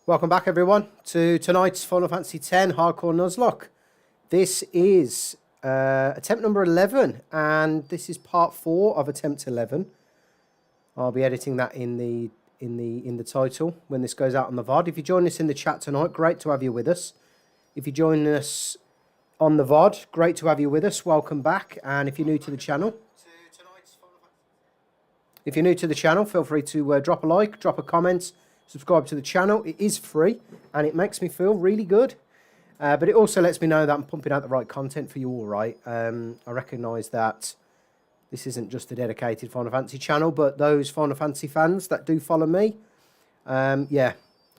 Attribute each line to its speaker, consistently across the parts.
Speaker 1: Welcome back, everyone, to tonight's Final Fantasy X Hardcore Nuzlocke. This is attempt number 11, and this is part 4 of attempt 11. I'll be editing that in the title when this goes out on the VOD. If you join us in the chat tonight, great to have you with us. If you join us on the VOD, great to have you with us. Welcome back, and if you're new to the channel, feel free to drop a like, drop a comment. Subscribe to the channel. It is free and it makes me feel really good. But it also lets me know that I'm pumping out the right content for you all, right? I recognise that this isn't just a dedicated Final Fantasy channel, but those Final Fantasy fans that do follow me, I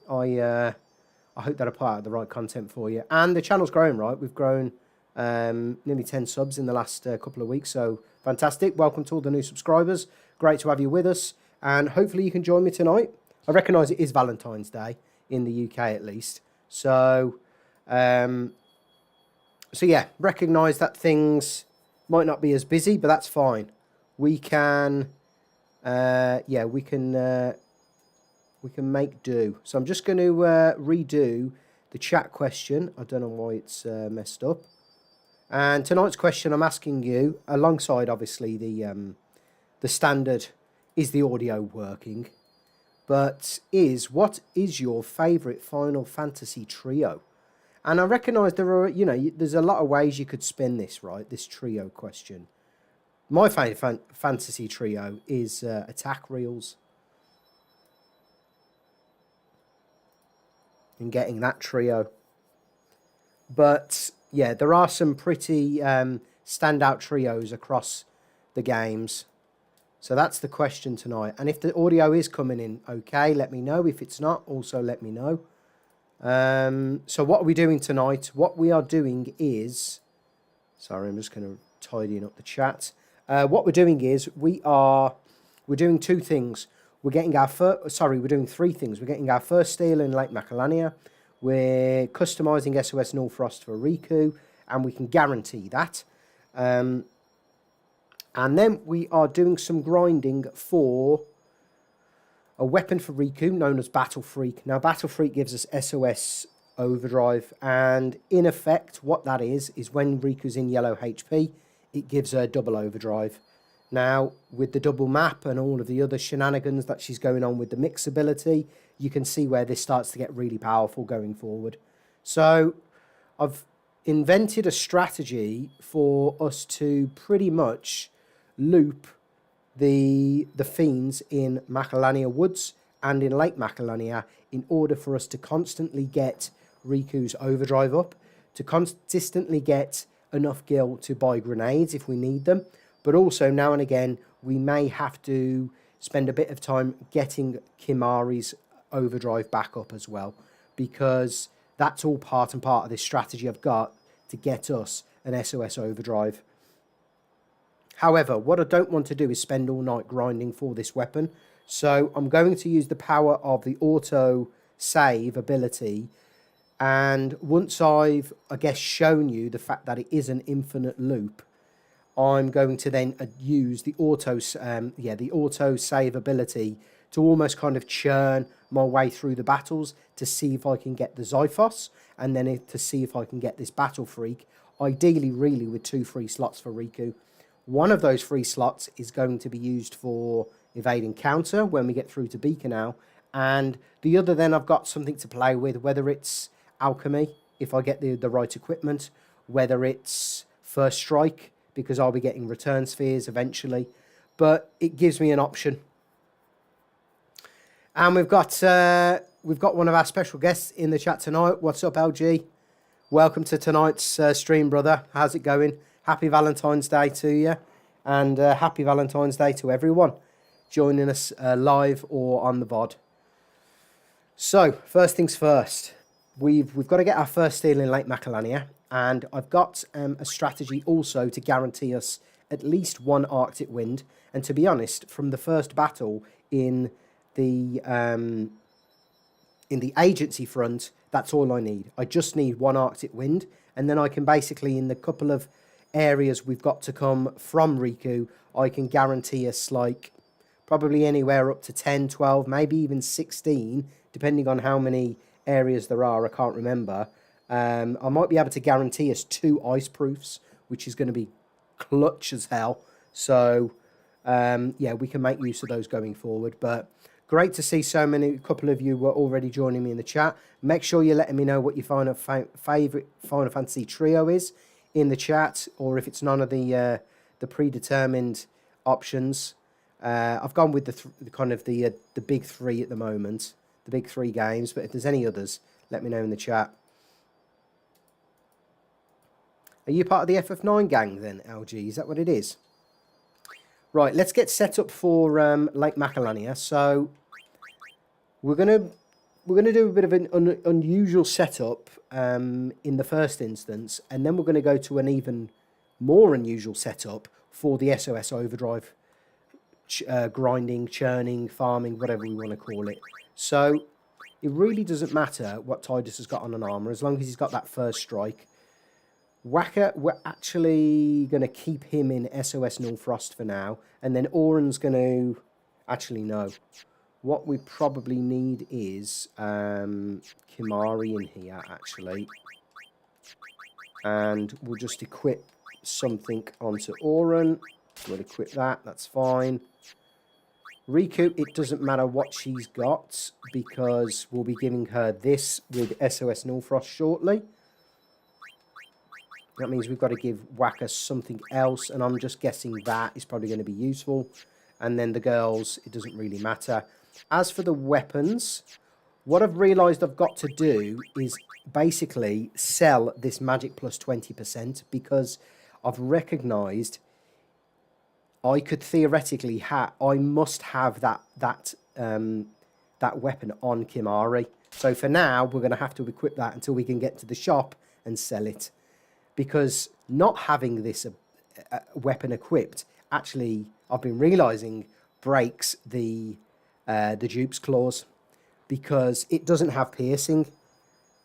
Speaker 1: hope that I put out the right content for you. And the channel's growing, right? We've grown nearly 10 subs in the last couple of weeks, so fantastic. Welcome to all the new subscribers. Great to have you with us, and hopefully you can join me tonight. I recognise it is Valentine's Day in the UK at least. So yeah, recognise that things might not be as busy, but that's fine. We can, we can make do. So I'm just going to redo the chat question. I don't know why it's messed up. And tonight's question I'm asking you, alongside obviously the standard, is the audio working? But what is your favourite Final Fantasy trio? And I recognise there are, there's a lot of ways you could spin this, right? This trio question. My favourite fantasy trio is attack reels. And getting that trio. But, yeah, there are some pretty standout trios across the games. So that's the question tonight. And if the audio is coming in okay, let me know. If it's not, also let me know. So what are we doing tonight? What we are doing is... Sorry, I'm just going to tidy up the chat. What we're doing is we're doing two things. We're doing three things. We're getting our first steal in Lake Macalania. We're customising SOS Nul-Frost for Rikku, and we can guarantee that. And then we are doing some grinding for a weapon for Rikku known as Battle Freak. Now, Battle Freak gives us SOS Overdrive. And in effect, what that is when Riku's in yellow HP, it gives her double overdrive. Now, with the double map and all of the other shenanigans that she's going on with the mix ability, you can see where this starts to get really powerful going forward. So, I've invented a strategy for us to pretty much loop the fiends in Macalania Woods and in Lake Macalania in order for us to constantly get Riku's overdrive up, to consistently get enough gil to buy grenades if we need them, but also now and again we may have to spend a bit of time getting Kimahri's overdrive back up as well, because that's all part of this strategy I've got to get us an SOS overdrive. However, what I don't want to do is spend all night grinding for this weapon. So I'm going to use the power of the auto save ability. And once I've, shown you the fact that it is an infinite loop, I'm going to then use the auto save ability to almost kind of churn my way through the battles to see if I can get the Xiphos, and then to see if I can get this Battle Freak, ideally really with 2 free slots for Rikku. One of those 3 slots is going to be used for evade encounter when we get through to Bikanel, and the other then I've got something to play with, whether it's alchemy, if I get the right equipment, whether it's first strike, because I'll be getting return spheres eventually, but it gives me an option. And we've got one of our special guests in the chat tonight. What's up, LG? Welcome to tonight's stream, brother. How's it going? Happy Valentine's Day to you, and happy Valentine's Day to everyone joining us live or on the VOD. So, first things first, we've got to get our first steal in Lake Macalania, and I've got a strategy also to guarantee us at least 1 Arctic Wind. And to be honest, from the first battle in the agency front, that's all I need. I just need 1 Arctic Wind, and then I can basically, in the couple of areas we've got to come from Rikku, I can guarantee us like probably anywhere up to 10, 12, maybe even 16, depending on how many areas there are, I can't remember. I might be able to guarantee us 2 ice proofs, which is going to be clutch as hell. So, yeah, we can make use of those going forward. But great to see a couple of you were already joining me in the chat. Make sure you're letting me know what your favourite Final Fantasy trio is in the chat, or if it's none of the predetermined options. I've gone with the big 3 at the moment, the big 3 games. But if there's any others, let me know in the chat. Are you part of the FF9 gang then, LG? Is that what it is? Right, let's get set up for Lake Macalania. So we're gonna do a bit of an unusual setup in the first instance, and then we're going to go to an even more unusual setup for the SOS Overdrive grinding, churning, farming, whatever we want to call it. So it really doesn't matter what Tidus has got on an armor as long as he's got that first strike. Wakka, we're actually going to keep him in SOS Nul-Frost for now. And then Auron's going to... Actually, no. What we probably need is Kimahri in here, actually. And we'll just equip something onto Auron. We'll equip that. That's fine. Rikku, it doesn't matter what she's got, because we'll be giving her this with SOS Nul-Frost shortly. That means we've got to give Wakka something else, and I'm just guessing that is probably going to be useful. And then the girls, it doesn't really matter. As for the weapons, what I've realised I've got to do is basically sell this magic plus 20%, because I've recognised I could theoretically I must have that weapon on Kimahri. So for now, we're going to have to equip that until we can get to the shop and sell it. Because not having this weapon equipped, actually, I've been realising, breaks the dupe's clause. Because it doesn't have piercing.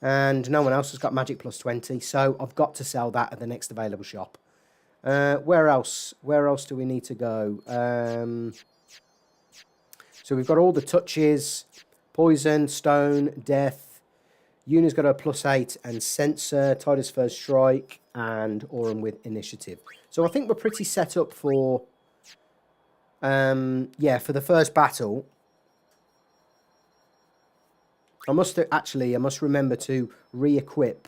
Speaker 1: And no one else has got magic plus 20. So I've got to sell that at the next available shop. Where else? Where else do we need to go? So we've got all the touches. Poison, stone, death. Yuna's got a +8 and sensor, Tidus first strike, and Auron with initiative. So I think we're pretty set up for, yeah, for the first battle. I must remember to re-equip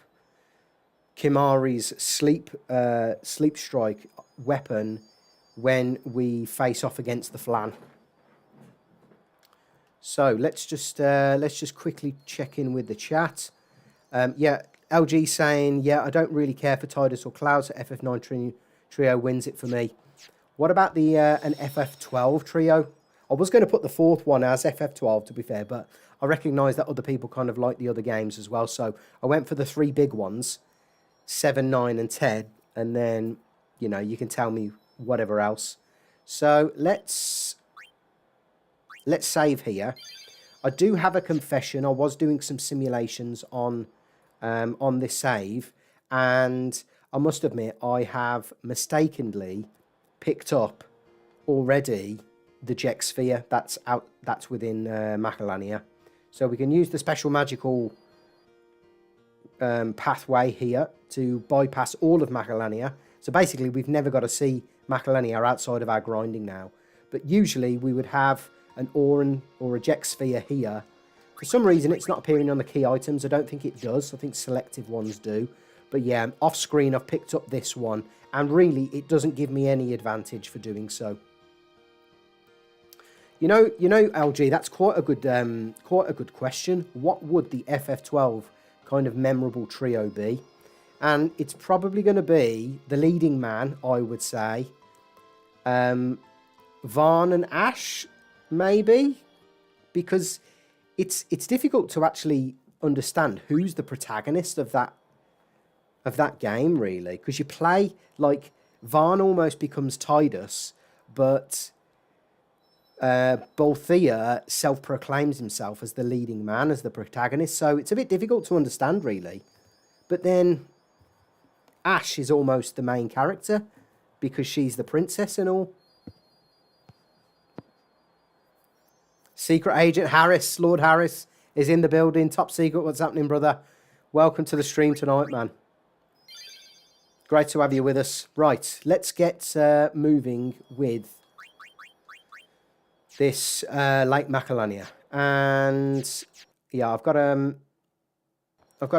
Speaker 1: Kimahri's sleep strike weapon when we face off against the Flan. So let's just quickly check in with the chat. Yeah, LG saying, yeah, I don't really care for Tidus or Cloud, so FF9 trio wins it for me. What about the an FF12 trio? I was going to put the 4th one as FF12, to be fair, but I recognise that other people kind of like the other games as well, so I went for the 3 big ones, 7, 9, and 10, and then, you know, you can tell me whatever else. So let's save here. I do have a confession. I was doing some simulations on this save, and I must admit I have mistakenly picked up already the Jex Sphere that's within Macalania. So we can use the special magical pathway here to bypass all of Macalania. So basically we've never got to see Macalania outside of our grinding now. But usually we would have an Auron or a Jex Sphere here. For some reason it's not appearing on the key items. I don't think it does. I think selective ones do. But yeah, off screen I've picked up this one, and really it doesn't give me any advantage for doing so. You know, LG, that's quite a good question. What would the FF12 kind of memorable trio be? And it's probably going to be the leading man, I would say. Varn and Ash, maybe, because it's difficult to actually understand who's the protagonist of that game, really, because you play like Varn almost becomes Tidus, but Balthea self-proclaims himself as the leading man, as the protagonist, so it's a bit difficult to understand, really. But then Ash is almost the main character because she's the princess and all. Secret Agent Harris, Lord Harris. is in the building. Top Secret, what's happening, brother? Welcome to the stream tonight, man. Great to have you with us. Right, let's get moving with this Lake Macalania. And yeah, I've got a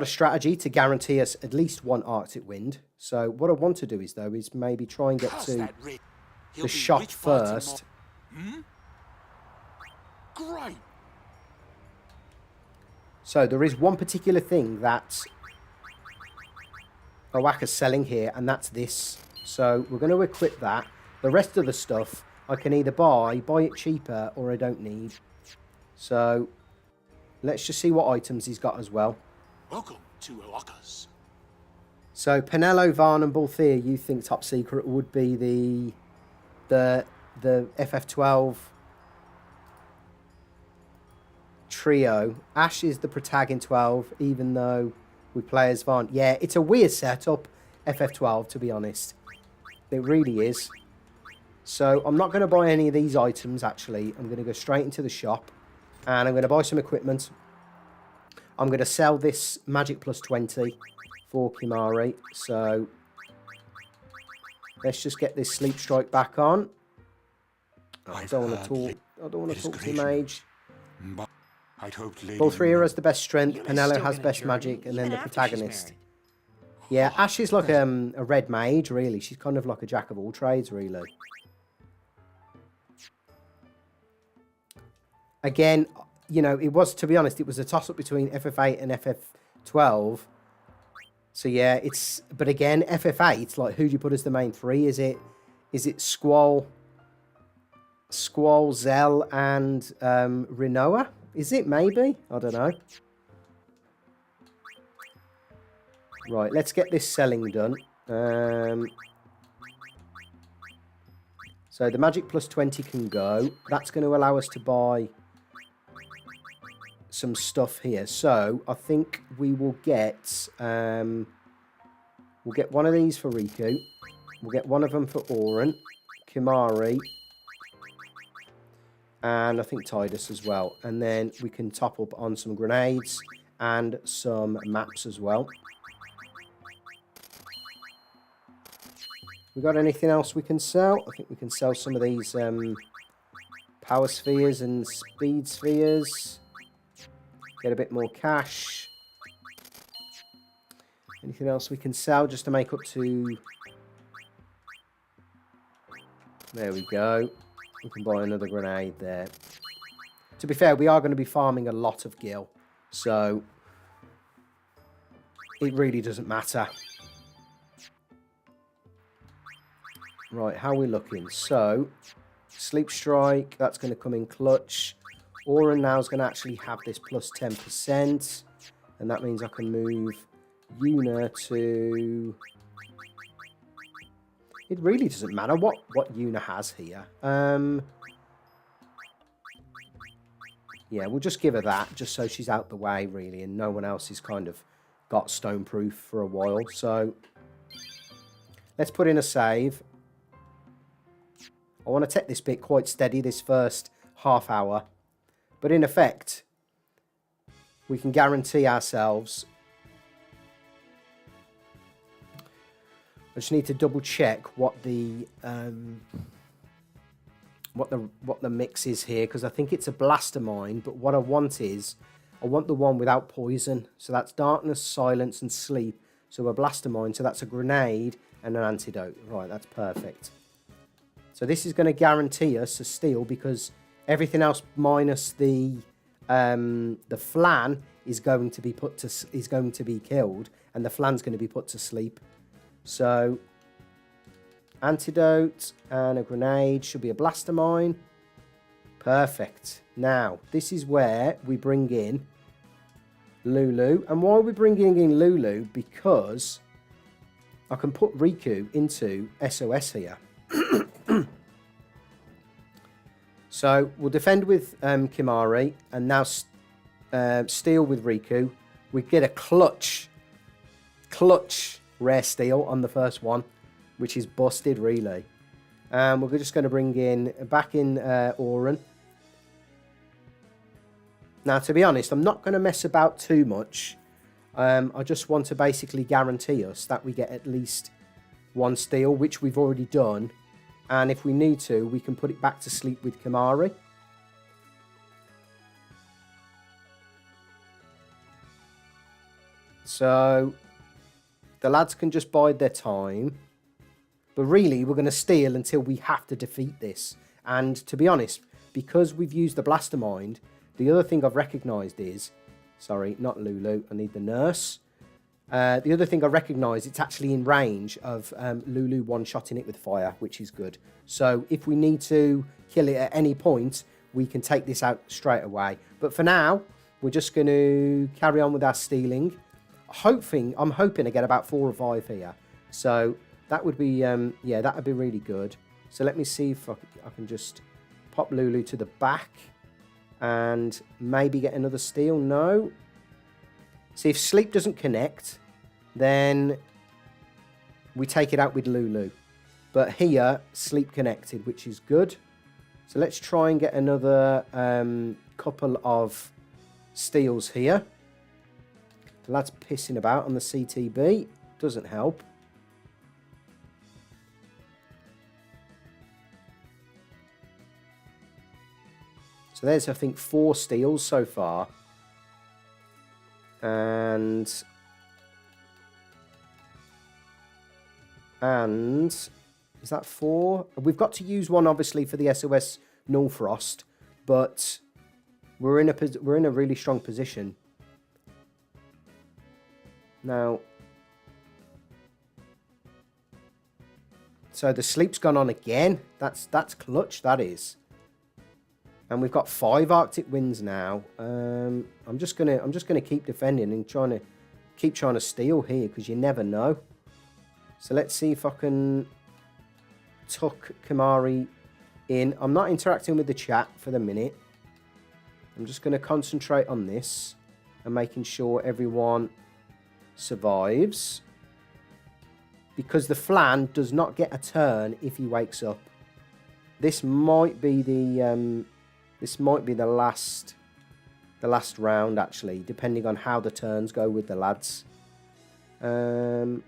Speaker 1: strategy to guarantee us at least one Arctic wind. So what I want to do is maybe try and get to the shop first.
Speaker 2: Great.
Speaker 1: So there is one particular thing that Wakka's selling here, and that's this. So we're going to equip that. The rest of the stuff I can either buy it cheaper, or I don't need. So let's just see what items he's got as well.
Speaker 2: Welcome to Wakka's.
Speaker 1: So Penelo, Varn and Balthier, you think Top Secret would be the FF12 trio. Ash is the protagonist in 12, even though we play as Varn. Yeah, it's a weird setup, FF12, to be honest. It really is. So I'm not going to buy any of these items, actually. I'm going to go straight into the shop, and I'm going to buy some equipment. I'm going to sell this Magic Plus 20 for Kimari. So let's just get this Sleep Strike back on. Oh, I don't want to talk. I don't want to talk to Mage. Balthier has the best strength. Penelo has best magic, and then the protagonist. Yeah, Ash is like a red mage, really. She's kind of like a jack of all trades, really. Again, you know, it was, to be honest, it was a toss-up between FF8 and FF12. So yeah, but again, FF8, like, who do you put as the main three? Is it Squall, Zell, and Rinoa? Is it, maybe? I don't know. Right, let's get this selling done. So the Magic Plus 20 can go. That's going to allow us to buy some stuff here. So I think we will get we'll get one of these for Rikku. We'll get one of them for Auton, Kimari, and I think Tidus as well. And then we can top up on some grenades and some maps as well. We got anything else we can sell? I think we can sell some of these power spheres and speed spheres. Get a bit more cash. Anything else we can sell just to make up to... There we go. We can buy another grenade there. To be fair, we are going to be farming a lot of gil, so it really doesn't matter. Right, how are we looking? So, Sleep Strike, that's going to come in clutch. Auton now is going to actually have this plus 10%, and that means I can move Yuna to... It really doesn't matter what Yuna has here. Yeah, we'll just give her that, just so she's out the way, really, and no one else has kind of got Stoneproof for a while. So, let's put in a save. I want to take this bit quite steady, this first half hour. But in effect, we can guarantee ourselves... I just need to double check what the mix is here, because I think it's a blaster mine, but what I want is, I want the one without poison. So that's darkness, silence, and sleep. So a blaster mine, so that's a grenade and an antidote. Right, that's perfect. So this is going to guarantee us a steal, because everything else minus the flan is going to be killed, and the flan's going to be put to sleep. So antidote and a grenade should be a blaster mine. Perfect. Now this is where we bring in Lulu, and why are we bringing in Lulu? Because I can put Rikku into SOS here. So we'll defend with Kimari, and now steal with Rikku. We get a clutch rare steal on the first one, which is busted, really. We're just going to bring in back in Auton. Now, to be honest, I'm not going to mess about too much. I just want to basically guarantee us that we get at least one steal, which we've already done. And if we need to, we can put it back to sleep with Kimahri. So the lads can just bide their time. But really, we're going to steal until we have to defeat this. And to be honest, because we've used the Blaster Mind, the other thing I've recognised is... Sorry, not Lulu. I need the nurse. The other thing I recognise, it's actually in range of Lulu one-shotting it with fire, which is good. So if we need to kill it at any point, we can take this out straight away. But for now, we're just going to carry on with our stealing. I'm hoping to get about 4 or 5 here. So that would be, yeah, that would be really good. So let me see if I can just pop Lulu to the back and maybe get another steal. No. See, if sleep doesn't connect, then we take it out with Lulu. But here, sleep connected, which is good. So let's try and get another couple of steals here. The lad's pissing about on the CTB. Doesn't help. So there's, I think, 4 steals so far. And is that 4? We've got to use one, obviously, for the SOS Nul-Frost, but we're in a really strong position. Now, so the sleep's gone on again. That's clutch, that is. And we've got 5 Arctic winds now. I'm just gonna keep defending and keep trying to steal here, because you never know. So let's see if I can tuck Kimahri in. I'm not interacting with the chat for the minute. I'm just going to concentrate on this and making sure everyone survives, because the Flan does not get a turn if he wakes up. This might be the last round, actually, depending on how the turns go with the lads. I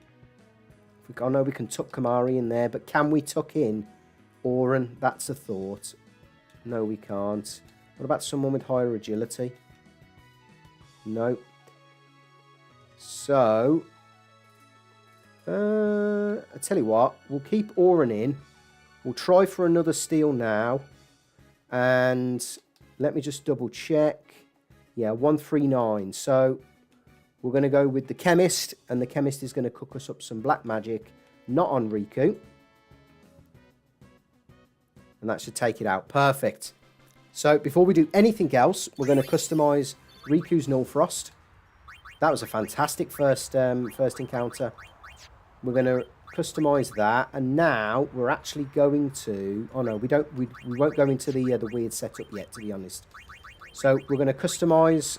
Speaker 1: know we can tuck Kimahri in there, but can we tuck in Auron? That's a thought. No, we can't. What about someone with higher agility? No. So, I tell you what, we'll keep Auron in. We'll try for another steal now. And let me just double check. Yeah, 139. So we're going to go with the Chemist, and the Chemist is going to cook us up some black magic, not on Rikku. And that should take it out. Perfect. So before we do anything else, we're going to customize Rikku's Nul-Frost. That was a fantastic first encounter. We're going to customize that, and now we're actually going to... Oh no, we won't go into the weird setup yet, to be honest. So we're going to customize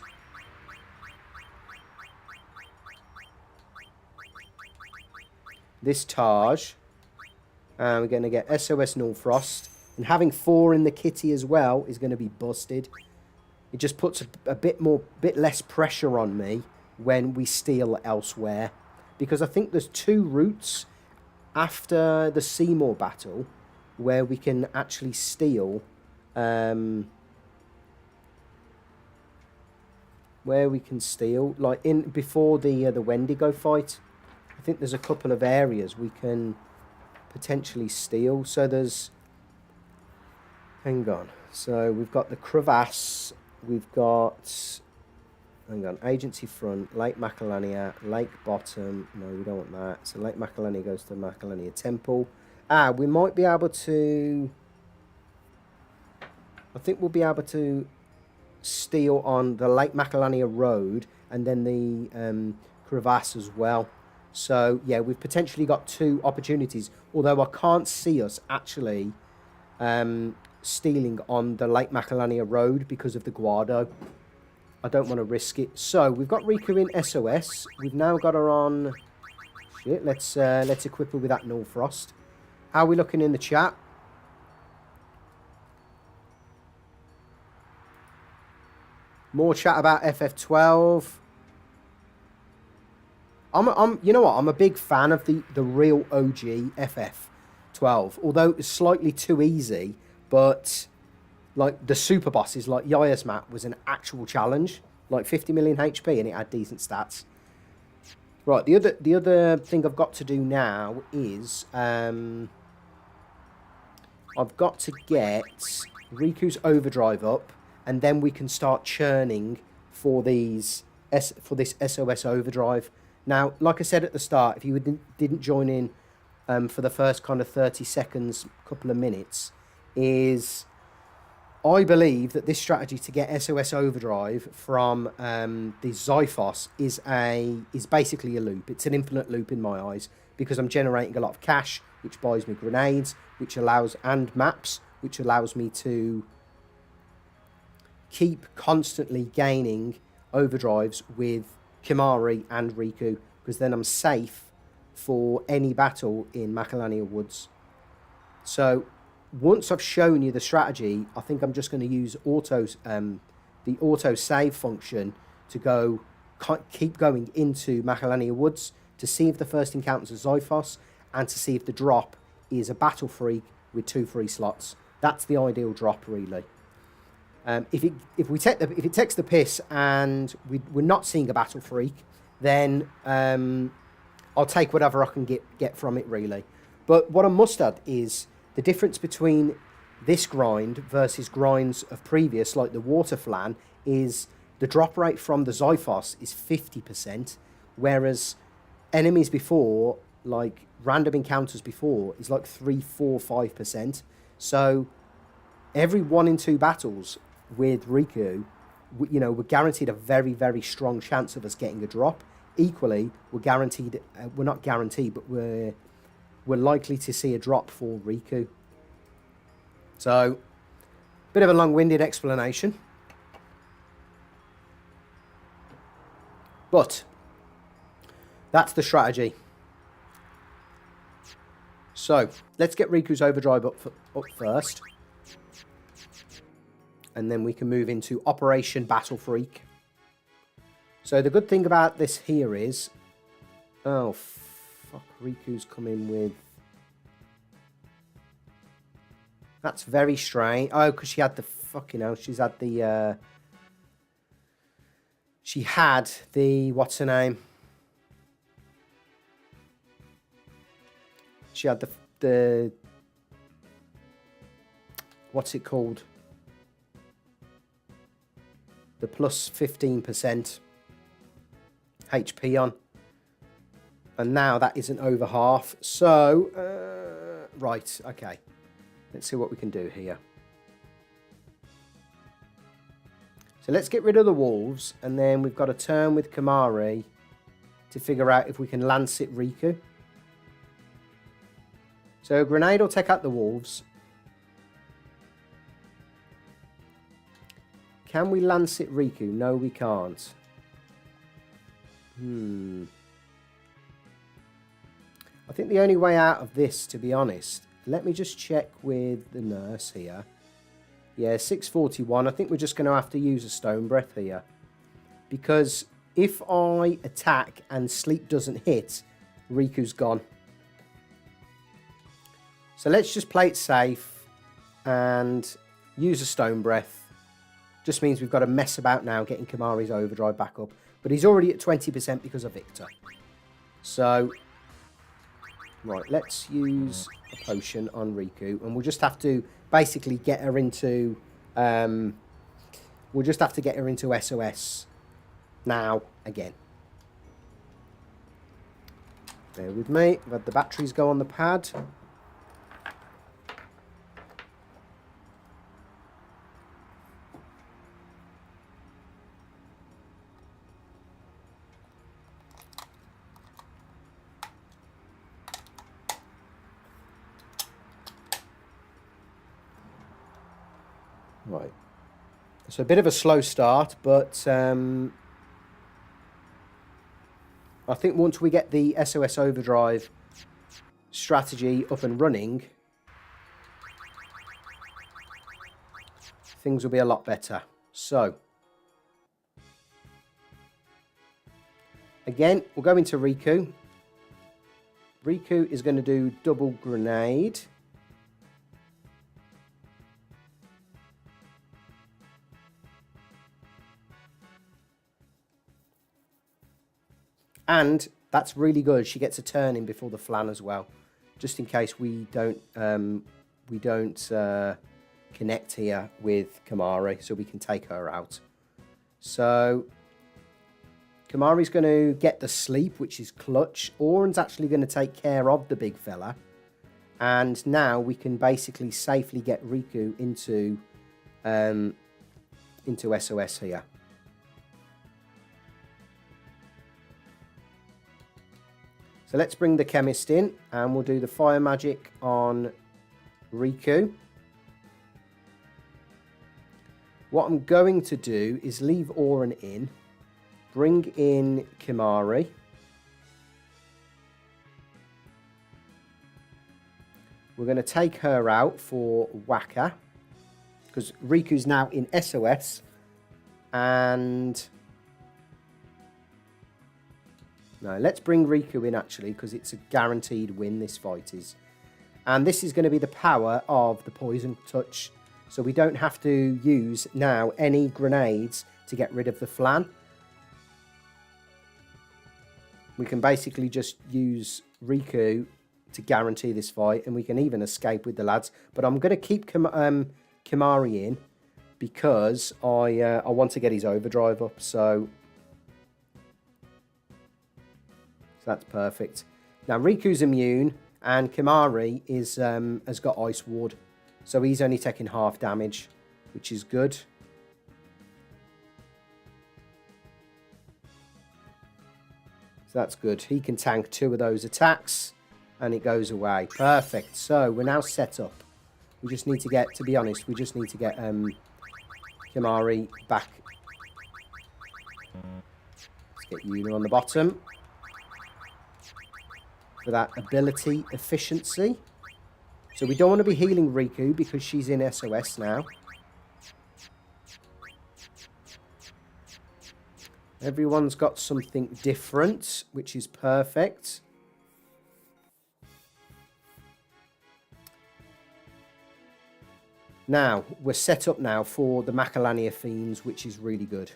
Speaker 1: this Taj, and we're going to get SOS Nul-Frost, and having 4 in the kitty as well is going to be busted. It just puts a bit less pressure on me when we steal elsewhere, because I think there's 2 routes after the Seymour battle where we can actually steal, like in before the Wendigo fight. I think there's a couple of areas we can potentially steal. So there's, hang on, so we've got the crevasse, we've got, hang on, Agency Front, Lake Macalania, Lake Bottom. No, we don't want that. So Lake Macalania goes to Macalania Temple. We might be able to... I think we'll be able to steal on the Lake Macalania Road and then the crevasse as well. So, yeah, we've potentially got 2 opportunities. Although I can't see us actually stealing on the Lake Macalania Road because of the Guardo. I don't want to risk it. So we've got Rikku in SOS. We've now got her on... Shit, let's equip her with that Nul-Frost. How are we looking in the chat? More chat about FF12. You know what? I'm a big fan of the real OG FF12. Although it's slightly too easy, but like the super bosses, like Yaya's map, was an actual challenge. Like 50 million HP, and it had decent stats. Right. The other thing I've got to do now is I've got to get Riku's Overdrive up, and then we can start churning for this SOS Overdrive. Now, like I said at the start, if you didn't join in for the first kind of 30 seconds, couple of minutes, is I believe that this strategy to get SOS Overdrive from the Xiphos is basically a loop. It's an infinite loop in my eyes, because I'm generating a lot of cash, which buys me grenades, and maps, which allows me to keep constantly gaining overdrives with Kimahri and Rikku, because then I'm safe for any battle in Macalania Woods. So once I've shown you the strategy, I think I'm just going to use the auto save function to keep going into Macalania Woods to see if the first encounter is Xiphos, and to see if the drop is a battle freak with 2 free slots. That's the ideal drop, really. If it takes the piss and we're not seeing a battle freak, then I'll take whatever I can get from it, really. But what I must add is the difference between this grind versus grinds of previous, like the water flan, is the drop rate from the Xiphos is 50%, whereas enemies before, like random encounters before, is like 3, 4, 5%. So every 1 in 2 battles with Rikku, we're guaranteed a very, very strong chance of us getting a drop. Equally, we're not guaranteed, but we're likely to see a drop for Rikku. So, bit of a long-winded explanation. But that's the strategy. So, let's get Riku's Overdrive up first. And then we can move into Operation Battle Freak. So the good thing about this here is... Oh, fuck. Riku's coming with... That's very strange. Oh, because she had the... Fucking hell. She's had the... She had the... What's her name? She had the... What's it called? The plus 15% HP on. And now that isn't over half. So, right, okay. Let's see what we can do here. So let's get rid of the wolves. And then we've got a turn with Kimahri to figure out if we can lance it Rikku. So a grenade will take out the wolves. Can we lance it Rikku? No, we can't. I think the only way out of this, to be honest, let me just check with the nurse here. Yeah, 641. I think we're just going to have to use a Stone Breath here. Because if I attack and sleep doesn't hit, Riku's gone. So let's just play it safe and use a Stone Breath. Just means we've got to mess about now getting Kimahri's Overdrive back up. But he's already at 20% because of Victor. So, right, let's use a potion on Rikku. And we'll just have to basically get her into... we'll just have to get her into SOS now again. Bear with me. I've had the batteries go on the pad. Right, so a bit of a slow start, but I think once we get the SOS Overdrive strategy up and running, things will be a lot better. So, Again, we'll go into Rikku. Rikku is going to do double grenade. And that's really good. She gets a turn in before the flan as well, just in case we don't connect here with Kimahri, so we can take her out. So Kimahri's going to get the sleep, which is clutch. Auron's actually going to take care of the big fella, and now we can basically safely get Rikku into SOS here. So let's bring the chemist in, and we'll do the fire magic on Rikku. What I'm going to do is leave Auron in, bring in Kimahri. We're going to take her out for Wakka, because Riku's now in SOS, and no, let's bring Rikku in actually, because it's a guaranteed win, this fight is. And this is going to be the power of the poison touch. So we don't have to use now any grenades to get rid of the flan. We can basically just use Rikku to guarantee this fight, and we can even escape with the lads. But I'm going to keep Kimahri in because I want to get his overdrive up. So that's perfect. Now Riku's immune, and Kimahri is has got Ice Ward, so he's only taking half damage, which is good. So that's good. He can tank 2 of those attacks, and it goes away. Perfect. So we're now set up. We just need to get, to be honest, we just need to get Kimahri back. Let's get Yuna on the bottom for that ability efficiency. So we don't want to be healing Rikku because she's in SOS now. Everyone's got something different, which is perfect. Now, we're set up now for the Macalania Fiends, which is really good.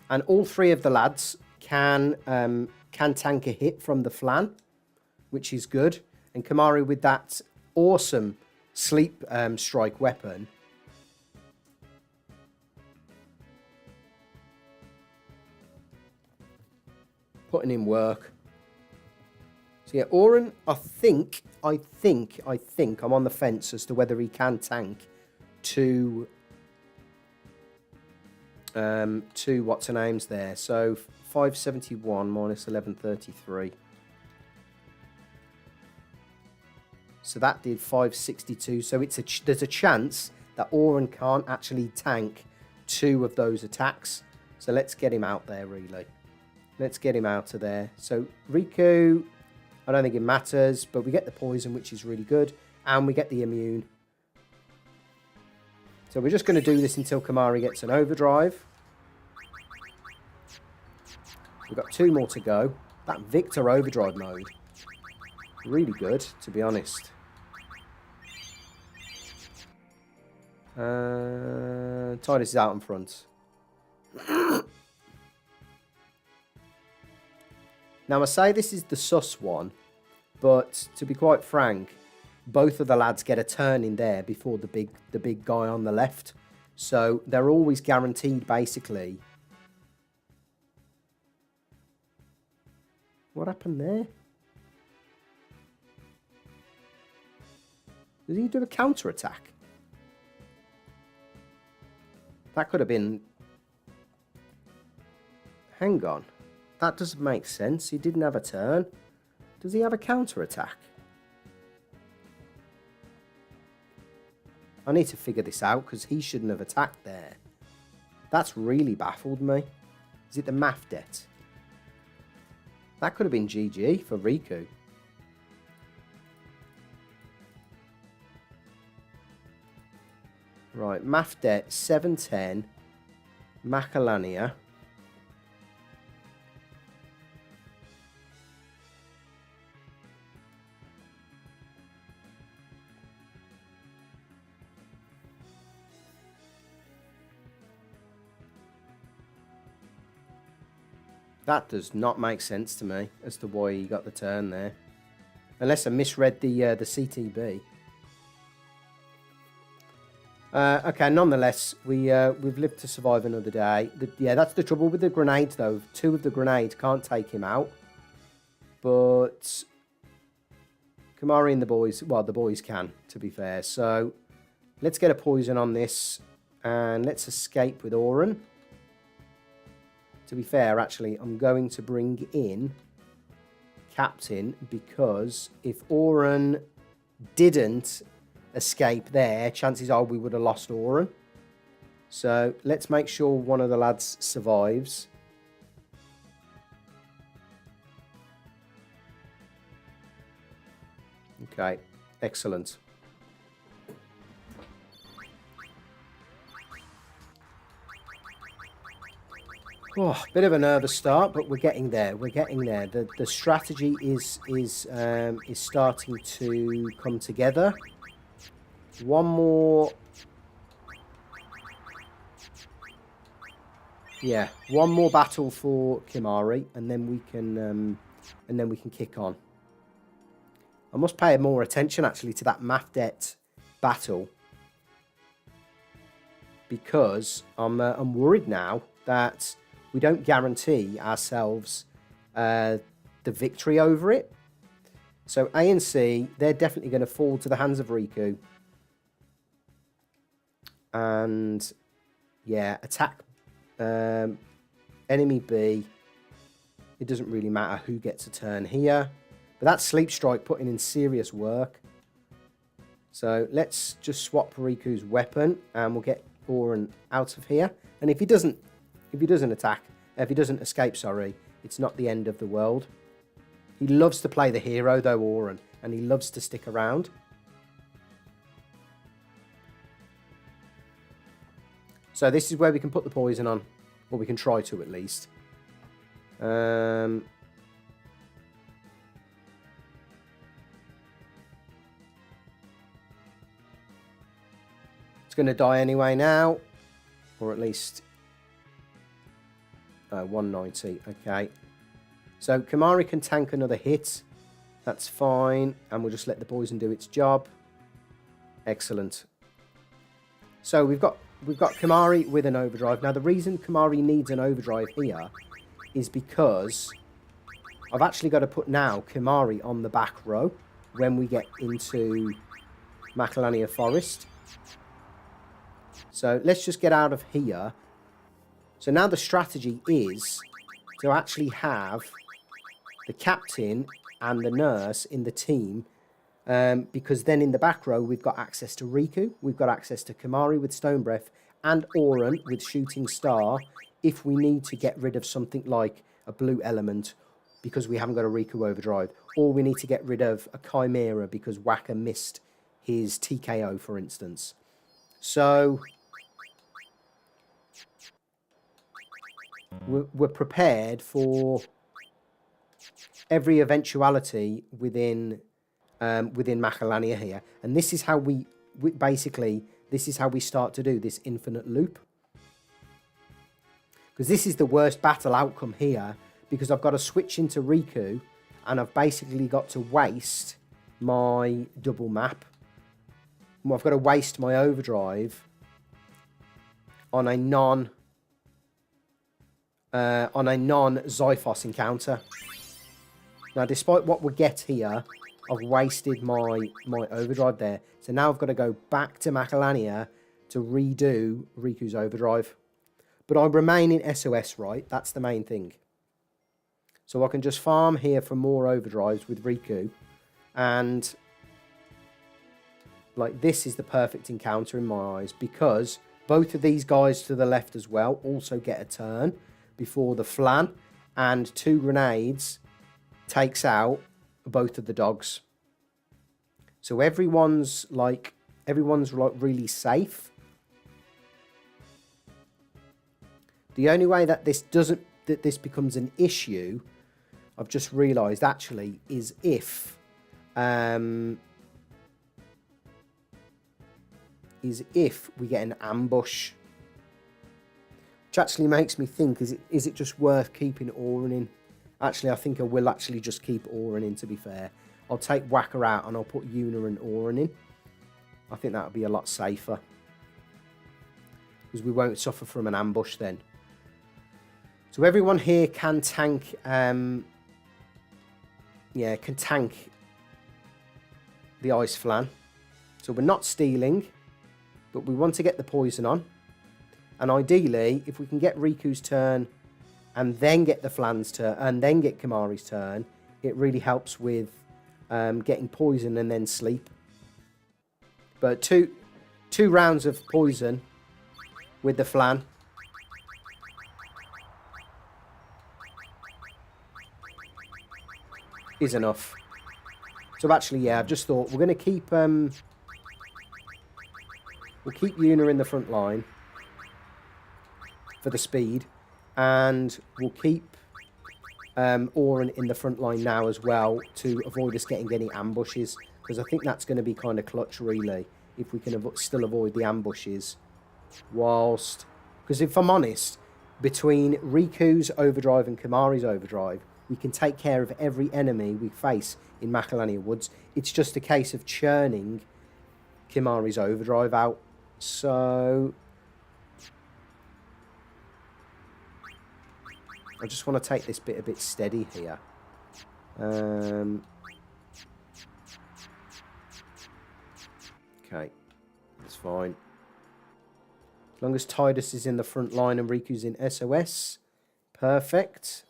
Speaker 1: And all 3 of the lads can tank a hit from the flan, which is good. And Kimahri with that awesome sleep strike weapon. Putting in work. So yeah, Auron, I think I'm on the fence as to whether he can tank to what's her name's there. So 571 minus 1133. So that did 562. So there's a chance that Auron can't actually tank 2 of those attacks. So let's get him out there, really. Let's get him out of there. So Rikku, I don't think it matters, but we get the poison, which is really good, and we get the immune. So we're just going to do this until Kimahri gets an overdrive. We've got 2 more to go. That Victor overdrive mode, really good, to be honest. Tidus is out in front. Now, I say this is the sus one, but to be quite frank, both of the lads get a turn in there before the big guy on the left. So they're always guaranteed, basically. What happened there? Did he do a counter attack? That could have been... Hang on. That doesn't make sense. He didn't have a turn. Does he have a counter attack? I need to figure this out because he shouldn't have attacked there. That's really baffled me. Is it the math debt? That could have been GG for Rikku. Right, math debt 710. Macalania. That does not make sense to me as to why he got the turn there. Unless I misread the CTB. Okay, nonetheless, we've lived to survive another day. Yeah, that's the trouble with the grenades, though. 2 of the grenades can't take him out. But Kimahri and the boys, well, the boys can, to be fair. So let's get a poison on this. And let's escape with Auton. To be fair, actually, I'm going to bring in Captain, because if Auton didn't escape there, chances are we would have lost Auton. So let's make sure one of the lads survives. Okay, excellent. Oh, bit of a nervous start, but we're getting there. We're getting there. The strategy is starting to come together. One more. Yeah, one more battle for Kimahri, and then we can kick on. I must pay more attention actually to that Mafdet battle, because I'm worried now that we don't guarantee ourselves the victory over it. So A and C, they're definitely going to fall to the hands of Rikku. And yeah, attack enemy B. It doesn't really matter who gets a turn here. But that's Sleep Strike putting in serious work. So let's just swap Riku's weapon and we'll get Auton out of here. And if he doesn't escape, sorry, it's not the end of the world. He loves to play the hero though, Auton, and he loves to stick around. So this is where we can put the poison on, or we can try to at least. It's going to die anyway now, or at least 190. Okay, so Kimahri can tank another hit. That's fine, and we'll just let the poison do its job. Excellent. So we've got Kimahri with an overdrive. Now the reason Kimahri needs an overdrive here is because I've actually got to put now Kimahri on the back row when we get into Macalania Forest. So let's just get out of here. So now the strategy is to actually have the captain and the nurse in the team, because then in the back row we've got access to Rikku, we've got access to Kimahri with Stone Breath, and Auton with Shooting Star if we need to get rid of something like a blue element because we haven't got a Rikku overdrive, or we need to get rid of a Chimera because Wakka missed his TKO, for instance. So we're prepared for every eventuality within Macalania here, and this is how we basically, this is how we start to do this infinite loop, because this is the worst battle outcome here, because I've got to switch into Rikku and I've basically got to waste my double map. I've got to waste my overdrive on a non Zyphos encounter. Now, despite what we get here, I've wasted my overdrive there. So now I've got to go back to Macalania to redo Riku's overdrive. But I remain in SOS, right? That's the main thing. So I can just farm here for more overdrives with Rikku. And like, this is the perfect encounter in my eyes, because both of these guys to the left as well also get a turn before the flan, and 2 grenades takes out both of the dogs. So everyone's like really safe. The only way that this becomes an issue, I've just realised actually, is if we get an ambush. Which actually makes me think, is it just worth keeping Auron in? Actually, I think I will actually just keep Auron in, to be fair. I'll take Wakka out and I'll put Yuna and Auron in. I think that would be a lot safer. Because we won't suffer from an ambush then. So everyone here can tank... can tank the Ice Flan. So we're not stealing, but we want to get the poison on. And ideally, if we can get Riku's turn and then get the Flan's turn and then get Kimahri's turn, it really helps with getting poison and then sleep. But two rounds of poison with the Flan is enough. So actually, yeah, I've just thought we're going to keep we'll keep Yuna in the front line for the speed, and we'll keep Auron in the front line now as well to avoid us getting any ambushes, because I think that's going to be kind of clutch really if we can still avoid the ambushes whilst, because if I'm honest, between Riku's overdrive and Kimahri's overdrive, we can take care of every enemy we face in Macalania Woods. It's just a case of churning Kimahri's overdrive out. So I just want to take this bit a bit steady here. Okay, that's fine. As long as Tidus is in the front line and Riku's in SOS, perfect.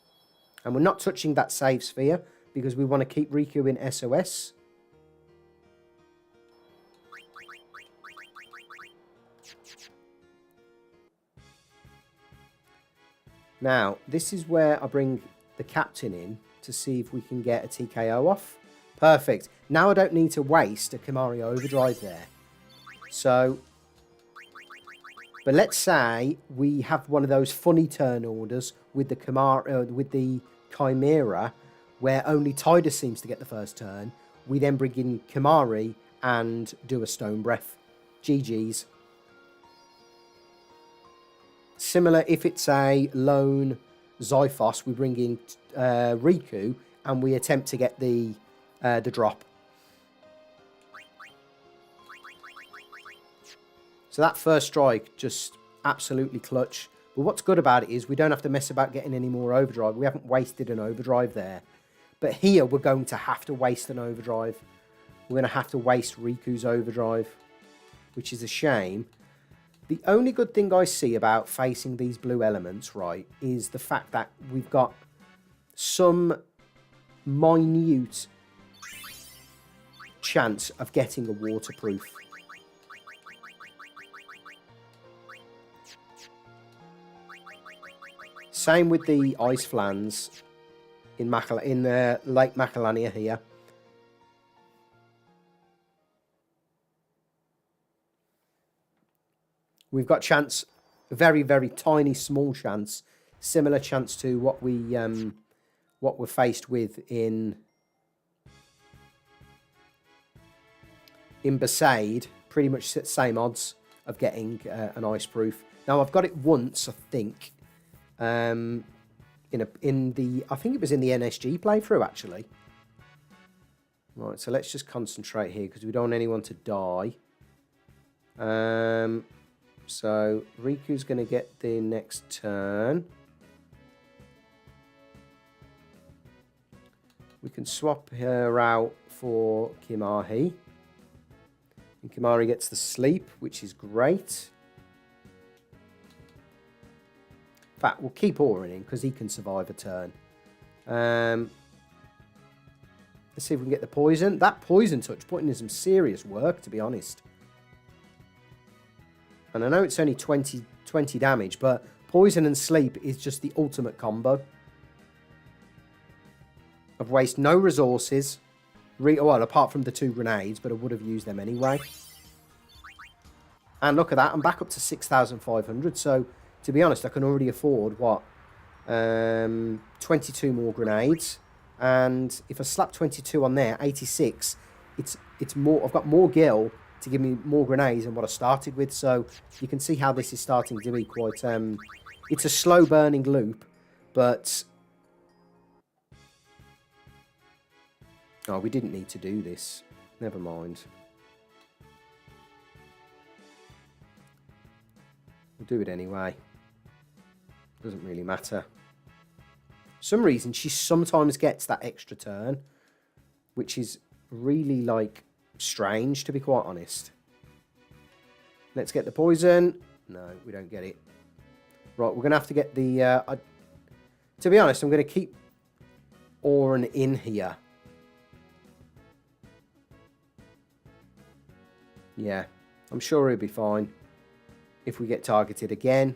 Speaker 1: And we're not touching that save sphere because we want to keep Rikku in SOS. Now, this is where I bring the captain in to see if we can get a TKO off. Perfect. Now I don't need to waste a Kimahri overdrive there. So, but let's say we have one of those funny turn orders with the Chimera, where only Tidus seems to get the first turn. We then bring in Kimahri and do a Stone Breath. GG's. Similar if it's a lone Xiphos, we bring in Rikku and we attempt to get the drop. So that first strike, just absolutely clutch. But what's good about it is we don't have to mess about getting any more overdrive. We haven't wasted an overdrive there. But here we're going to have to waste an overdrive. We're going to have to waste Riku's overdrive, which is a shame. The only good thing I see about facing these blue elements, right, is the fact that we've got some minute chance of getting a waterproof. Same with the ice flans in Lake Macalania here. We've got chance, a very, very tiny, small chance, similar chance to what we're faced with in Besaid. Pretty much same odds of getting an ice proof. Now I've got it once, I think. I think it was in the NSG playthrough actually. Right, so let's just concentrate here because we don't want anyone to die. So Riku's going to get the next turn. We can swap her out for Kimahri. And Kimahri gets the sleep, which is great. In fact, we'll keep Auron in because he can survive a turn. Let's see if we can get the poison. That poison touch putting in some serious work, to be honest. And I know it's only 20 damage, but poison and sleep is just the ultimate combo. I've wasted no resources. Well, apart from the 2 grenades, but I would have used them anyway. And look at that, I'm back up to 6,500. So, to be honest, I can already afford, what, 22 more grenades. And if I slap 22 on there, 86, it's more. I've got more gil to give me more grenades than what I started with. So you can see how this is starting to be quite It's a slow burning loop, but... Oh, we didn't need to do this. Never mind. We'll do it anyway. Doesn't really matter. For some reason, she sometimes gets that extra turn, which is really, like, strange, to be quite honest. Let's get the poison. No, we don't get it. Right, we're going to have to get the... to be honest, I'm going to keep Auton in here. Yeah, I'm sure he'll be fine if we get targeted again.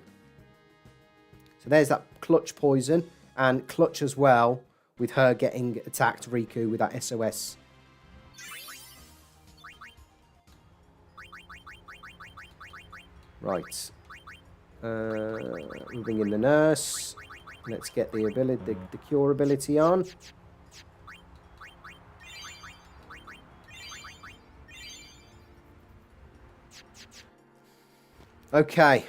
Speaker 1: So there's that clutch poison, and clutch as well with her getting attacked Rikku with that SOS. Right. We'll bring in the nurse. Let's get the ability, the cure ability on. Okay.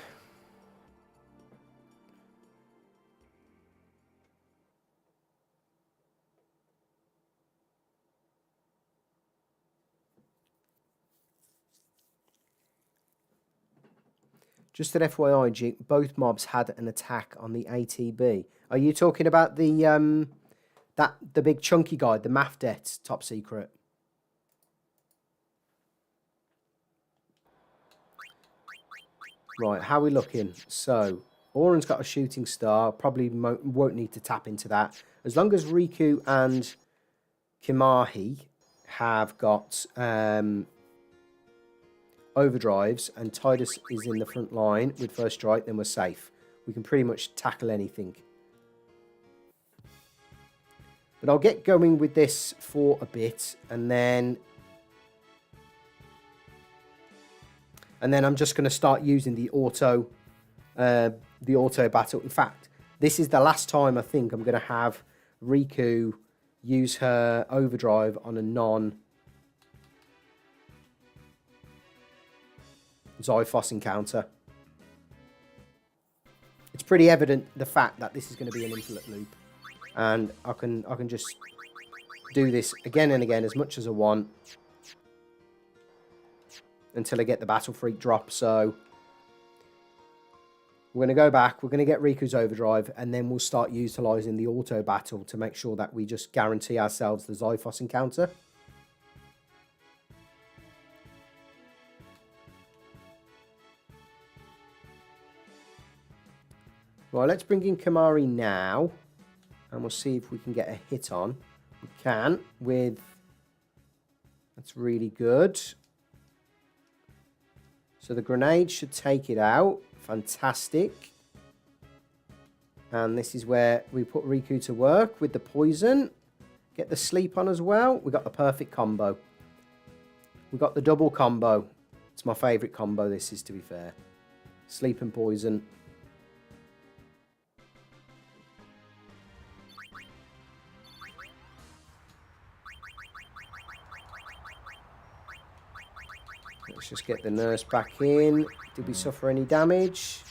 Speaker 1: Just an FYI, both mobs had an attack on the ATB. Are you talking about the the big chunky guy, the Mafdet top secret? Right, how are we looking? So, Auron's got a shooting star. Probably won't need to tap into that. As long as Rikku and Kimahi have got overdrives and Tidus is in the front line with first strike, then we're safe. We can pretty much tackle anything. But I'll get going with this for a bit, and then I'm just going to start using the auto battle. In fact, this is the last time I think I'm going to have Rikku use her overdrive on a non-Zyphos encounter. It's pretty evident the fact that this is going to be an infinite loop, and I can just do this again and again as much as I want until I get the Battle Freak drop. So we're going to go back, we're going to get Riku's overdrive, and then we'll start utilising the auto battle to make sure that we just guarantee ourselves the Zyphos encounter. Right, let's bring in Kimahri now, and we'll see if we can get a hit on. We can with... That's really good. So the grenade should take it out. Fantastic. And this is where we put Rikku to work with the poison. Get the sleep on as well. We got the perfect combo. We got the double combo. It's my favourite combo, this is, to be fair. Sleep and poison. Let's just get the nurse back in. Did we suffer any damage?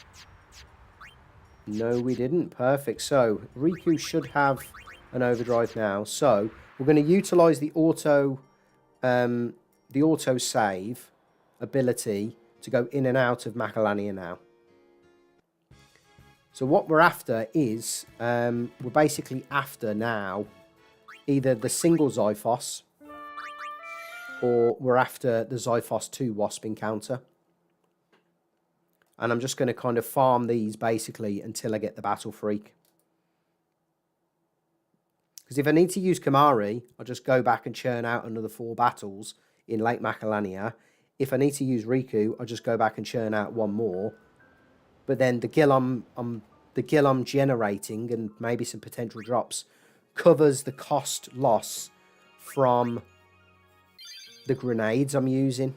Speaker 1: No, we didn't. Perfect. So, Rikku should have an overdrive now. So, we're going to utilise the auto save ability to go in and out of Macalania now. So, what we're after is, we're basically after now either the single Zyphos, or we're after the Zyphos 2 Wasp encounter. And I'm just going to kind of farm these basically until I get the Battle Freak. Because if I need to use Kimahri, I'll just go back and churn out another 4 battles in Lake Macalania. If I need to use Rikku, I'll just go back and churn out 1 more. But then the gil I'm generating, and maybe some potential drops, covers the cost loss from the grenades I'm using.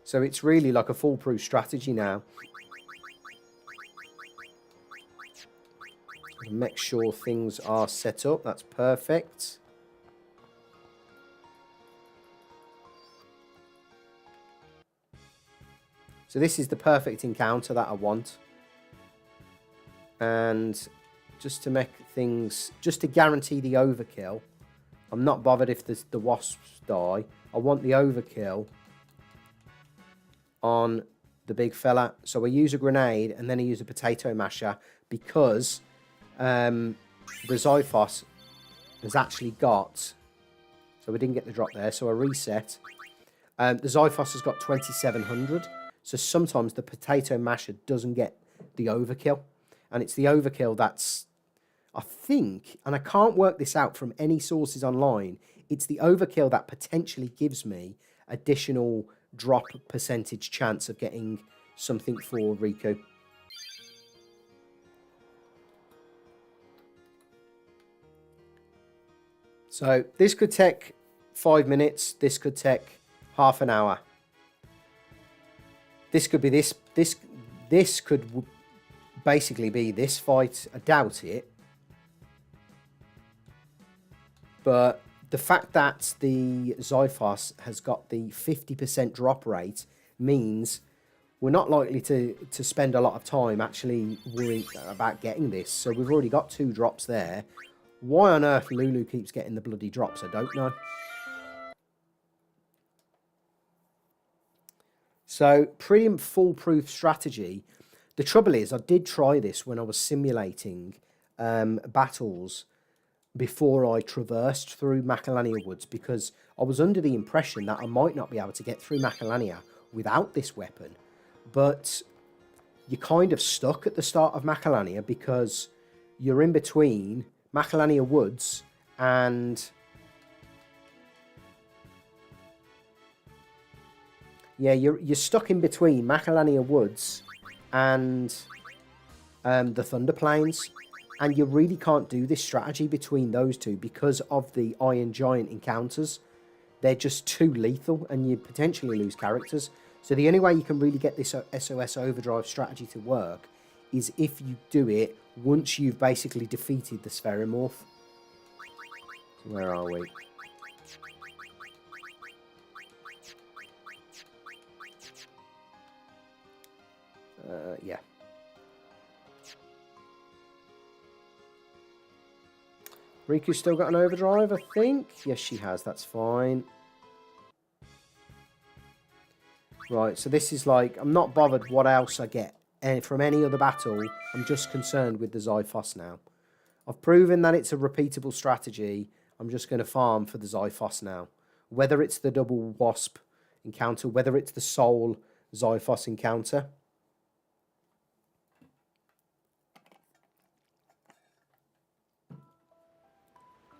Speaker 1: So it's really like a foolproof strategy now. Make sure things are set up. That's perfect. So this is the perfect encounter that I want. And just to make things, just to guarantee the overkill, I'm not bothered if the wasps die. I want the overkill on the big fella. So I use a grenade and then I use a potato masher because the Xiphos has actually got... So we didn't get the drop there, so I reset. The Xiphos has got 2700. So sometimes the potato masher doesn't get the overkill. And it's the overkill that's, I think, and I can't work this out from any sources online, it's the overkill that potentially gives me additional drop percentage chance of getting something for Rikku. So this could take 5 minutes, this could take half an hour. This could be this could basically be this fight. I doubt it. But the fact that the Xiphos has got the 50% drop rate means we're not likely to spend a lot of time actually worrying about getting this. So we've already got 2 drops there. Why on earth Lulu keeps getting the bloody drops, I don't know. So pretty foolproof strategy. The trouble is, I did try this when I was simulating battles before I traversed through Macalania Woods, because I was under the impression that I might not be able to get through Macalania without this weapon. But you're kind of stuck at the start of Macalania because you're in between Macalania Woods and... Yeah, you're stuck in between Macalania Woods and the Thunder Plains, and you really can't do this strategy between those two because of the Iron Giant encounters. They're just too lethal, and you potentially lose characters. So the only way you can really get this SOS Overdrive strategy to work is if you do it once you've basically defeated the Spherimorph. So where are we? Yeah. Riku's still got an overdrive, I think. Yes, she has. That's fine. Right, so this is like... I'm not bothered what else I get from any other battle. I'm just concerned with the Xiphos now. I've proven that it's a repeatable strategy. I'm just going to farm for the Xiphos now. Whether it's the double wasp encounter, whether it's the soul Xiphos encounter.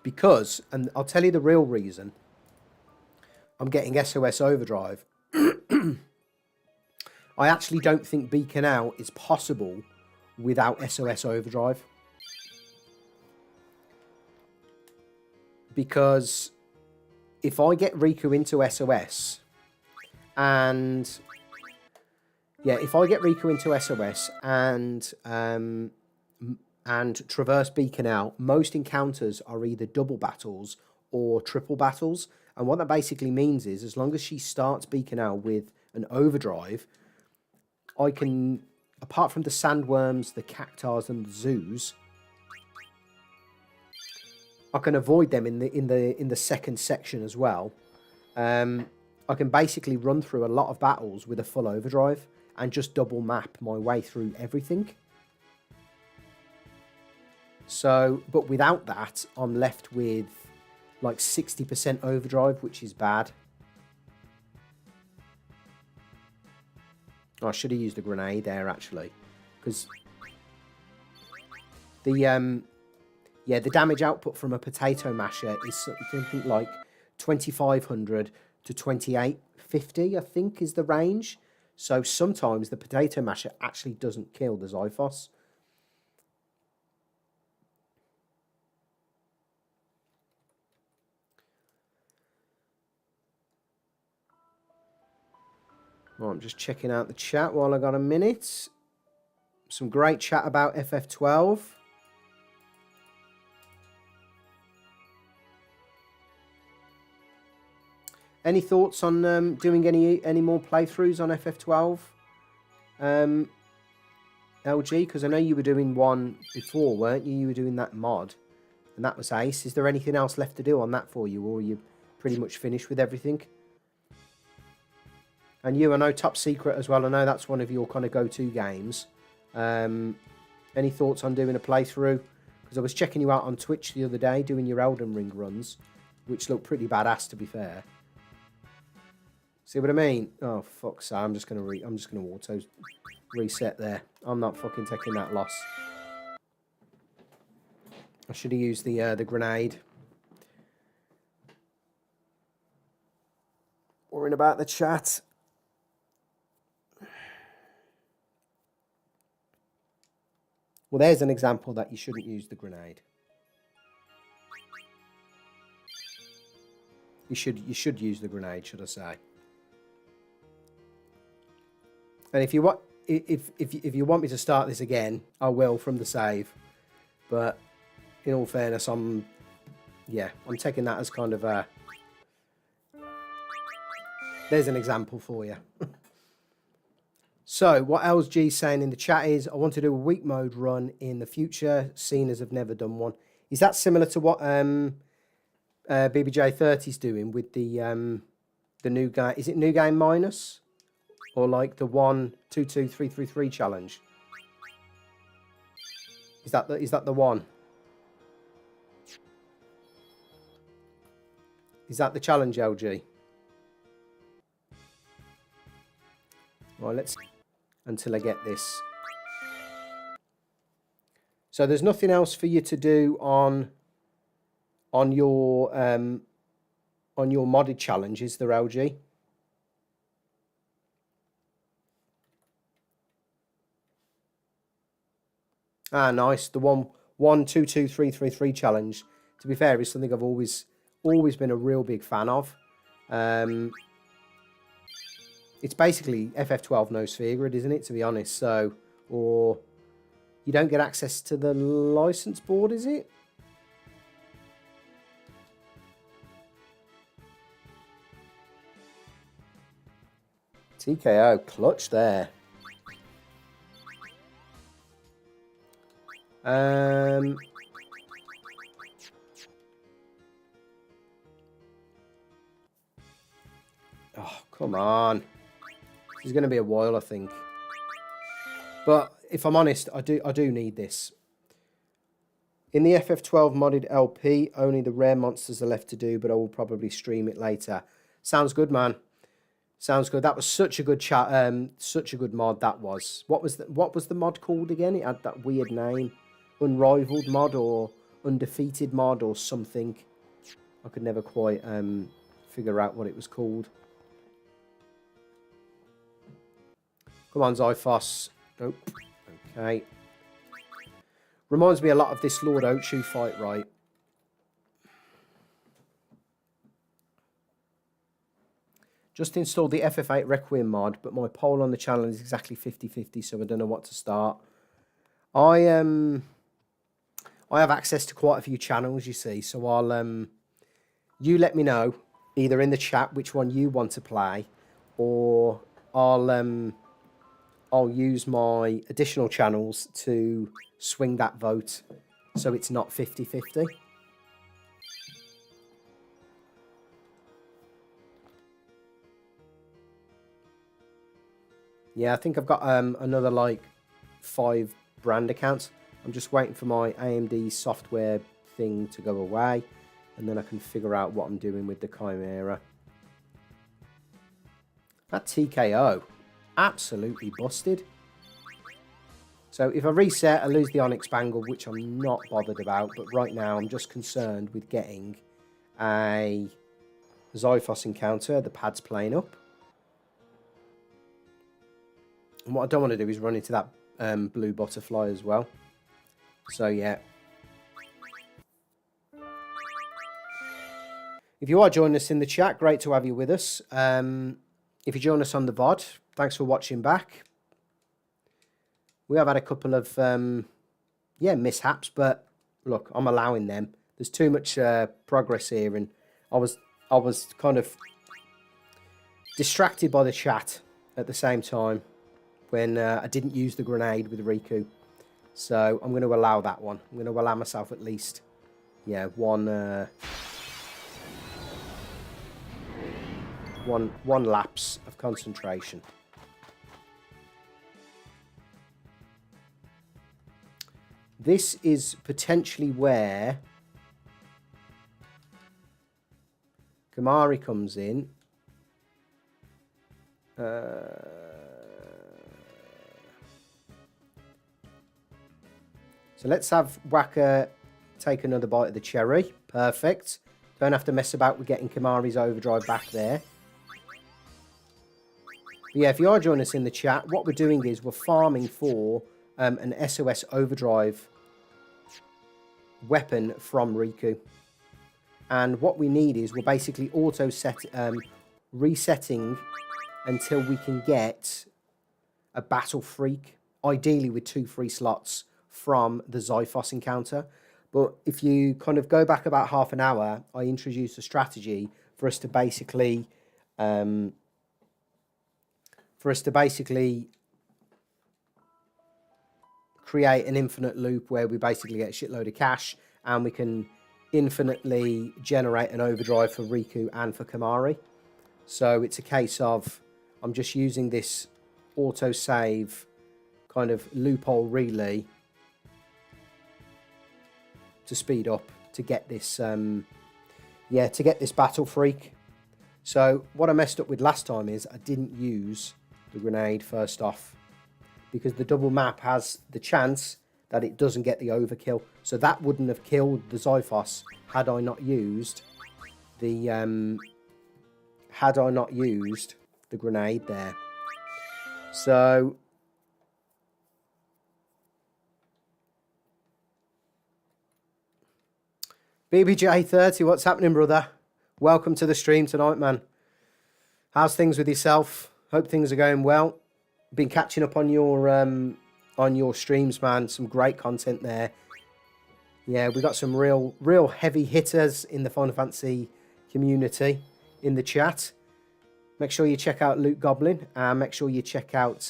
Speaker 1: Because, and I'll tell you the real reason I'm getting SOS Overdrive. I actually don't think Bikanel is possible without SOS Overdrive. Because if I get Rikku into SOS, and... Yeah, if I get Rikku into SOS and traverse Bikanel, most encounters are either double battles or triple battles. And what that basically means is, as long as she starts Bikanel with an overdrive, I can, apart from the sandworms, the cactars, and the zoos, I can avoid them in the second section as well. I can basically run through a lot of battles with a full overdrive and just double map my way through everything. So, but without that, I'm left with like 60% overdrive, which is bad. Oh, I should have used a grenade there, actually. Because the, yeah, the damage output from a potato masher is something like 2500 to 2850, I think, is the range. So sometimes the potato masher actually doesn't kill the Xiphos. Well, I'm just checking out the chat while I got a minute. Some great chat about FF12. Any thoughts on doing any more playthroughs on FF12? LG? Because I know you were doing one before, weren't you? You were doing that mod, and that was ace. Is there anything else left to do on that for you, or are you pretty much finished with everything? And you, I know Top Secret as well. I know that's one of your kind of go-to games. Any thoughts on doing a playthrough? Because I was checking you out on Twitch the other day doing your Elden Ring runs, which looked pretty badass, to be fair. See what I mean? Oh fuck's sake! I'm just gonna auto reset there. I'm not fucking taking that loss. I should have used the grenade. Worrying about the chat. Well, there's an example that you shouldn't use the grenade. You should use the grenade, should I say? And if you want, if you want me to start this again, I will from the save. But in all fairness, I'm taking that as kind of a. There's an example for you. So what LG's saying in the chat is, I want to do a weak mode run in the future, seeing as I've never done one. Is that similar to what BBJ30's doing with the new game? Is it New Game Minus? Or like the 1-2-2-3-3-3 challenge? Is that the one? Is that the challenge, LG? Right, let's until I get this. So there's nothing else for you to do on your modded challenge, is there, LG? Ah, nice. The 1-2-2-3-3-3 challenge. To be fair, is something I've always been a real big fan of. It's basically FF12 no sphere grid, isn't it? To be honest, so or you don't get access to the license board, is it? TKO clutch there. Oh, come on. This is going to be a while, I think. But if I'm honest, I do need this. In the FF12 modded LP, only the rare monsters are left to do, but I will probably stream it later. Sounds good, man. Sounds good. That was such a good chat. Such a good mod that was. What was the mod called again? It had that weird name. Unrivaled mod or undefeated mod or something. I could never quite figure out what it was called. Come on, Zyphos. Nope. Okay. Reminds me a lot of this Lord Oachu fight, right? Just installed the FF8 Requiem mod, but my poll on the channel is exactly 50-50, so I don't know what to start. I have access to quite a few channels, you see, so I'll you let me know either in the chat which one you want to play, or I'll use my additional channels to swing that vote so it's not 50-50. Yeah, I think I've got another like 5 brand accounts. I'm just waiting for my AMD software thing to go away, and then I can figure out what I'm doing with the Chimera. That TKO, absolutely busted. So if I reset, I lose the Onyx Bangle, which I'm not bothered about, but right now I'm just concerned with getting a Zyphos encounter. The pad's playing up. And what I don't want to do is run into that blue butterfly as well. So yeah. If you are joining us in the chat, great to have you with us. If you join us on the VOD, thanks for watching back. We have had a couple of mishaps, but look, I'm allowing them. There's too much progress here, and I was kind of distracted by the chat at the same time. when I didn't use the grenade with Rikku. So I'm going to allow that one. I'm going to allow myself at least, yeah, one lapse of concentration. This is potentially where Kimahri comes in. So let's have Wakka take another bite of the cherry. Perfect. Don't have to mess about with getting Kimahri's overdrive back there. But yeah, if you are joining us in the chat, what we're doing is we're farming for an SOS Overdrive weapon from Rikku. And what we need is we're basically resetting until we can get a Battle Freak, ideally with 2 free slots from the Zyphos encounter. But if you kind of go back about half an hour, I introduced a strategy for us to basically create an infinite loop where we basically get a shitload of cash and we can infinitely generate an overdrive for Rikku and for Kimahri. So it's a case of I'm just using this autosave kind of loophole really to speed up to get this to get this Battle Freak. So what I messed up with last time is I didn't use the grenade first off, because the double map has the chance that it doesn't get the overkill. So that wouldn't have killed the Zyphos had I not used the grenade there. So BBJ30, what's happening, brother? Welcome to the stream tonight, man. How's things with yourself? Hope things are going well. Been catching up on your streams, man. Some great content there. Yeah, we got some real heavy hitters in the Final Fantasy community in the chat. Make sure you check out Luke Goblin, and make sure you check out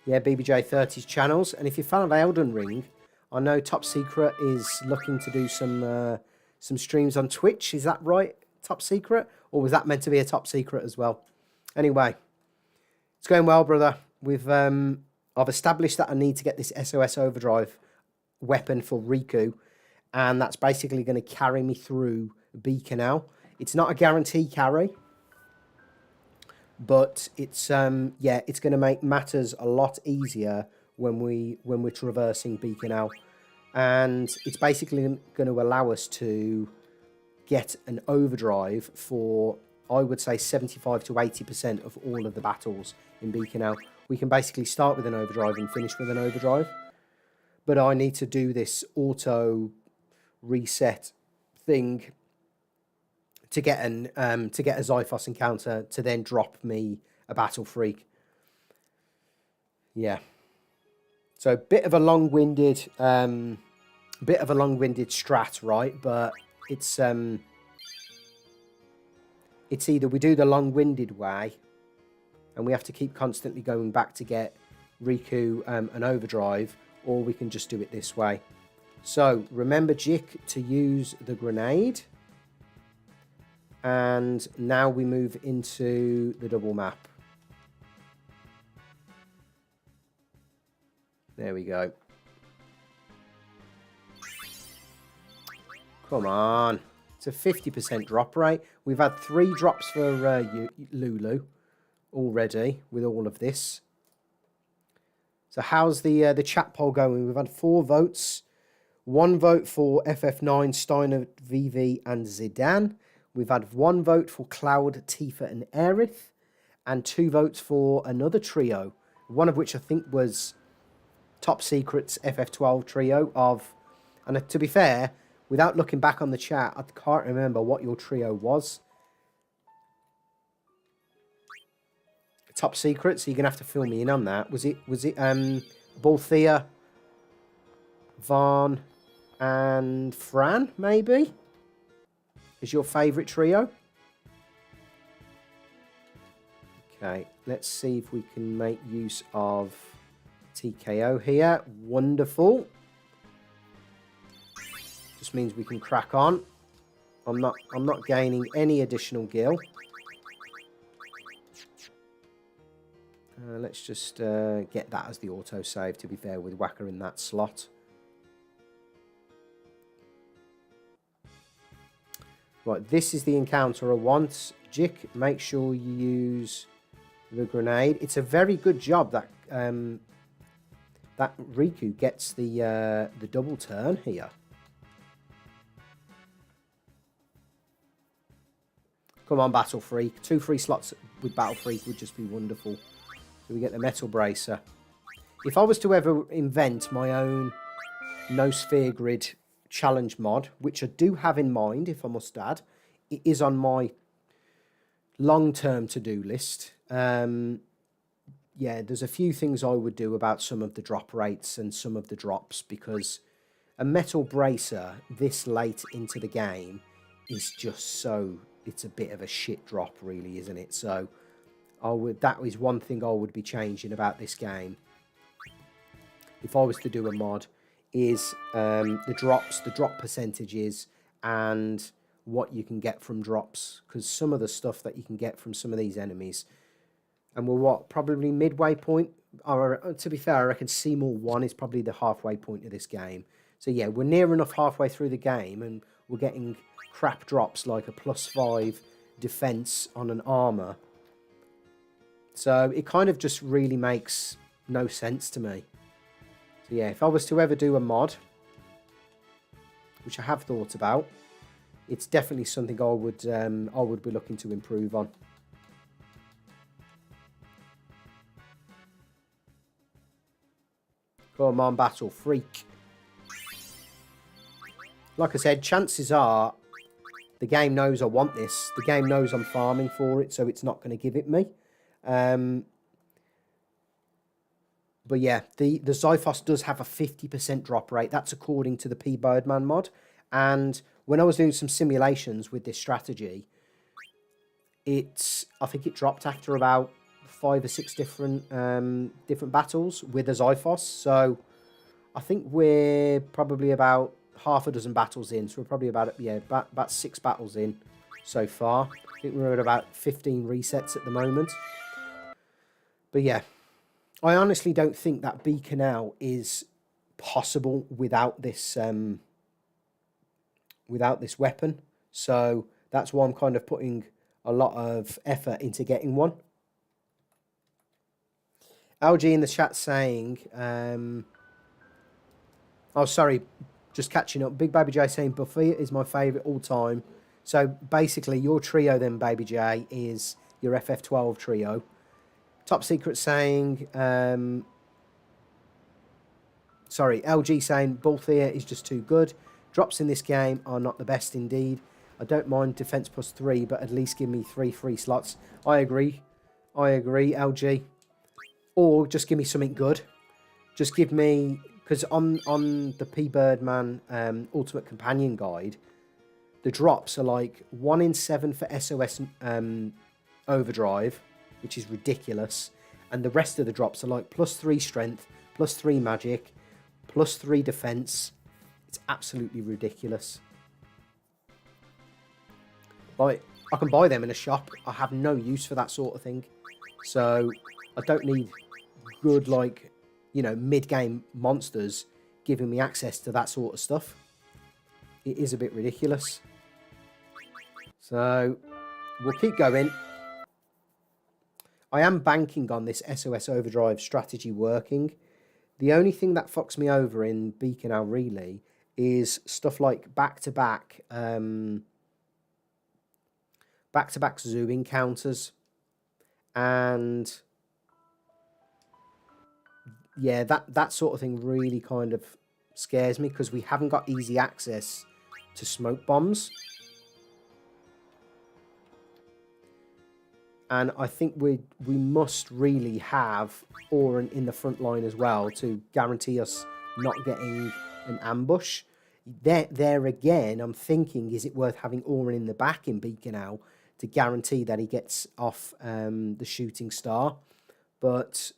Speaker 1: BBJ30's channels. And if you're a fan of Elden Ring, I know Top Secret is looking to do some streams on Twitch. Is that right, Top Secret? Or was that meant to be a Top Secret as well? Anyway, it's going well, brother. I've established that I need to get this SOS Overdrive weapon for Rikku, and that's basically going to carry me through Bikanel. It's not a guarantee carry, but it's going to make matters a lot easier when we're traversing Bikanel, and it's basically going to allow us to get an overdrive for, I would say, 75 to 80% of all of the battles in Bikanel. We can basically start with an overdrive and finish with an overdrive, but I need to do this auto reset thing to get a Zyphos encounter to then drop me a Battle Freak. Yeah. So bit of a long-winded strat, right? But it's either we do the long-winded way, and we have to keep constantly going back to get Rikku an overdrive, or we can just do it this way. So remember, Jik, to use the grenade. And now we move into the double map. There we go. Come on. It's a 50% drop rate. We've had 3 drops for Lulu already with all of this. So how's the chat poll going? We've had 4 votes. 1 vote for FF9, Steiner, VV, and Zidane. We've had 1 vote for Cloud, Tifa, and Aerith, and 2 votes for another trio, one of which I think was Top Secret's FF12 trio of, and to be fair, without looking back on the chat, I can't remember what your trio was. Top Secret, so you're going to have to fill me in on that. Was it Balthea, Vaughn, and Fran, maybe? Is your favourite trio? Okay, let's see if we can make use of TKO here. Wonderful. Just means we can crack on. I'm not gaining any additional gil. Let's just get that as the autosave, to be fair, with Wakka in that slot. Right, this is the encounter I want. Jik, make sure you use the grenade. It's a very good job that that Rikku gets the double turn here. Come on, Battle Freak. 2 free slots with Battle Freak would just be wonderful. So we get the Metal Bracer. If I was to ever invent my own No Sphere Grid challenge mod, which I do have in mind, if I must add, it is on my long-term to-do list. Yeah, there's a few things I would do about some of the drop rates and some of the drops, because a Metal Bracer this late into the game is just so... It's a bit of a shit drop, really, isn't it? So that is one thing I would be changing about this game. If I was to do a mod, is the drops, the drop percentages, and what you can get from drops. Because some of the stuff that you can get from some of these enemies, and we're what, probably midway point? Or, to be fair, I reckon Seymour 1 is probably the halfway point of this game. So yeah, we're near enough halfway through the game, and we're getting crap drops like a +5 defense on an armor. So it kind of just really makes no sense to me. So yeah, if I was to ever do a mod, which I have thought about, it's definitely something I would be looking to improve on. Come on, Battle Freak. Like I said, chances are the game knows I want this. The game knows I'm farming for it, so it's not going to give it me. But yeah, the Zyphos does have a 50% drop rate. That's according to the P Birdman mod. And when I was doing some simulations with this strategy, I think it dropped after about 5 or 6 different battles with the Zyphos. So I think we're probably about half a dozen battles in. So we're probably about 6 battles in so far. I think we're at about 15 resets at the moment. But yeah, I honestly don't think that Bikanel is possible without this weapon. So that's why I'm kind of putting a lot of effort into getting one. LG in the chat saying, oh, sorry, just catching up. Big Baby J saying Buffy is my favourite all time. So basically your trio then, Baby J, is your FF12 trio. Top Secret saying, sorry, LG saying Balthea is just too good. Drops in this game are not the best indeed. I don't mind defense +3, but at least give me 3 free slots. I agree, LG. Or just give me something good. Just give me, because on the P Birdman Ultimate Companion Guide, the drops are like 1 in 7 for SOS Overdrive, which is ridiculous. And the rest of the drops are like +3 strength, +3 magic, +3 defense. It's absolutely ridiculous. Like, I can buy them in a shop. I have no use for that sort of thing. So I don't need good, like, you know, mid-game monsters giving me access to that sort of stuff. It is a bit ridiculous. So we'll keep going. I am banking on this SOS Overdrive strategy working. The only thing that fucks me over in Bikanel really is stuff like back-to-back zoo encounters. And yeah, that sort of thing really kind of scares me, because we haven't got easy access to smoke bombs. And I think we must really have Auron in the front line as well to guarantee us not getting an ambush. There again, I'm thinking, is it worth having Auron in the back in Bikanel to guarantee that he gets off the shooting star. But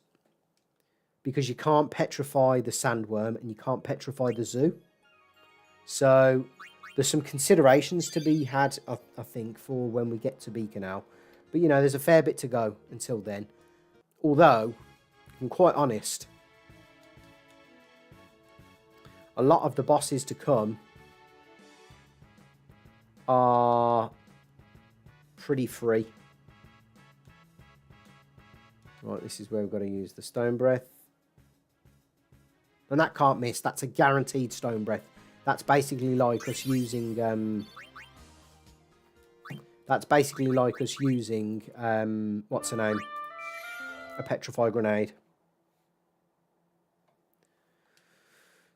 Speaker 1: because you can't petrify the sandworm and you can't petrify the zoo. So there's some considerations to be had, I think, for when we get to Bikanel. But, you know, there's a fair bit to go until then. Although, if I'm quite honest, a lot of the bosses to come are pretty free. Right, this is where we've got to use the Stone Breath. And that can't miss. That's a guaranteed Stone Breath. That's basically like us using... what's her name? A Petrify Grenade.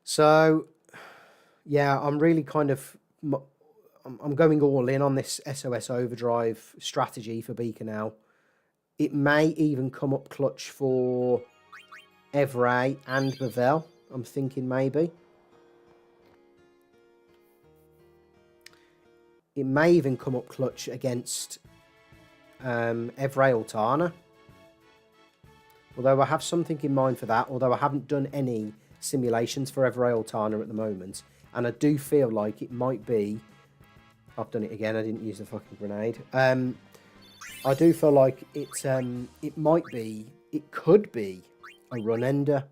Speaker 1: So, yeah, I'm really kind of... I'm going all in on this SOS Overdrive strategy for Bikanel. It may even come up clutch for Evray and Bavel. I'm thinking maybe. It may even come up clutch against Evray Altana. Although I have something in mind for that. Although I haven't done any simulations for Evray Altana at the moment. And I do feel like it might be... I've done it again. I didn't use the fucking grenade. I do feel like it might be... It could be a run ender.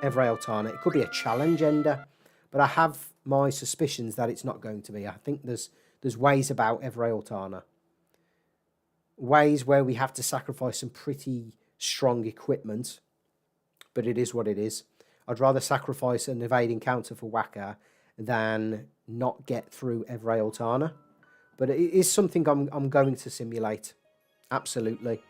Speaker 1: Evray Altana. It could be a challenge ender. But I have my suspicions that it's not going to be. I think there's ways about Evray Altana. Ways where we have to sacrifice some pretty strong equipment. But it is what it is. I'd rather sacrifice an evade encounter for Wakka than not get through Evray Altana. But it is something I'm going to simulate. Absolutely.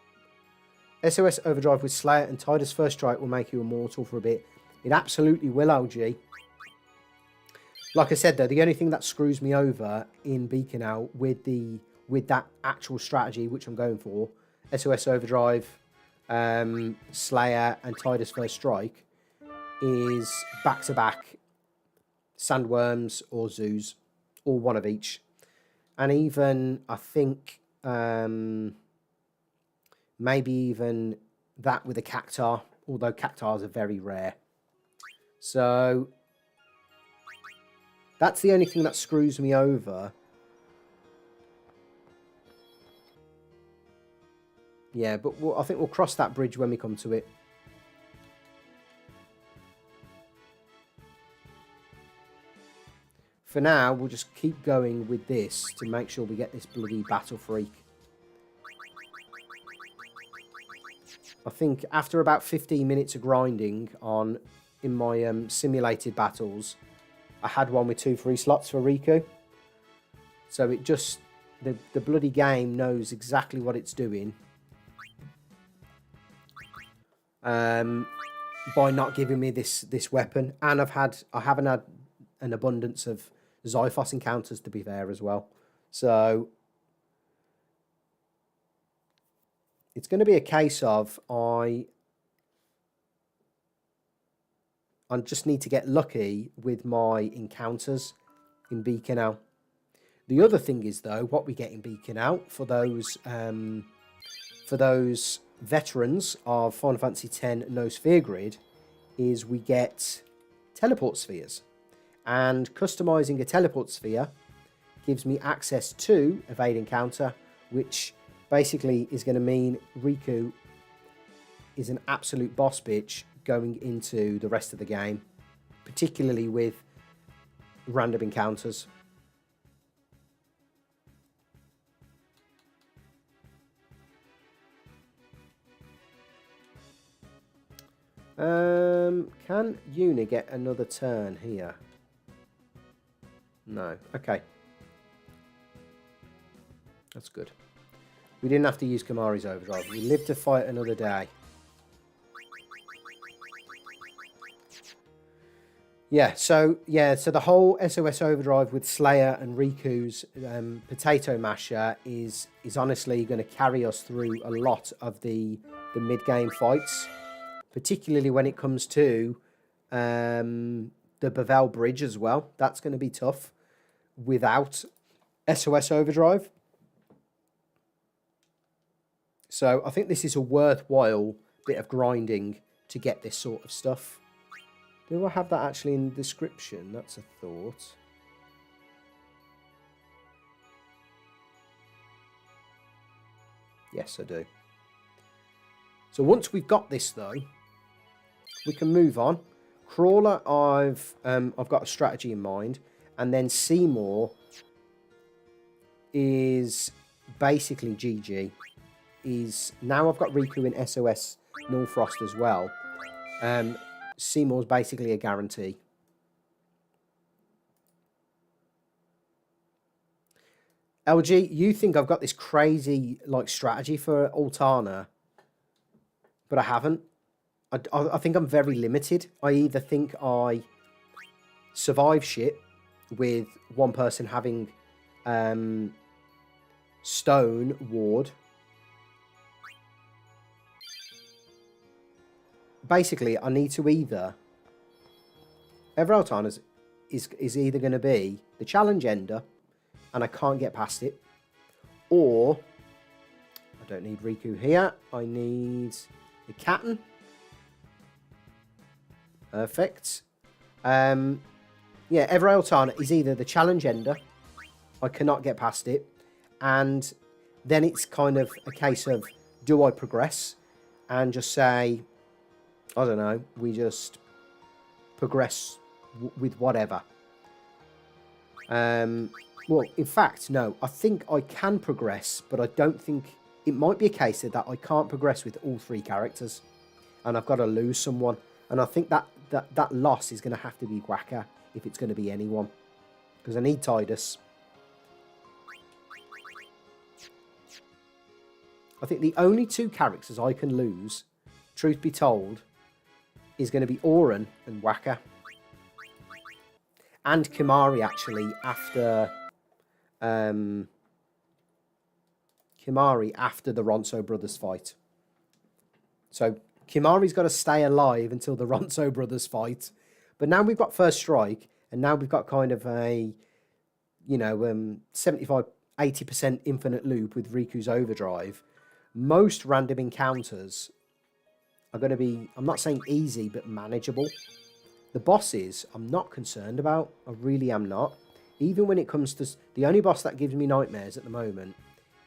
Speaker 1: SOS Overdrive with Slayer and Tidus First Strike will make you immortal for a bit. It absolutely will, LG. Like I said, though, the only thing that screws me over in Bikanel with that actual strategy, which I'm going for, SOS Overdrive, Slayer, and Tidus First Strike, is back-to-back sandworms or zoos, or one of each. And even, I think, maybe even that with a Cactar, although Cactars are very rare. So that's the only thing that screws me over. Yeah, but I think we'll cross that bridge when we come to it. For now, we'll just keep going with this to make sure we get this bloody Battle Freak. I think after about 15 minutes of grinding in my simulated battles, I had one with 2 free slots for Rikku. So it just... The bloody game knows exactly what it's doing. By not giving me this weapon. And I haven't had an abundance of Xiphos encounters, to be fair, as well. So it's going to be a case of I just need to get lucky with my encounters in Bikanel. The other thing is, though, what we get in Bikanel for those veterans of Final Fantasy X No Sphere Grid is we get teleport spheres. And customizing a teleport sphere gives me access to Evade Encounter, which basically is going to mean Rikku is an absolute boss bitch going into the rest of the game, particularly with random encounters. Can Yuna get another turn here? No. Okay. That's good. We didn't have to use Kamari's Overdrive. We live to fight another day. So the whole SOS Overdrive with Slayer and Riku's potato masher is honestly going to carry us through a lot of the mid-game fights, particularly when it comes to the Bavel Bridge as well. That's going to be tough without SOS Overdrive. So I think this is a worthwhile bit of grinding to get this sort of stuff. Do I have that actually in the description? That's a thought. Yes, I do. So once we've got this though, we can move on. Crawler, I've got a strategy in mind, and then Seymour is basically GG. Now I've got Rikku in SOS Nul-Frost as well. Seymour's basically a guarantee. LG, you think I've got this crazy like strategy for Altana, but I haven't. I think I'm very limited. I either think I survive shit with one person having stone ward. Basically, I need to either... Autan is either going to be the challenge ender, and I can't get past it, or I don't need Rikku here. I need the Captain. Perfect. Yeah, Autan is either the challenge ender, I cannot get past it, and then it's kind of a case of, do I progress and just say, I don't know, we just progress with whatever. Well, in fact, no, I think I can progress, but I don't think... It might be a case that I can't progress with all three characters, and I've got to lose someone. And I think that loss is going to have to be Wakka, if it's going to be anyone. Because I need Tidus. I think the only two characters I can lose, truth be told, is going to be Auron and Wakka. And Kimahri, actually, after... Kimahri after the Ronso brothers fight. So Kimahri's got to stay alive until the Ronso brothers fight. But now we've got First Strike, and now we've got kind of a, you know, 75, 80% infinite loop with Rikku's Overdrive. Most random encounters are going to be, I'm not saying easy, but manageable. The bosses, I'm not concerned about. I really am not. Even when it comes to... The only boss that gives me nightmares at the moment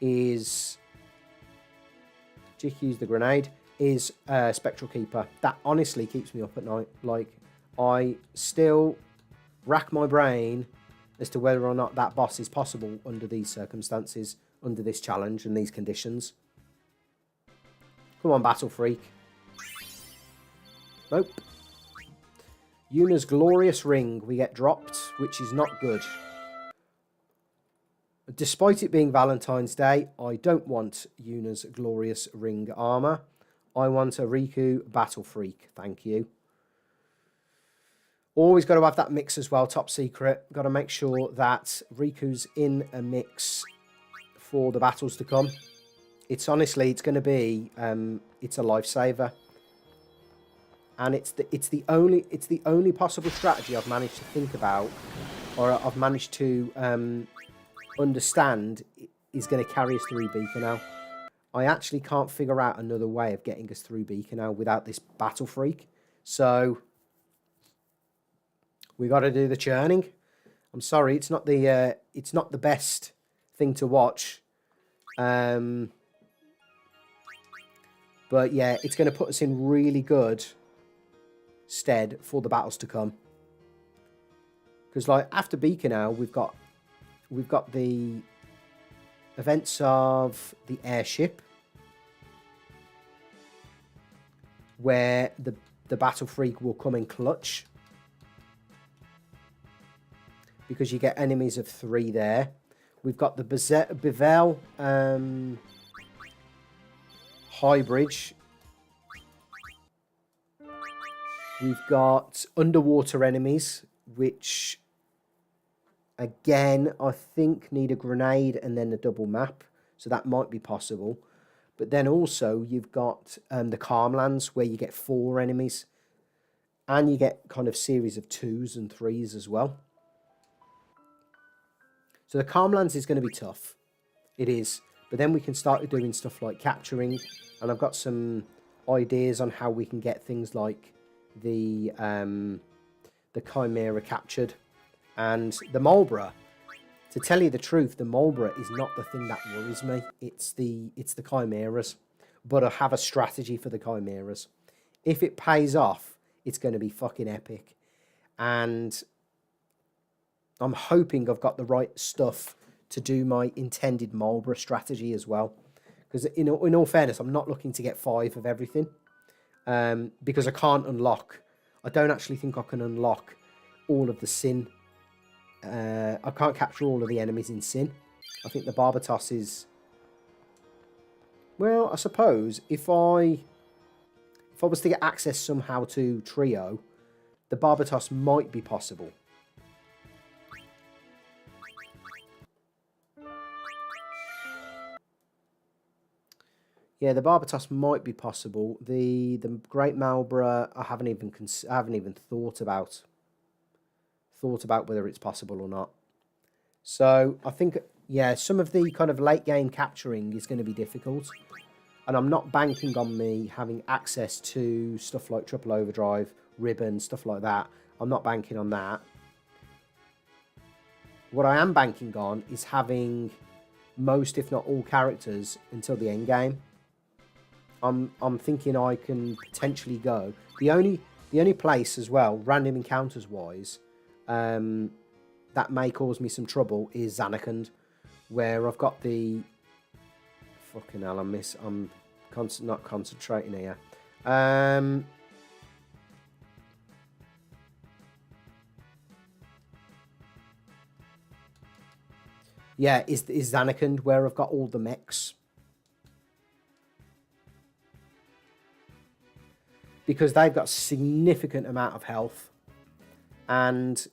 Speaker 1: is... Just use the grenade. Is Spectral Keeper. That honestly keeps me up at night. Like, I still rack my brain as to whether or not that boss is possible under these circumstances, under this challenge and these conditions. Come on, Battle Freak. Nope. Yuna's Glorious Ring. We get dropped, which is not good. Despite it being Valentine's Day, I don't want Yuna's Glorious Ring armor. I want a Rikku Battle Freak. Thank you. Always got to have that mix as well, top secret. Got to make sure that Rikku's in a mix for the battles to come. It's honestly, it's going to be, it's a lifesaver. And it's the only possible strategy I've managed to think about, or I've managed to understand is going to carry us through Bikanel. I actually can't figure out another way of getting us through Bikanel without this Battle Freak. So we got to do the churning. I'm sorry, it's not the best thing to watch. But yeah, it's going to put us in really good stead for the battles to come. Because like after Bikanel, we've got the events of the airship, where the Battle Freak will come in clutch, because you get enemies of 3 there. We've got the Bevel High Bridge. We've got underwater enemies, which again I think need a grenade and then a double map, so that might be possible. But then also you've got the Calmlands, where you get 4 enemies, and you get kind of series of 2s and 3s as well. So the Calmlands is going to be tough. It is. But then we can start doing stuff like capturing, and I've got some ideas on how we can get things like the Chimera captured. And the Marlborough, to tell you the truth, the Marlborough is not the thing that worries me. It's the Chimeras. But I have a strategy for the Chimeras. If it pays off, it's going to be fucking epic. And I'm hoping I've got the right stuff to do my intended Marlborough strategy as well. Because in all fairness, I'm not looking to get 5 of everything. Because I can't unlock. I don't actually think I can unlock all of the Sin. I can't capture all of the enemies in Sin. I think the Barbatos is... Well, I suppose if I was to get access somehow to Trio, the Barbatos might be possible. Yeah, the Barbatos might be possible. The Great Marlborough, I haven't even thought about whether it's possible or not. So I think, yeah, some of the kind of late game capturing is going to be difficult, and I'm not banking on me having access to stuff like Triple Overdrive, Ribbon, stuff like that. I'm not banking on that. What I am banking on is having most, if not all, characters until the end game. I'm thinking I can potentially go. The only place as well, random encounters wise, that may cause me some trouble is Zanarkand, where I've got the fucking hell. I'm not concentrating here. Yeah, is Zanarkand where I've got all the mechs. Because they've got significant amount of health. And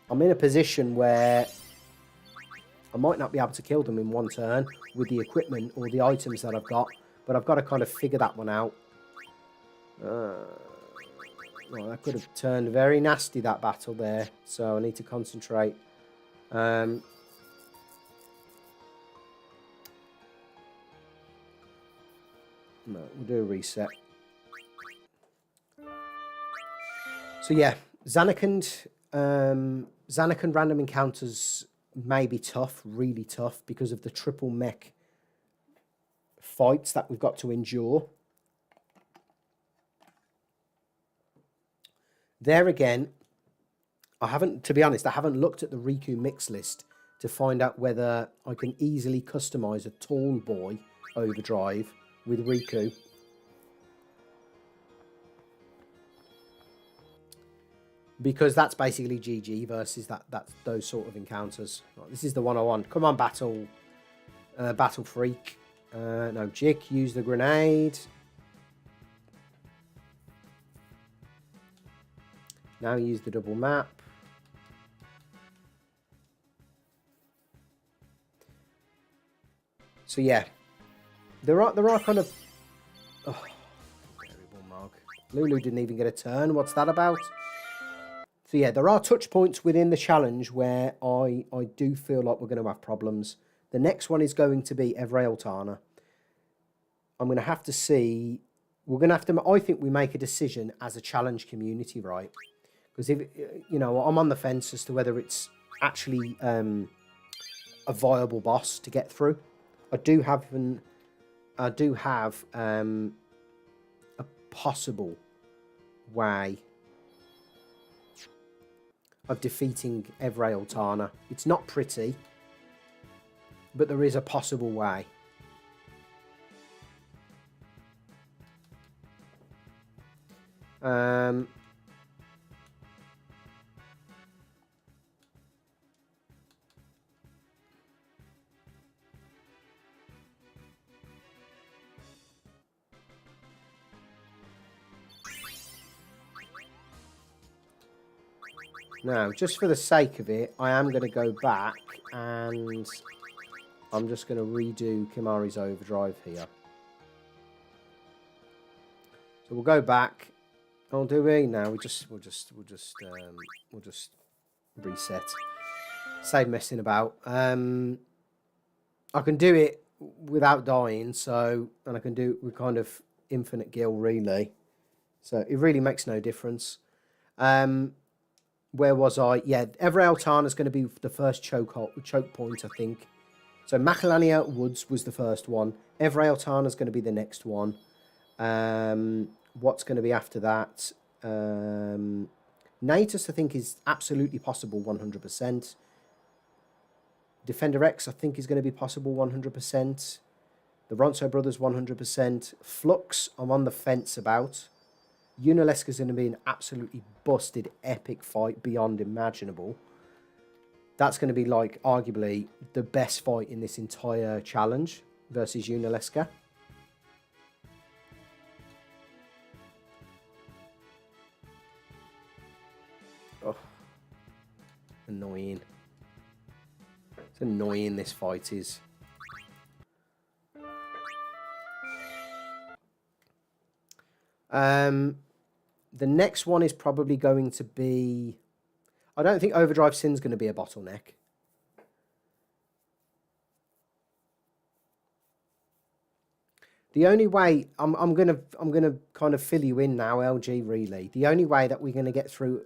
Speaker 1: I'm in a position where I might not be able to kill them in one turn with the equipment or the items that I've got. But I've got to kind of figure that one out. Well, that could have turned very nasty, that battle there. So I need to concentrate. No, we'll do a reset. So yeah, Zanarkand random encounters may be tough, really tough, because of the triple mech fights that we've got to endure. There again, to be honest, I haven't looked at the Rikku mix list to find out whether I can easily customize a tall boy overdrive with Rikku. Because that's basically GG versus those sort of encounters. Right, this is the one I want. Come on, Battle Freak. No, Jick, use the grenade. Now use the double map. So yeah, there are kind of... Oh, terrible Mog. Lulu didn't even get a turn. What's that about? So yeah, there are touch points within the challenge where I do feel like we're going to have problems. The next one is going to be Evraeltana. I'm going to have to see... We're going to have to... I think we make a decision as a challenge community, right? Because if, you know, I'm on the fence as to whether it's actually a viable boss to get through. I do have a possible way of defeating Evraeltana. It's not pretty, but there is a possible way. Now, just for the sake of it, I am going to go back and I'm just going to redo Kimahri's Overdrive here. So we'll go back. Oh, do we? No, we'll just reset. Save messing about. I can do it without dying, so, and I can do it with kind of infinite gil, really. So it really makes no difference. Where was I? Yeah, every Auton is going to be the first choke point, I think. So Macalania Woods was the first one. Every Auton is going to be the next one. What's going to be after that? Natus, I think, is absolutely possible 100%. Defender X, I think, is going to be possible 100%. The Ronso Brothers, 100%. Flux, I'm on the fence about. Yunalesca is going to be an absolutely busted, epic fight beyond imaginable. That's going to be, like, arguably the best fight in this entire challenge versus Yunalesca. Oh, annoying. It's annoying, this fight is. The next one is probably going to be... I don't think Overdrive Sin's going to be a bottleneck. The only way... I'm gonna kind of fill you in now, LG, really. The only way that we're going to get through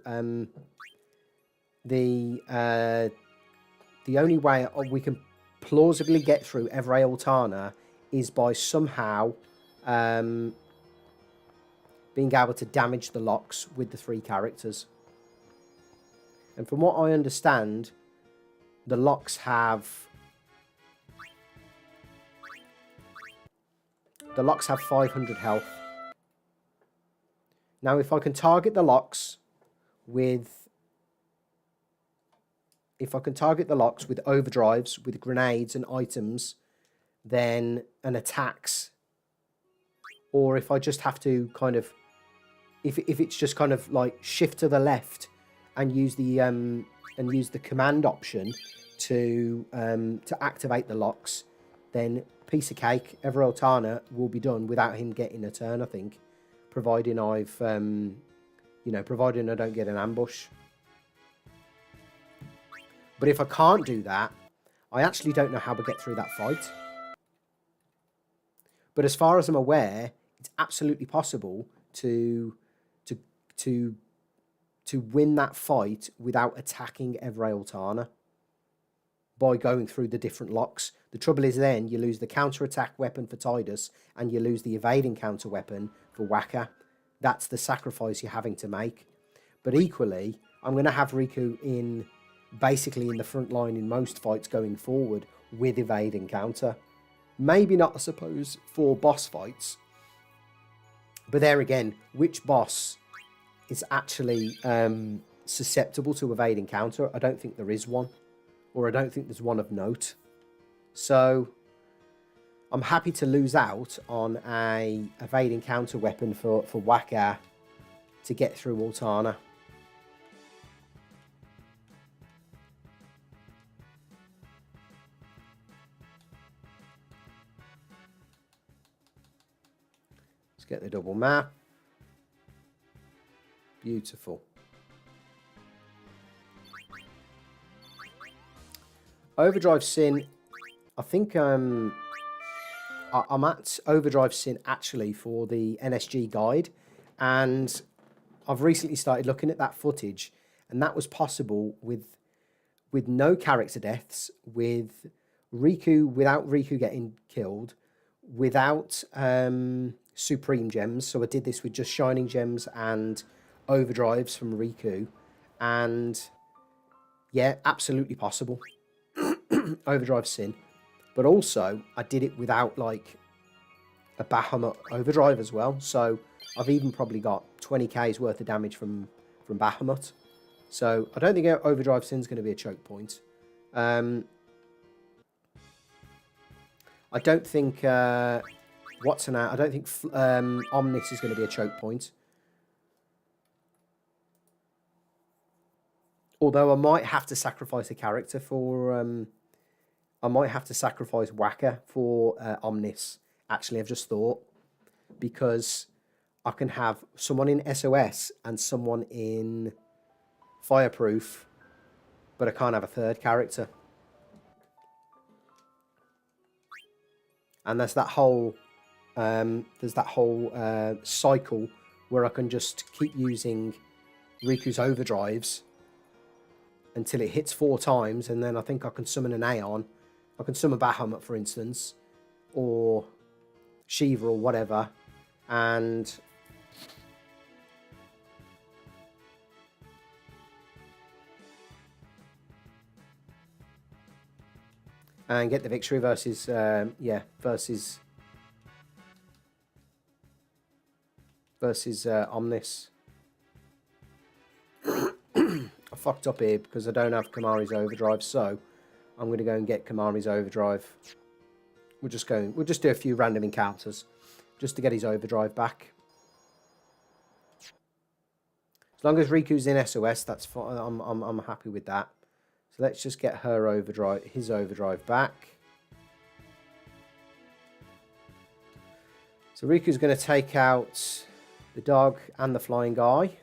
Speaker 1: the only way we can plausibly get through every Altana is by somehow being able to damage the locks with the 3 characters. And from what I understand, the locks have 500 health. Now, if I can target the locks with overdrives, with grenades and items, then and attacks, or if I just have to kind of, if it's just kind of like shift to the left and use the command option to activate the locks, then piece of cake. Every Altana will be done without him getting a turn, I think, providing I've providing I don't get an ambush. But if I can't do that, I actually don't know how to get through that fight. But as far as I'm aware, it's absolutely possible to win that fight without attacking every Altana by going through the different locks. The trouble is then you lose the counter-attack weapon for Tidus and you lose the evading counter weapon for Wakka. That's the sacrifice you're having to make. But equally, I'm going to have Rikku in basically in the front line in most fights going forward with evading counter. Maybe not, I suppose, for boss fights. But there again, which boss is actually susceptible to evading counter? I don't think there is one. Or I don't think there's one of note. So I'm happy to lose out on a evading counter weapon for Wakka to get through Altana. Let's get the double map. Beautiful. Overdrive Sin, I think I'm at Overdrive Sin actually for the NSG guide, and I've recently started looking at that footage, and that was possible with no character deaths, with Rikku, without Rikku getting killed, without Supreme Gems. So I did this with just Shining Gems and Overdrives from Rikku, and yeah, absolutely possible. Overdrive Sin, but also I did it without like a Bahamut overdrive as well, so I've even probably got 20k's worth of damage from Bahamut. So I don't think Overdrive Sin's going to be a choke point. I don't think I don't think Omnis is going to be a choke point. Although I might have to sacrifice a character for I might have to sacrifice Wakka for Omnis. Actually, I've just thought, because I can have someone in SOS and someone in Fireproof, but I can't have a third character. And there's that whole cycle where I can just keep using Riku's overdrives until it hits 4 times, and then I think I can summon an Aeon. I can summon Bahamut, for instance, or Shiva or whatever, and get the victory versus Omnis. I fucked up here because I don't have Kimahri's Overdrive, so I'm going to go and get Kimahri's Overdrive. We'll just do a few random encounters just to get his Overdrive back. As long as Riku's in SOS, that's fine. I'm happy with that. So let's just get his Overdrive back. So Riku's going to take out the dog and the flying guy.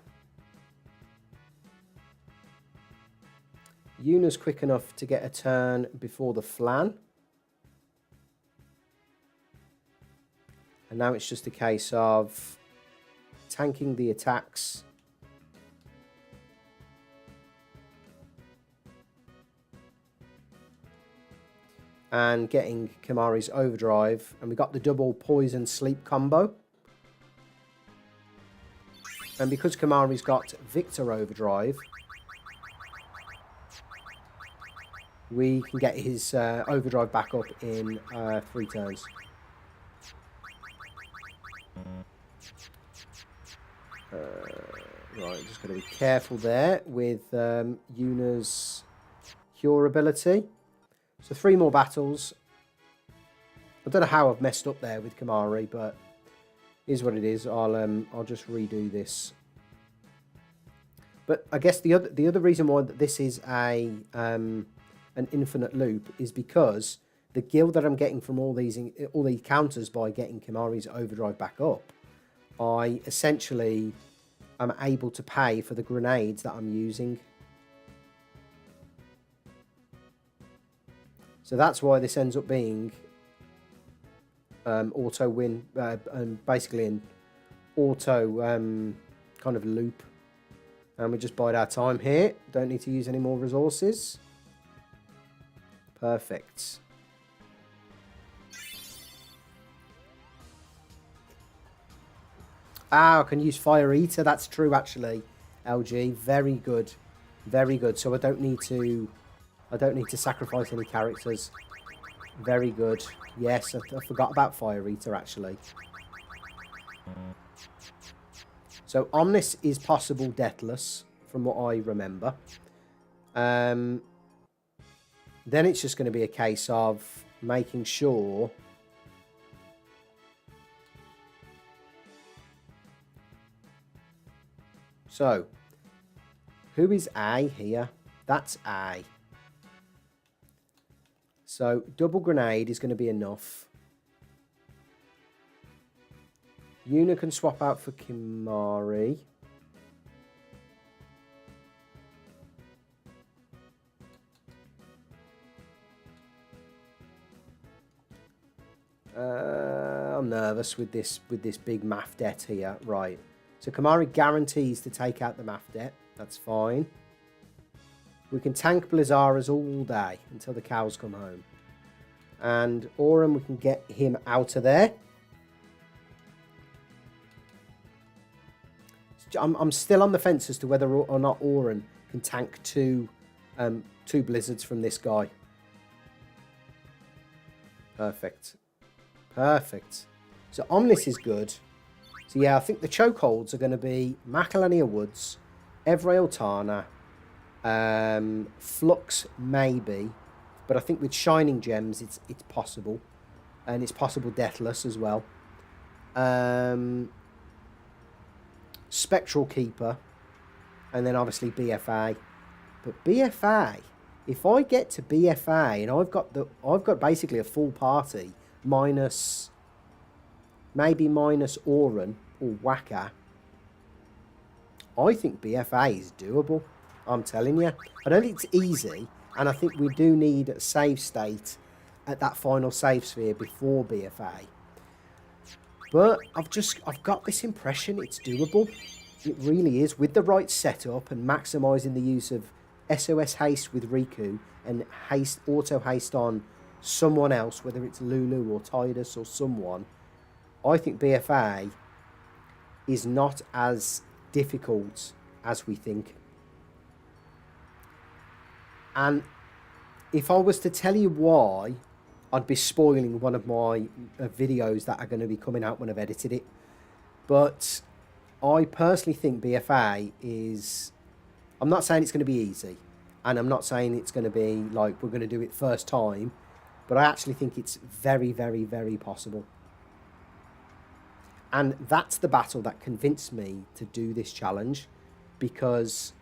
Speaker 1: Yuna's quick enough to get a turn before the Flan. And now it's just a case of tanking the attacks. And getting Kimahri's Overdrive. And we got the double poison sleep combo. And because Kimahri's got Victor Overdrive, we can get his Overdrive back up in 3 turns. Right, just got to be careful there with Yuna's Cure ability. So 3 more battles. I don't know how I've messed up there with Kimahri, but it is what it is. I'll just redo this. But I guess the other reason why this is an infinite loop is because the guild that I'm getting from all these counters by getting Kimahri's Overdrive back up, I essentially am able to pay for the grenades that I'm using. So that's why this ends up being auto win, and basically an auto kind of loop. And we just bide our time here. Don't need to use any more resources. Perfect. Ah, I can use Fire Eater. That's true, actually. LG, very good, very good. So I don't need to sacrifice any characters. Very good. Yes, I forgot about Fire Eater, actually. So Omnis is possible deathless, from what I remember. Then it's just going to be a case of making sure so who is A here? That's A. So double grenade is going to be enough. Yuna can swap out for Kimahri. I'm nervous with this big math debt here. Right. So Kimahri guarantees to take out the math debt. That's fine. We can tank Blizzaras all day until the cows come home. And Auron, we can get him out of there. I'm still on the fence as to whether or not Auron can tank two blizzards from this guy. Perfect. Perfect. So Omnis is good. So yeah, I think the chokeholds are going to be Macalania Woods, Evrail Tana, Flux maybe, but I think with Shining Gems it's possible, and it's possible Deathless as well. Spectral Keeper, and then obviously BFA. But BFA, if I get to BFA and I've got basically a full party minus Auron or Wakka, I think BFA is doable. I'm telling you. I don't think it's easy, and I think we do need a save state at that final save sphere before BFA. But I've got this impression it's doable. It really is. With the right setup and maximising the use of SOS haste with Rikku and auto haste on someone else, whether it's Lulu or Tidus or someone, I think BFA is not as difficult as we think. And if I was to tell you why, I'd be spoiling one of my videos that are going to be coming out when I've edited it. But I personally think BFA is... I'm not saying it's going to be easy. And I'm not saying it's going to be like we're going to do it first time. But I actually think it's very, very, very possible. And that's the battle that convinced me to do this challenge. Because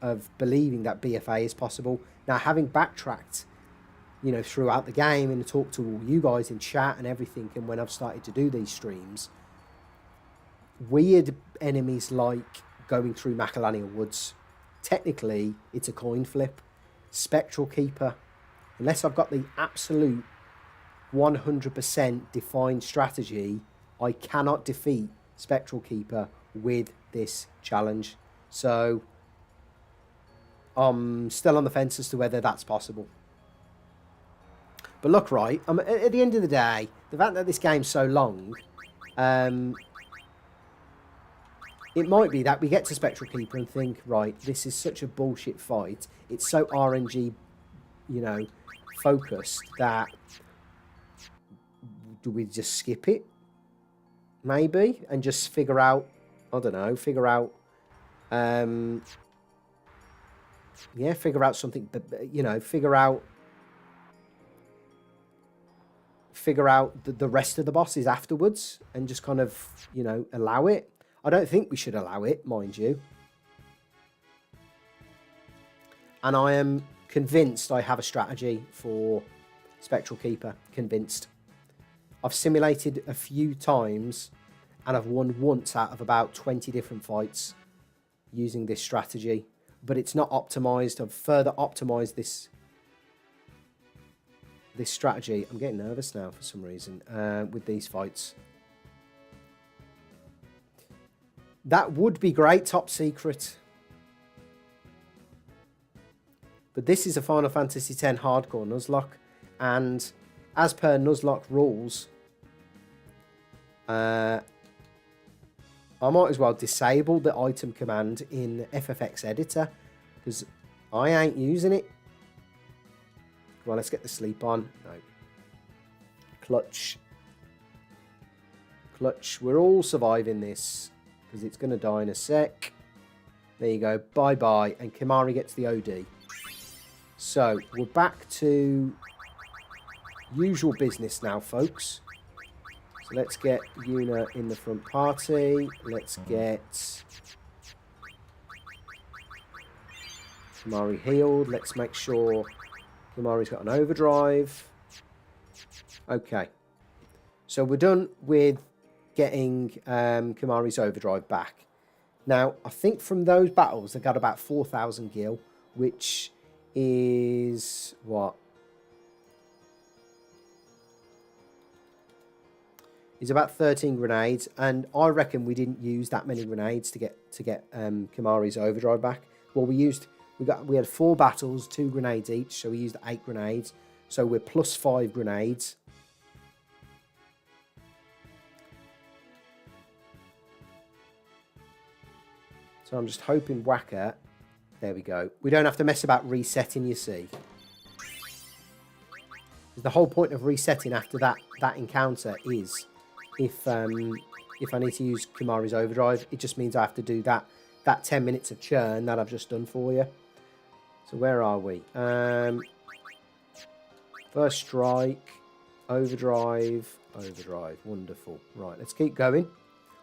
Speaker 1: of believing that BFA is possible. Now, having backtracked, you know, throughout the game and talked to all you guys in chat and everything, and when I've started to do these streams, weird enemies like going through Macalania Woods, technically it's a coin flip. Spectral Keeper, unless I've got the absolute 100% defined strategy, I cannot defeat Spectral Keeper with this challenge. So I'm still on the fence as to whether that's possible. But look, right, at the end of the day, the fact that this game's so long, it might be that we get to Spectral Keeper and think, right, this is such a bullshit fight. It's so RNG, you know, focused that do we just skip it? Maybe, and just figure out, I don't know, figure out something, you know, figure out the rest of the bosses afterwards and just kind of, you know, allow it. I don't think we should allow it, mind you. And I am convinced I have a strategy for Spectral Keeper. Convinced. I've simulated a few times and I've won once out of about 20 different fights using this strategy. But it's not optimized. I've further optimized this strategy. I'm getting nervous now for some reason with these fights. That would be great, top secret. But this is a Final Fantasy X hardcore Nuzlocke, and as per Nuzlocke rules, I might as well disable the item command in FFX editor because I ain't using it. Come on, let's get the sleep on. No. Clutch. Clutch. We're all surviving this because it's going to die in a sec. There you go. Bye-bye. And Kimahri gets the OD. So, we're back to usual business now, folks. So let's get Yuna in the front party. Let's get Kimahri healed. Let's make sure Kimahri's got an overdrive. Okay. So we're done with getting Kimahri's overdrive back. Now, I think from those battles, I got about 4,000 gil, which is what? Is about 13 grenades, and I reckon we didn't use that many grenades to get Kimahri's overdrive back. Well, we had 4 battles, 2 grenades each, so we used 8 grenades. So we're plus 5 grenades. So I'm just hoping Wakka. There we go. We don't have to mess about resetting, you see. The whole point of resetting after that encounter is if I need to use Kimahri's overdrive, it just means I have to do that 10 minutes of churn that I've just done for you. So where are we? First strike, overdrive. Wonderful. Right, let's keep going.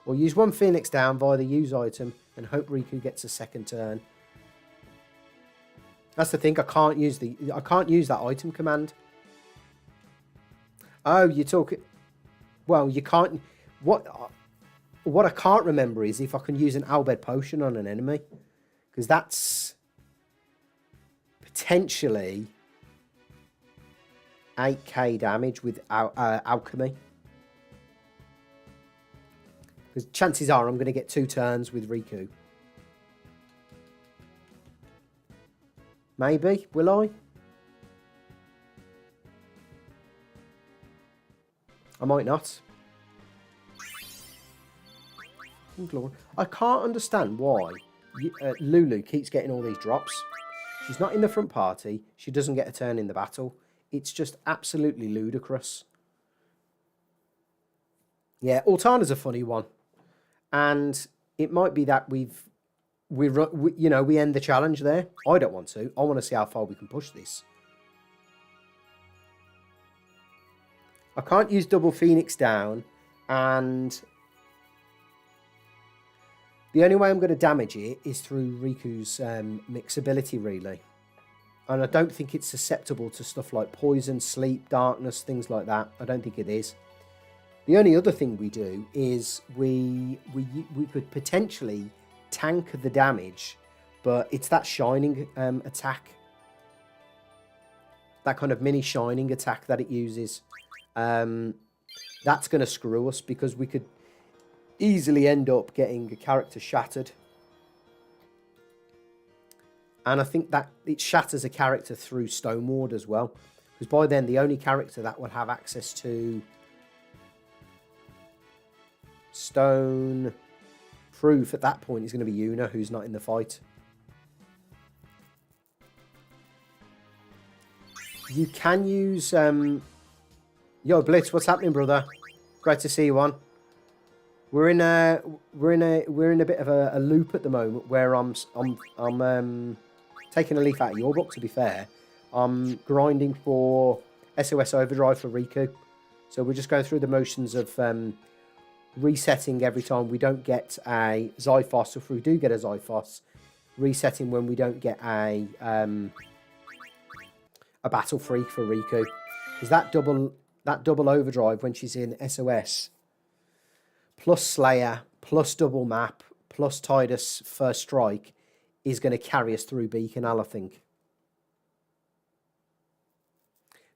Speaker 1: We'll use 1 Phoenix down via the use item and hope Rikku gets a second turn. That's the thing. I can't use that item command. Oh, you're talking. Well, you can't. What I can't remember is if I can use an Albed potion on an enemy, because that's potentially 8k damage with alchemy. Because chances are I'm going to get 2 turns with Rikku. Maybe, will I? I might not. I can't understand why Lulu keeps getting all these drops. She's not in the front party. She doesn't get a turn in the battle. It's just absolutely ludicrous. Yeah, Altana's a funny one. And it might be that we end the challenge there. I don't want to. I want to see how far we can push this. I can't use double Phoenix down, and the only way I'm going to damage it is through Riku's mix ability, really. And I don't think it's susceptible to stuff like poison, sleep, darkness, things like that. I don't think it is. The only other thing we do is we could potentially tank the damage, but it's that shining attack. That kind of mini shining attack that it uses. That's going to screw us because we could easily end up getting a character shattered. And I think that it shatters a character through Stone Ward as well. Because by then, the only character that will have access to Stone Proof at that point is going to be Yuna, who's not in the fight. You can use... Yo, Blitz, what's happening, brother? Great to see you on. We're in a bit of a loop at the moment where I'm taking a leaf out of your book, to be fair. I'm grinding for SOS Overdrive for Rikku. So we're just going through the motions of resetting every time we don't get a Zyphos. If we do get a Zyphos, resetting when we don't get a Battle Freak for Rikku. Because that double overdrive when she's in SOS, plus Slayer, plus double map, plus Tidus first strike, is going to carry us through Bikanel, I think.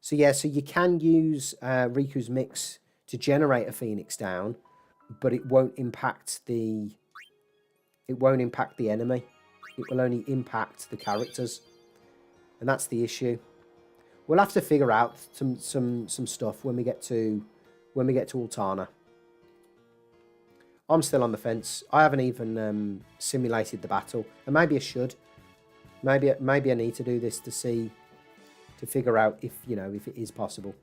Speaker 1: So yeah, so you can use Riku's mix to generate a Phoenix down, but it won't impact the enemy. It will only impact the characters, and that's the issue. We'll have to figure out some stuff when we get to Altana. I'm still on the fence. I haven't even simulated the battle, and maybe I should. Maybe I need to do this to figure out if it is possible.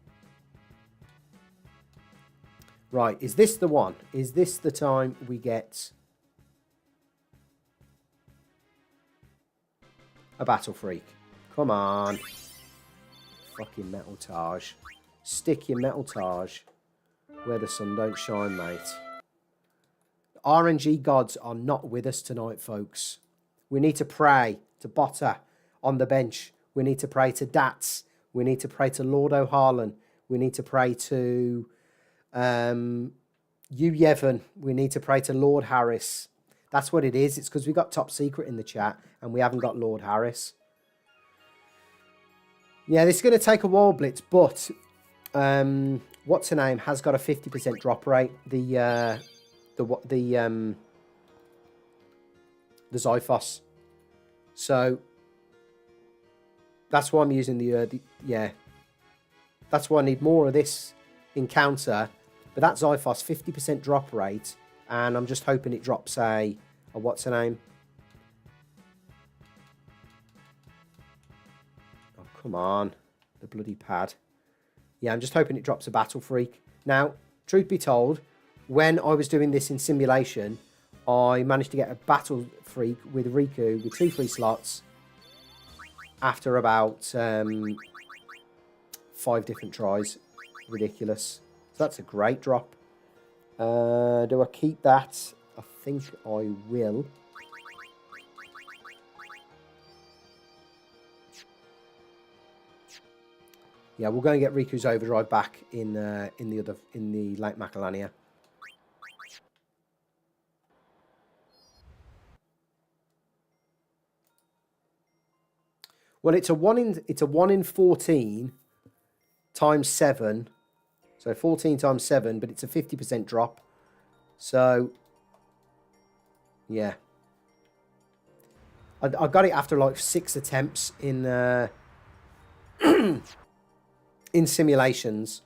Speaker 1: Right, is this the one? Is this the time we get a Battle Freak? Come on. Fucking Metal Taj. Stick your Metal Taj where the sun don't shine, mate. RNG gods are not with us tonight, folks. We need to pray to Botta on the bench. We need to pray to Dats. We need to pray to Lord O'Harlan. We need to pray to Yevon. We need to pray to Lord Harris. That's what it is. It's because we got Top Secret in the chat and we haven't got Lord Harris. Yeah, this is going to take a while, Blitz, but what's her name has got a 50% drop rate. The Zyphos. So that's why I'm using yeah. That's why I need more of this encounter. But that Zyphos 50% drop rate, and I'm just hoping it drops a what's her name? Oh, come on, the bloody pad. Yeah, I'm just hoping it drops a Battle Freak. Now, truth be told, when I was doing this in simulation, I managed to get a Battle Freak with Rikku with 2 free slots after about 5 different tries. Ridiculous. So that's a great drop. Do I keep that? I think I will. Yeah, we'll go and get Riku's Overdrive back in the Lake Macalania. Well, it's a 1 in 14 times 7. So 14 times 7, but it's a 50% drop. So, yeah. I got it after like 6 attempts in in simulations.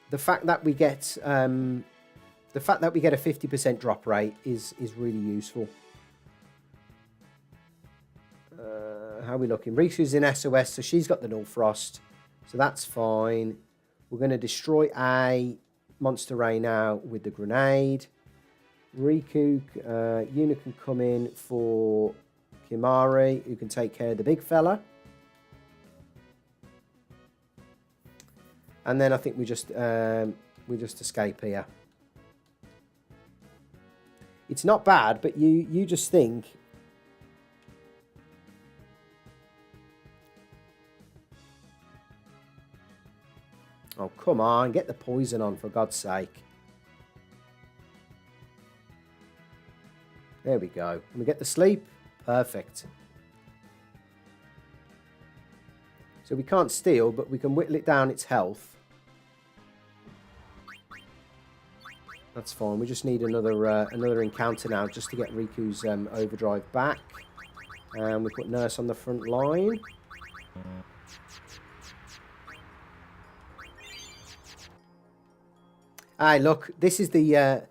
Speaker 1: The fact that we get a 50% drop rate is really useful. How are we looking? Riku's in SOS, so she's got the Nul-Frost, so that's fine. We're going to destroy a monster ray now with the grenade. Rikku, Yuna can come in for Kimari, who can take care of the big fella. And then I think we just escape here. It's not bad, but you just think, oh, come on, get the poison on, for God's sake. There we go. And we get the sleep. Perfect. So we can't steal, but we can whittle it down its health. That's fine. We just need another encounter now just to get Riku's overdrive back. And we put Nurse on the front line. Hey, look, this is the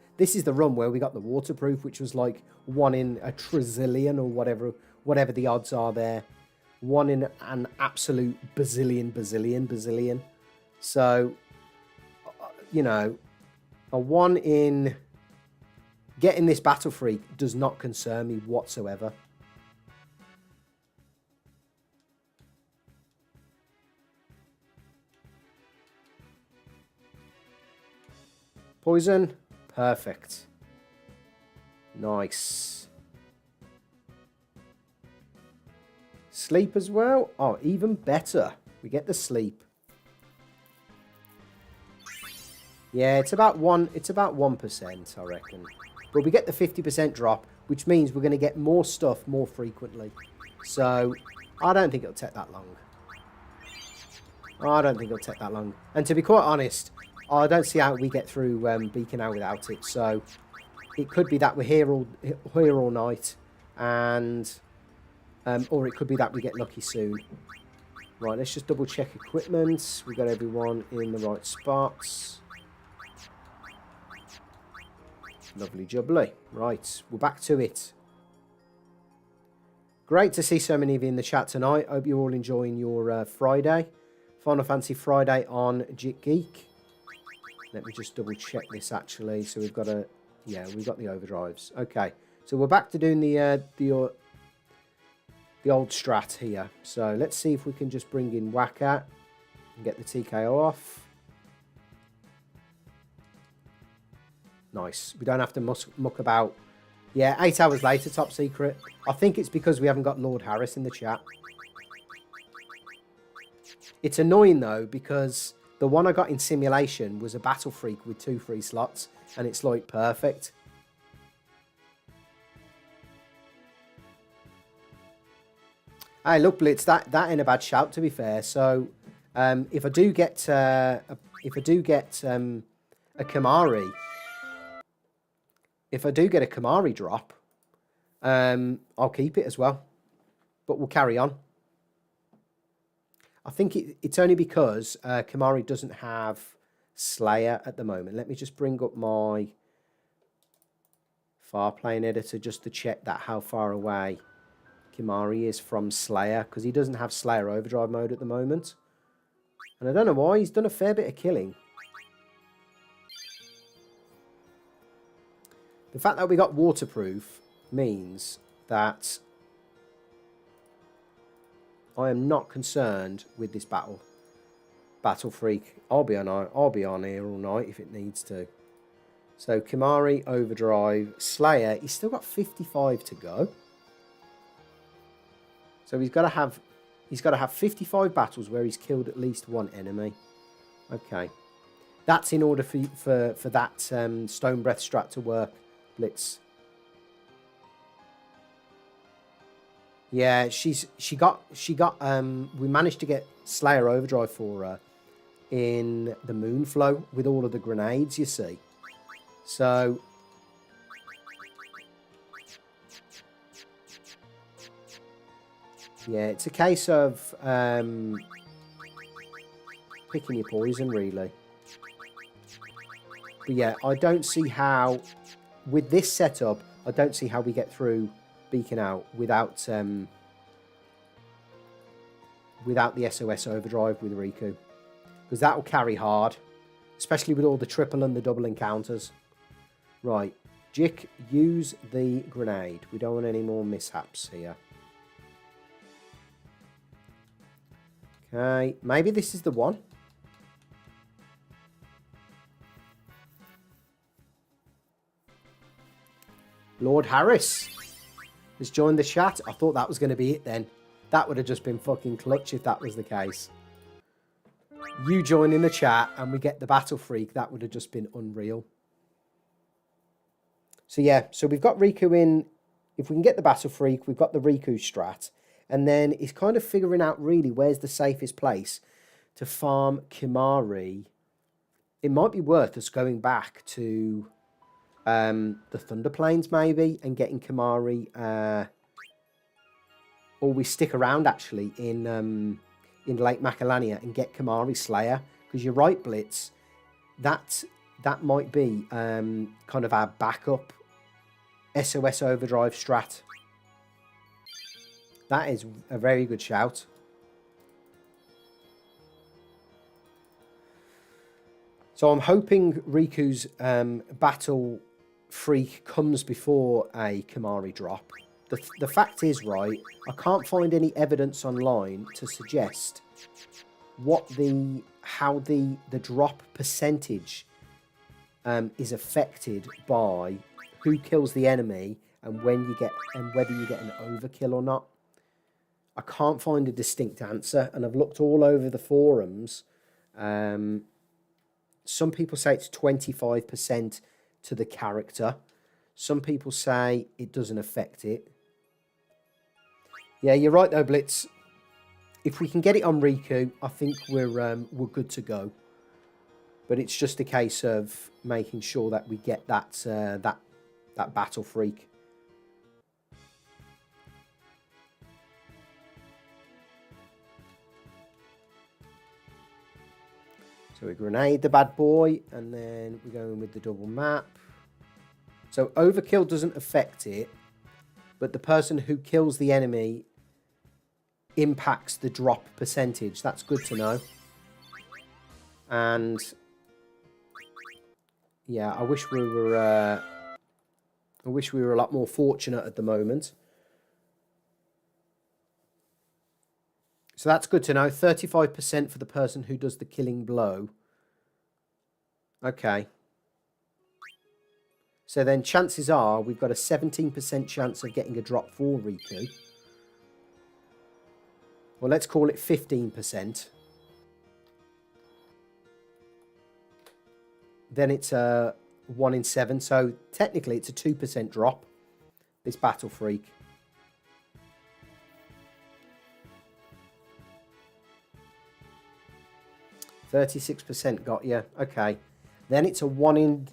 Speaker 1: run where we got the waterproof, which was like 1 in a trizillion or whatever the odds are there. 1 in an absolute bazillion. So, you know, a 1 in getting this Battle Freak does not concern me whatsoever. Poison. Perfect. Nice. Sleep as well. Oh, even better. We get the sleep. Yeah, it's about 1%, I reckon. But we get the 50% drop, which means we're going to get more stuff more frequently. So, I don't think it'll take that long. And to be quite honest, I don't see how we get through Bikanel without it. So, it could be that we're here all night, and or it could be that we get lucky soon. Right, let's just double check equipment. We've got everyone in the right spots. Lovely jubbly. Right, we're back to it. Great to see so many of you in the chat tonight. Hope you're all enjoying your Friday. Final Fantasy Friday on Jit Geek. Let me just double check this actually. So we've got we've got the overdrives. Okay, so we're back to doing the old strat here. So let's see if we can just bring in Wakka and get the TKO off. Nice. We don't have to muck about. Yeah, 8 hours later, top secret. I think it's because we haven't got Lord Harris in the chat. It's annoying though, because the one I got in simulation was a Battle Freak with 2 free slots, and it's like perfect. Hey, look, Blitz, that ain't a bad shout, to be fair. So, if I do get a Kimari, drop, I'll keep it as well. But we'll carry on. I think it's only because Kimari doesn't have Slayer at the moment. Let me just bring up my far plane editor just to check that how far away Kimari is from Slayer, because he doesn't have Slayer Overdrive mode at the moment. And I don't know why, he's done a fair bit of killing. The fact that we got waterproof means that I am not concerned with this Battle Freak. I'll be on here all night if it needs to. So Kimari Overdrive, Slayer, he's still got 55 to go. So he's got to have 55 battles where he's killed at least 1 enemy. Okay, that's in order for that Stone Breath strat to work. Blitz. Yeah, she got we managed to get Slayer Overdrive for her in the Moonflow with all of the grenades, you see. So yeah, it's a case of picking your poison, really. But yeah, I don't see how, with this setup, I don't see how we get through Bikanel without the SOS Overdrive with Rikku. Because that will carry hard, especially with all the triple and the double encounters. Right, Jick, use the grenade. We don't want any more mishaps here. Okay, maybe this is the one. Lord Harris has joined the chat. I thought that was going to be it then. That would have just been fucking clutch if that was the case. You join in the chat and we get the Battle Freak. That would have just been unreal. So yeah, so we've got Rikku in. If we can get the Battle Freak, we've got the Rikku strat. And then it's kind of figuring out really where's the safest place to farm Kimahri. It might be worth us going back to the Thunder Plains maybe and getting Kimahri. Or we stick around actually in Lake Macalania and get Kimahri Slayer. Because you're right, Blitz. That might be kind of our backup SOS Overdrive strat. That is a very good shout. So I'm hoping Riku's Battle Freak comes before a Kimahri drop. The fact is, right, I can't find any evidence online to suggest how the drop percentage is affected by who kills the enemy and whether you get an overkill or not. I can't find a distinct answer, and I've looked all over the forums. Some people say it's 25% to the character. Some people say it doesn't affect it. Yeah, you're right though, Blitz. If we can get it on Rikku, I think we're good to go. But it's just a case of making sure that we get that Battle Freak. So we grenade the bad boy, and then we go in with the double map. So overkill doesn't affect it, but the person who kills the enemy impacts the drop percentage. That's good to know. And yeah, I wish we were a lot more fortunate at the moment. So that's good to know. 35% for the person who does the killing blow. Okay. So then chances are we've got a 17% chance of getting a drop for Rikku. Well, let's call it 15%. Then it's a 1 in 7. So technically it's a 2% drop. This Battle Freak. %36% got you. Okay. Then it's a 1 in...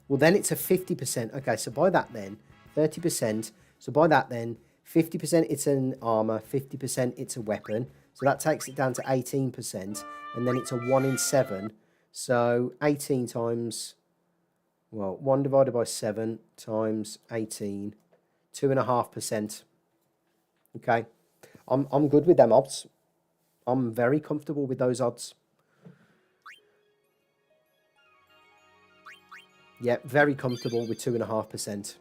Speaker 1: Well, then it's a 50%. Okay, so by that then, 30%. So by that then, 50% it's an armor, 50% it's a weapon. So that takes it down to 18%. And then it's a 1 in 7. So 18 times... Well, 1 divided by 7 times 18. 2.5%. Okay. I'm good with them odds. I'm very comfortable with those odds. Yeah, very comfortable with 2.5%.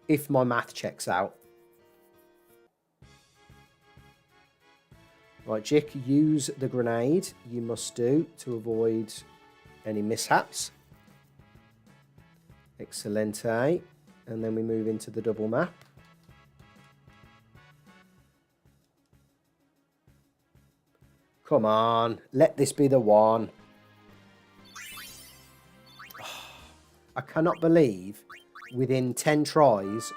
Speaker 1: If my math checks out. Right, Jick, use the grenade you must do to avoid any mishaps. Excelente. And then we move into the double map. Come on, let this be the one. I cannot believe within 10 tries,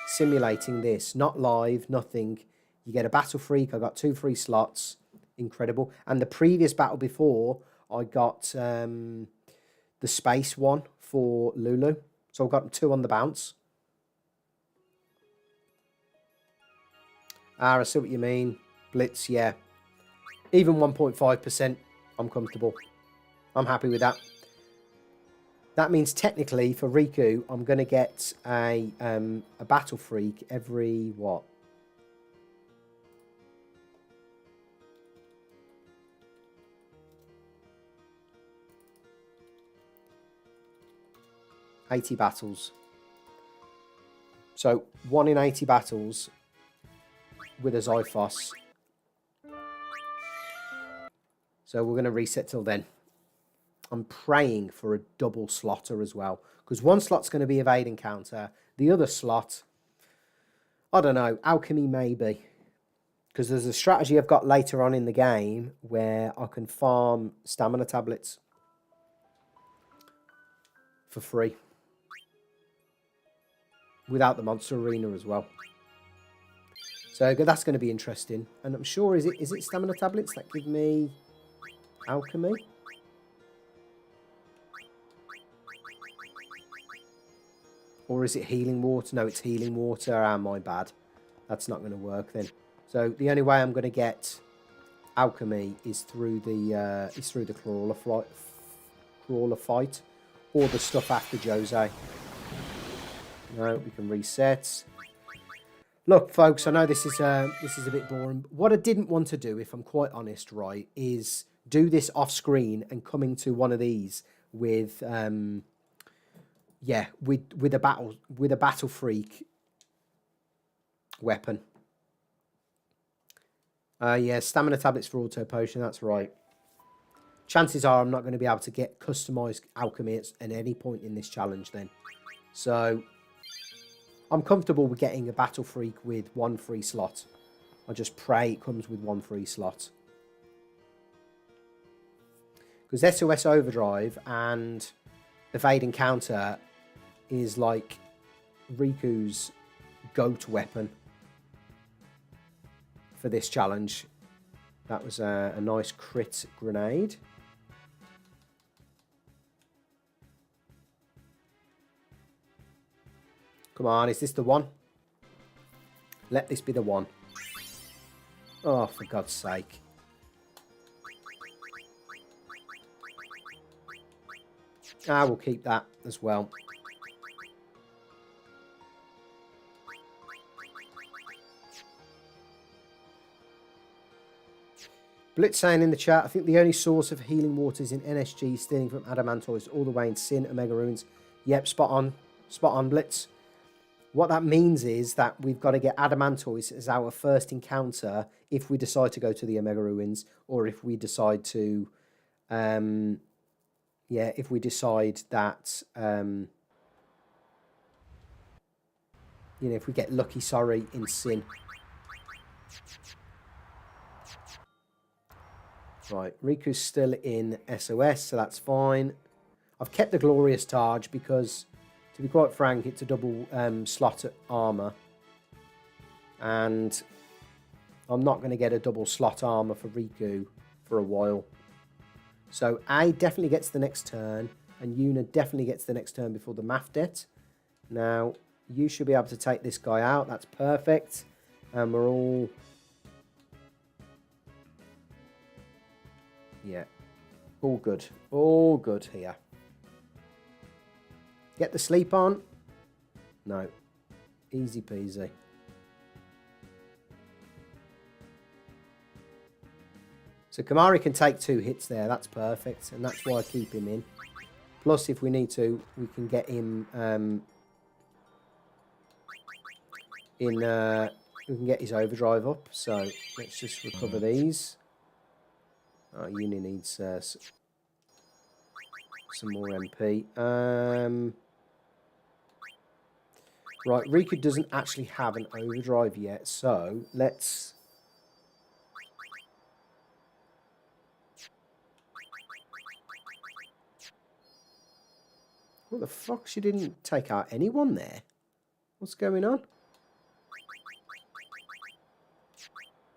Speaker 1: simulating this, not live, nothing. You get a Battle Freak. I got 2 free slots. Incredible. And the previous battle before, I got the space one for Lulu. So I've got 2 on the bounce. I see what you mean. Blitz, yeah. Even 1.5%, I'm comfortable. I'm happy with that. That means technically for Rikku, I'm going to get a Battle Freak every, what? $80 battles. So 1 in 80 battles with a Xiphos. So we're going to reset till then. I'm praying for a double slotter as well, because one slot's going to be evade encounter. The other slot, I don't know, alchemy maybe. Because there's a strategy I've got later on in the game where I can farm stamina tablets for free. Without the monster arena as well. So that's going to be interesting. And I'm sure, is it stamina tablets that give me alchemy? Or is it healing water? No, it's healing water. Ah, my bad. That's not going to work then. So the only way I'm going to get alchemy is through the crawler fight, or the stuff after Jose. No, we can reset. Look, folks, I know this is a bit boring. What I didn't want to do, if I'm quite honest, right, is do this off screen and coming to one of these with yeah, with a battle freak weapon. Yeah, stamina tablets for auto potion, that's right. Chances are I'm not going to be able to get customized alchemy at any point in this challenge then. So I'm comfortable with getting a battle freak with 1 free slot. I just pray it comes with 1 free slot. Because SOS Overdrive and Evade Encounter is like Rikku's go-to weapon for this challenge. That was a nice crit grenade. Come on, is this the one? Let this be the one. Oh, for God's sake. Ah, we'll keep that as well. Blitz saying in the chat, I think the only source of healing water is in NSG, stealing from Adamantoise all the way in Sin, Omega Ruins. Yep, spot on, Blitz. What that means is that we've got to get Adamantoise as our first encounter if we decide to go to the Omega Ruins, or if we decide to, yeah, if we decide that, you know, if we get lucky, sorry, in Sin. Right, Rikku's still in SOS, so that's fine. I've kept the Glorious Targe because, to be quite frank, it's a double slot armor. And I'm not going to get a double slot armor for Rikku for a while. So A definitely gets the next turn, and Yuna definitely gets the next turn before the Mafdet. Now, you should be able to take this guy out. That's perfect. And we're all... yeah, all good. All good here. Get the sleep on? No. Easy peasy. So Kamari can take 2 hits there. That's perfect. And that's why I keep him in. Plus, if we need to, we can get him we can get his overdrive up. So let's just recover these. Oh, Uni needs some more MP. Right, Rikku doesn't actually have an overdrive yet, so let's... What the fuck? She didn't take out anyone there. What's going on?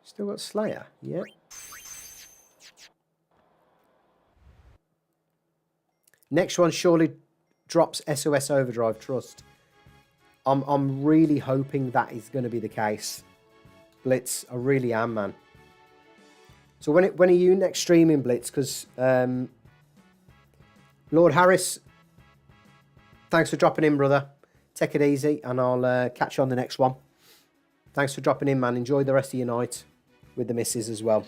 Speaker 1: Still got Slayer. Yep. Next one surely drops SOS Overdrive, trust. I'm really hoping that is going to be the case. Blitz, I really am, man. So when are you next streaming, Blitz? Because Lord Harris, thanks for dropping in, brother. Take it easy, and I'll catch you on the next one. Thanks for dropping in, man. Enjoy the rest of your night with the missus as well.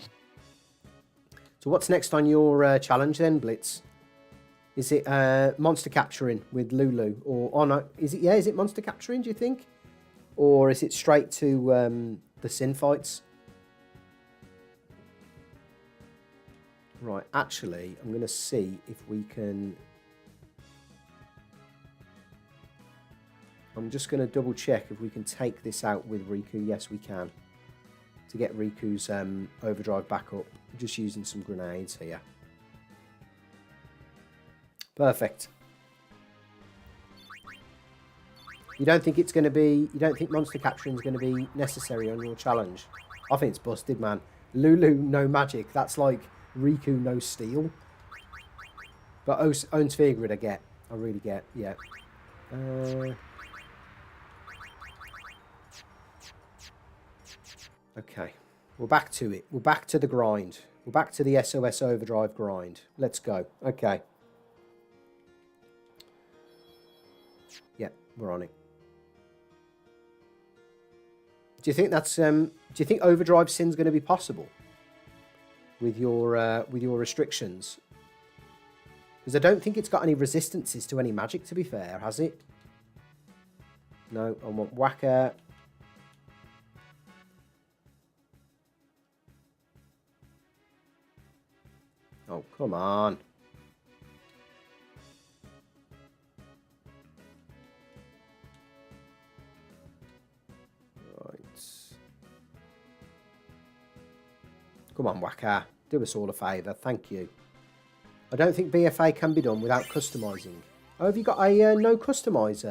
Speaker 1: So what's next on your challenge then, Blitz? Is it monster capturing with Lulu? Or, oh no, is it, yeah, is it monster capturing, do you think? Or is it straight to the Sin fights? Right, actually, I'm going to see if we can... I'm just going to double check if we can take this out with Rikku. Yes, we can. To get Riku's overdrive back up. Just using some grenades here. Perfect. You don't think it's going to be... You don't think monster capturing is going to be necessary on your challenge? I think it's busted, man. Lulu, no magic. That's like Rikku, no steel. But Auton Tidus, I get. I really get, yeah. Okay. We're back to it. We're back to the grind. We're back to the SOS Overdrive grind. Let's go. Okay. We're on it. Do you think that's do you think overdrive sin's going to be possible with your restrictions? Because I don't think it's got any resistances to any magic, to be fair, has it? No, I want Wakka. Oh, come on. Come on, Wakka. Do us all a favour. Thank you. I don't think BFA can be done without customising. Oh, have you got a no customise?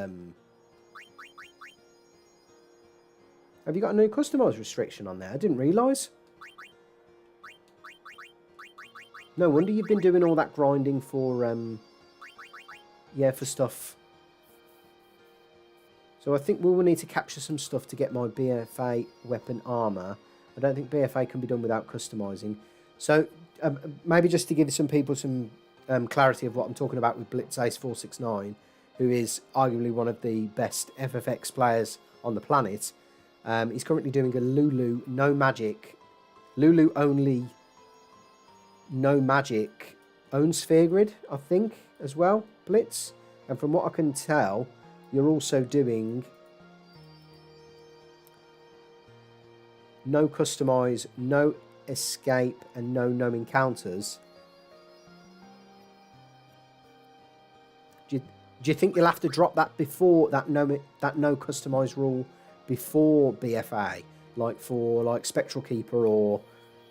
Speaker 1: Have you got a no customise restriction on there? I didn't realise. No wonder you've been doing all that grinding for, yeah, for stuff. So I think we will need to capture some stuff to get my BFA weapon armour. I don't think BFA can be done without customising. So maybe just to give some people some clarity of what I'm talking about with Blitz Ace 469, who is arguably one of the best FFX players on the planet. He's currently doing a Lulu, no magic, Lulu only, no magic, own sphere grid, I think, as well, Blitz. And from what I can tell, you're also doing... no customise, no escape, and no encounters. Do you think you'll have to drop that before that no customise rule before BFA, like for like Spectral Keeper or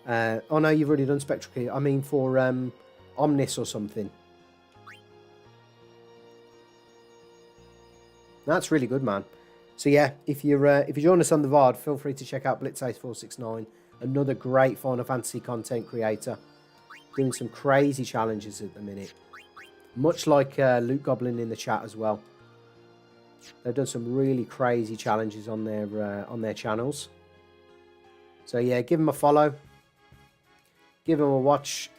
Speaker 1: oh no, you've already done Spectral Keeper. I mean for Omnis or something. That's really good, man. So yeah, if you join us on the VOD, feel free to check out Blitz Ace 469, another great Final Fantasy content creator, doing some crazy challenges at the minute. Much like Loot Goblin in the chat as well. They've done some really crazy challenges on their channels. So yeah, give them a follow, give them a watch.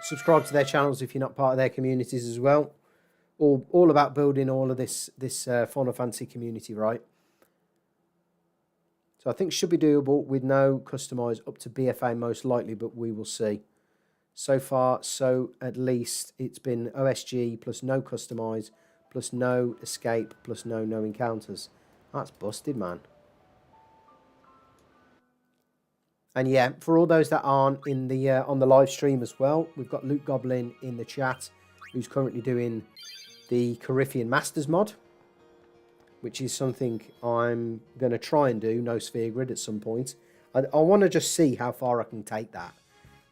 Speaker 1: Subscribe to their channels if you're not part of their communities as well. All about building all of this Final Fantasy community, right? So I think should be doable with no customise up to BFA most likely, but we will see. So far, so at least it's been OSG plus no customise plus no escape plus no encounters. That's busted, man. And yeah, for all those that aren't in the on the live stream as well, we've got Loot Goblin in the chat, who's currently doing the Coryphean Masters mod, which is something I'm going to try and do, no sphere grid at some point. I want to just see how far I can take that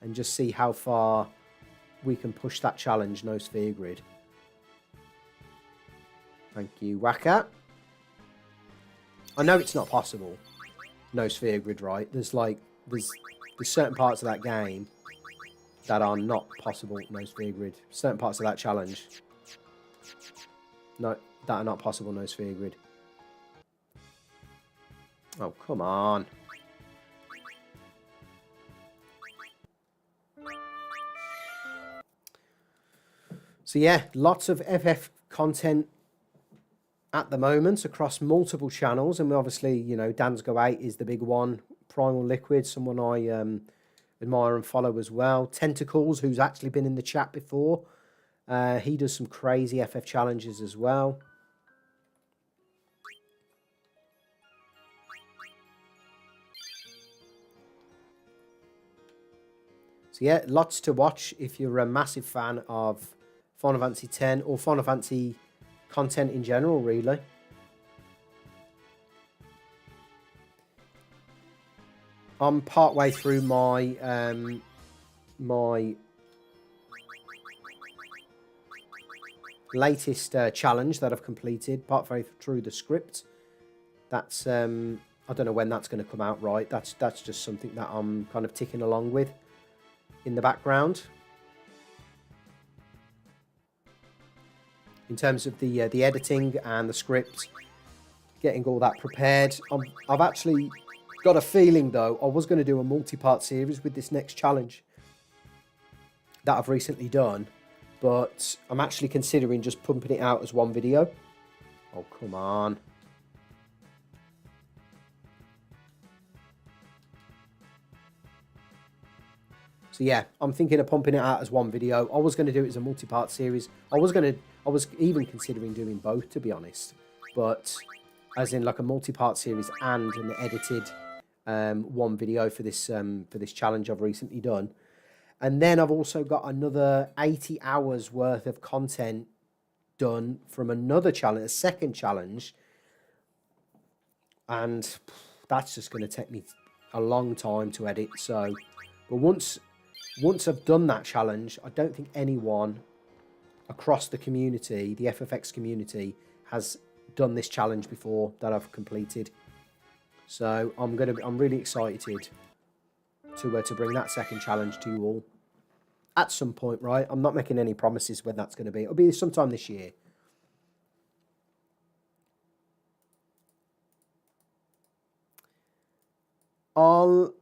Speaker 1: and just see how far we can push that challenge, no sphere grid. Thank you, Wakka. I know it's not possible, no sphere grid, right? There's certain parts of that game that are not possible, no sphere grid. Certain parts of that challenge, no, that are not possible, no sphere grid. Oh, come on. So yeah, lots of FF content at the moment across multiple channels, and obviously, you know, Dan's 8 is the big one. Primal Liquid, someone I admire and follow as well. Tentacles, who's actually been in the chat before. He does some crazy FF challenges as well. So yeah, lots to watch if you're a massive fan of Final Fantasy X or Final Fantasy content in general, really. I'm partway through my my latest challenge that I've completed, partway through the script. That's I don't know when that's going to come out, right? That's just something that I'm kind of ticking along with in the background. In terms of the editing and the script, getting all that prepared. I've actually got a feeling, though, I was going to do a multi-part series with this next challenge that I've recently done, but I'm actually considering just pumping it out as one video. Oh, come on. So yeah, I'm thinking of pumping it out as one video. I was going to do it as a multi-part series. I was even considering doing both, to be honest. But as in like a multi-part series and an edited one video for this challenge I've recently done. And then I've also got another 80 hours worth of content done from another challenge, a second challenge. And that's just going to take me a long time to edit. So, but once I've done that challenge, I don't think anyone across the community, the FFX community, has done this challenge before that I've completed. So I'm really excited to bring that second challenge to you all at some point, right? I'm not making any promises when that's going to be. It'll be sometime this year. I'll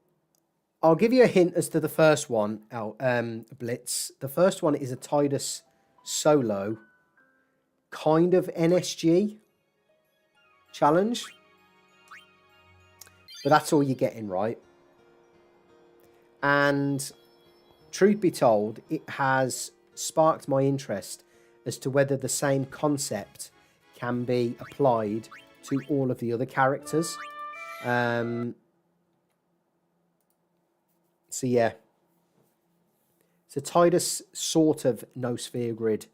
Speaker 1: give you a hint as to the first one, Blitz. The first one is a Tidus solo, kind of NSG challenge. But that's all you're getting, right? And truth be told, it has sparked my interest as to whether the same concept can be applied to all of the other characters. So yeah, it's a Tidus sort of no sphere grid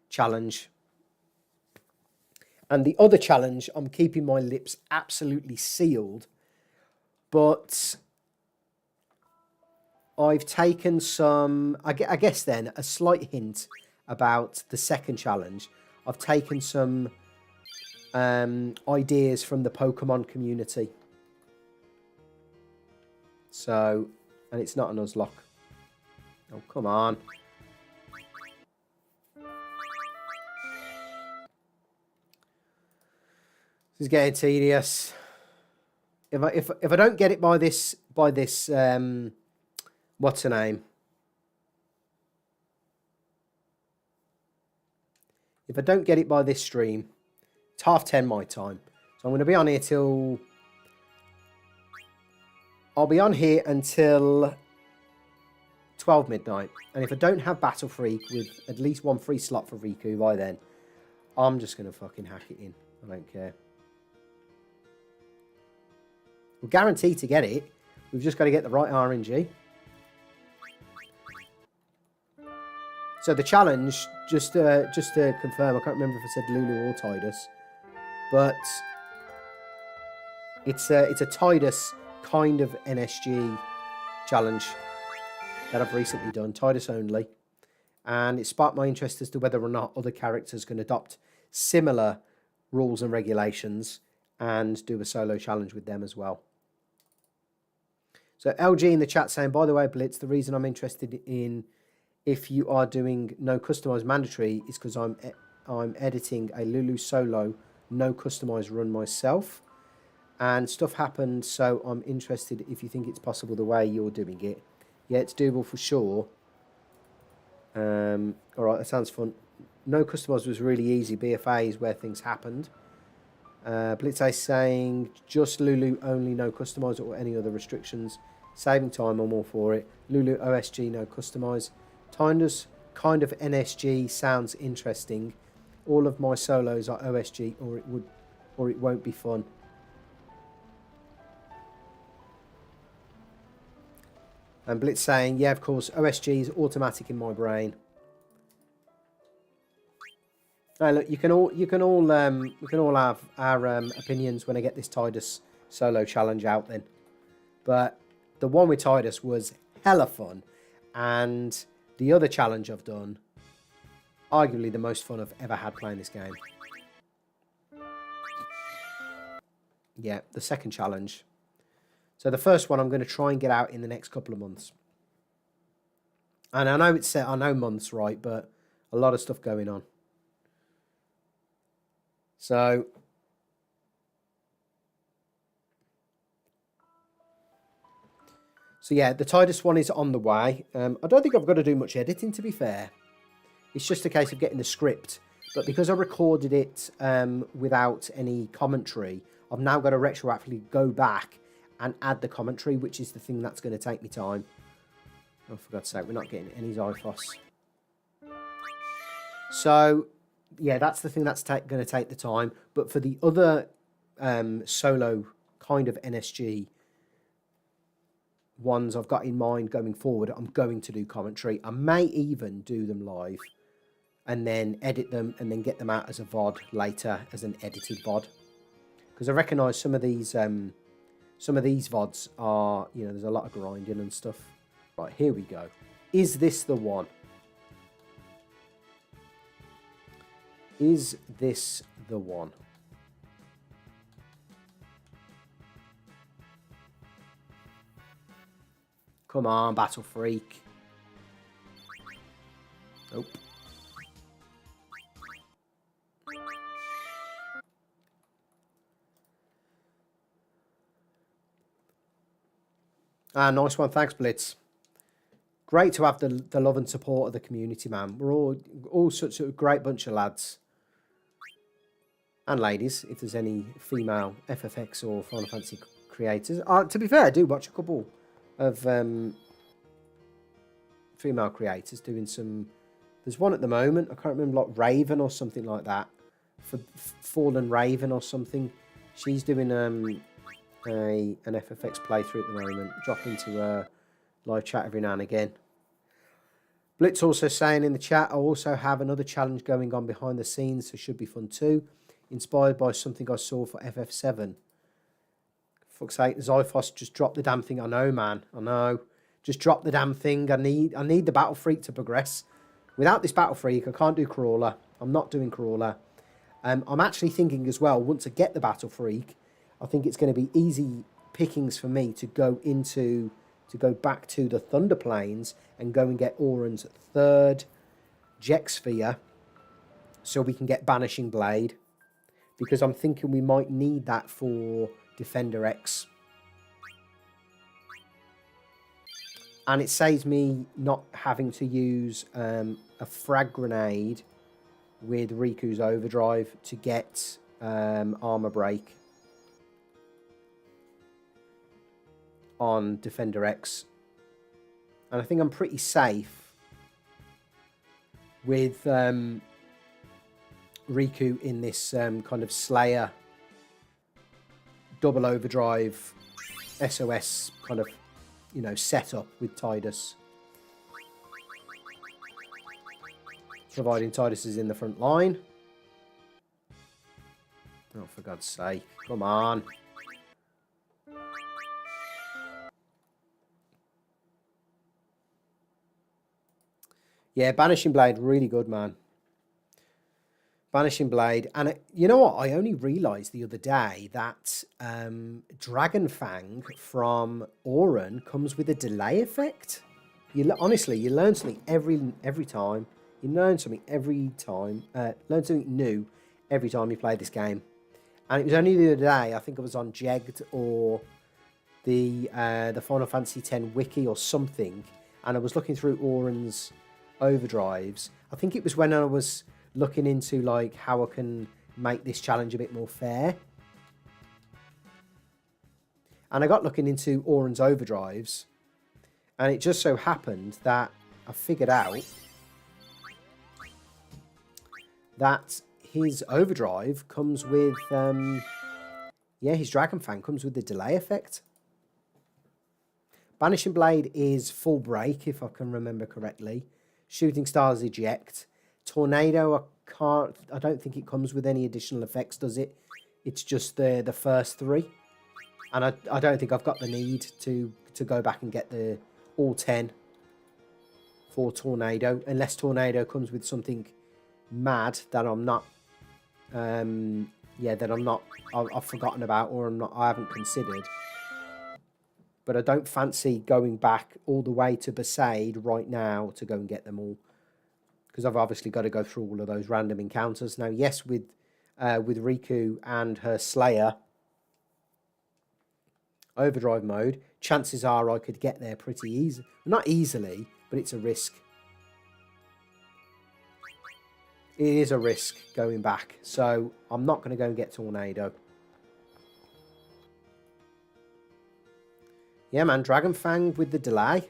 Speaker 1: challenge. And the other challenge, I'm keeping my lips absolutely sealed, but I've taken some, I guess then, a slight hint about the second challenge. I've taken some ideas from the Pokemon community. So, and it's not a Nuzlocke. Oh, come on. This is getting tedious. If I don't get it by this what's her name? If I don't get it by this stream, it's 10:30 my time. So I'm going to be on here till... I'll be on here until 12 midnight. And if I don't have Battle Freak with at least one free slot for Rikku by then, I'm just going to fucking hack it in. I don't care. We're guaranteed to get it. We've just got to get the right RNG. So the challenge, just to confirm, I can't remember if I said Lulu or Tidus, but it's a Tidus kind of NSG challenge that I've recently done, Tidus only, And it sparked my interest as to whether or not other characters can adopt similar rules and regulations and do a solo challenge with them as well. So LG in the chat saying, by the way, Blitz, the reason I'm interested in if you are doing no customize mandatory is because I'm editing a Lulu solo no customize run myself, and stuff happened, so I'm interested if you think it's possible the way you're doing it. Yeah, it's doable for sure. All right, that sounds fun. No customize was really easy. BFA is where things happened. Blitz saying just Lulu only, no customize or any other restrictions. Saving time, I'm all for it. Lulu OSG, no customize. Tidus kind of NSG sounds interesting. All of my solos are OSG, or it won't be fun. And Blitz saying, yeah, of course, OSG is automatic in my brain. Now, look, we can all have our opinions when I get this Tidus solo challenge out then. But the one with Tidus was hella fun, and the other challenge I've done, arguably the most fun I've ever had playing this game. Yeah, the second challenge. So the first one I'm going to try and get out in the next couple of months. And I know I know months, right, but a lot of stuff going on. So yeah, the Tidus one is on the way. I don't think I've got to do much editing, to be fair. It's just a case of getting the script. But because I recorded it without any commentary, I've now got to retroactively go back and add the commentary, which is the thing that's going to take me time. Oh, for God's sake, we're not getting any Zyphos. So, yeah, that's the thing that's going to take the time. But for the other solo kind of NSG ones I've got in mind going forward, I'm going to do commentary. I may even do them live and then edit them and then get them out as a VOD later as an edited VOD. Because I recognise some of these VODs are, you know, there's a lot of grinding and stuff. Right, here we go. Is this the one? Is this the one? Come on, Battle Freak. Nope. Ah, nice one. Thanks, Blitz. Great to have the love and support of the community, man. We're all such a great bunch of lads. And ladies, if there's any female FFX or Final Fantasy creators. To be fair, I do watch a couple of female creators doing some. There's one at the moment, I can't remember, like Raven or something like that. For Fallen Raven or something. She's doing an FFX playthrough at the moment. Drop into a live chat every now and again. Blitz also saying in the chat, I also have another challenge going on behind the scenes, so should be fun too. Inspired by something I saw for FF7. Fuck's sake, Zyphos, just drop the damn thing. I know, man. I know. Just drop the damn thing. I need the Battle Freak to progress. Without this Battle Freak, I can't do Crawler. I'm not doing Crawler. I'm actually thinking as well, once I get the Battle Freak, I think it's going to be easy pickings for me to go back to the Thunder Plains and go and get Auron's third Jet Sphere so we can get Banishing Blade. Because I'm thinking we might need that for Defender X. And it saves me not having to use a frag grenade with Riku's Overdrive to get armor break on Defender X. And I think I'm pretty safe with Rikku in this kind of Slayer double overdrive SOS kind of, you know, setup with Tidus. Providing Tidus is in the front line. Oh, for God's sake. Come on. Yeah, Banishing Blade, really good, man. Banishing Blade. And you know what? I only realised the other day that Dragon Fang from Auron comes with a delay effect. Honestly, you learn something every time. You learn something every time. Learn something new every time you play this game. And it was only the other day, I think it was on Jegged or the Final Fantasy X wiki or something, and I was looking through Auron's overdrives. I think it was when I was looking into like how I can make this challenge a bit more fair. And I got looking into Auron's overdrives, and it just so happened that I figured out that his overdrive comes with, his Dragon Fang comes with the delay effect. Banishing Blade is full break, if I can remember correctly. Shooting Stars eject. Tornado, I don't think it comes with any additional effects, does it? It's just the first three. And I don't think I've got the need to go back and get all 10 for Tornado, unless Tornado comes with something mad that I'm not I've forgotten about, or I haven't considered. But I don't fancy going back all the way to Besaid right now to go and get them all, because I've obviously got to go through all of those random encounters. Now, yes, with Rikku and her Slayer overdrive mode, chances are I could get there pretty easy. Not easily, but it's a risk. It is a risk going back, so I'm not going to go and get Tornado. Yeah, man, Dragon Fang with the delay.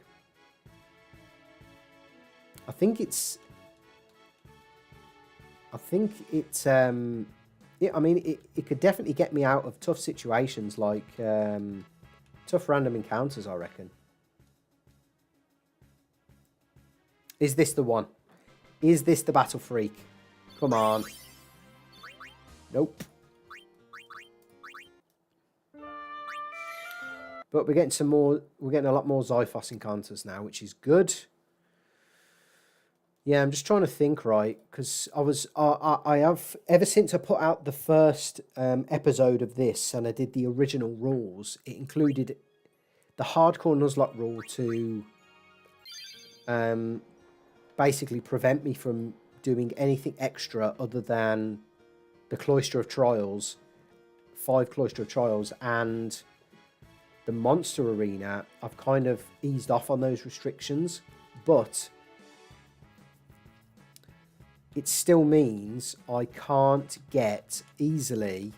Speaker 1: I think it could definitely get me out of tough situations, like tough random encounters, I reckon. Is this the one? Is this the Battle Freak? Come on. Nope. But we're getting a lot more Xiphos encounters now, which is good. Yeah, I'm just trying to think, right, because I have, ever since I put out the first episode of this and I did the original rules, it included the hardcore Nuzlocke rule to basically prevent me from doing anything extra other than the Cloister of Trials, 5 Cloister of Trials, and the Monster Arena. I've kind of eased off on those restrictions, but it still means I can't get easily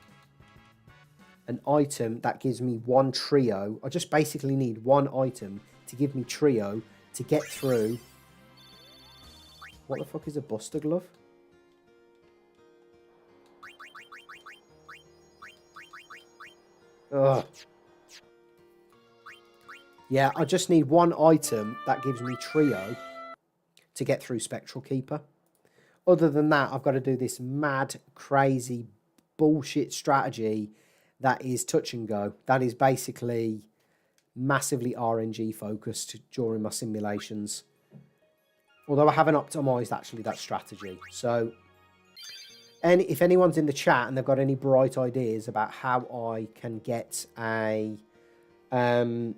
Speaker 1: an item that gives me one trio. I just basically need one item to give me trio to get through. What the fuck is a Buster Glove? Ugh. Yeah, I just need one item that gives me trio to get through Spectral Keeper. Other than that, I've got to do this mad, crazy, bullshit strategy that is touch and go. That is basically massively RNG focused during my simulations. Although I haven't optimized actually that strategy. So, and if anyone's in the chat and they've got any bright ideas about how I can get a kind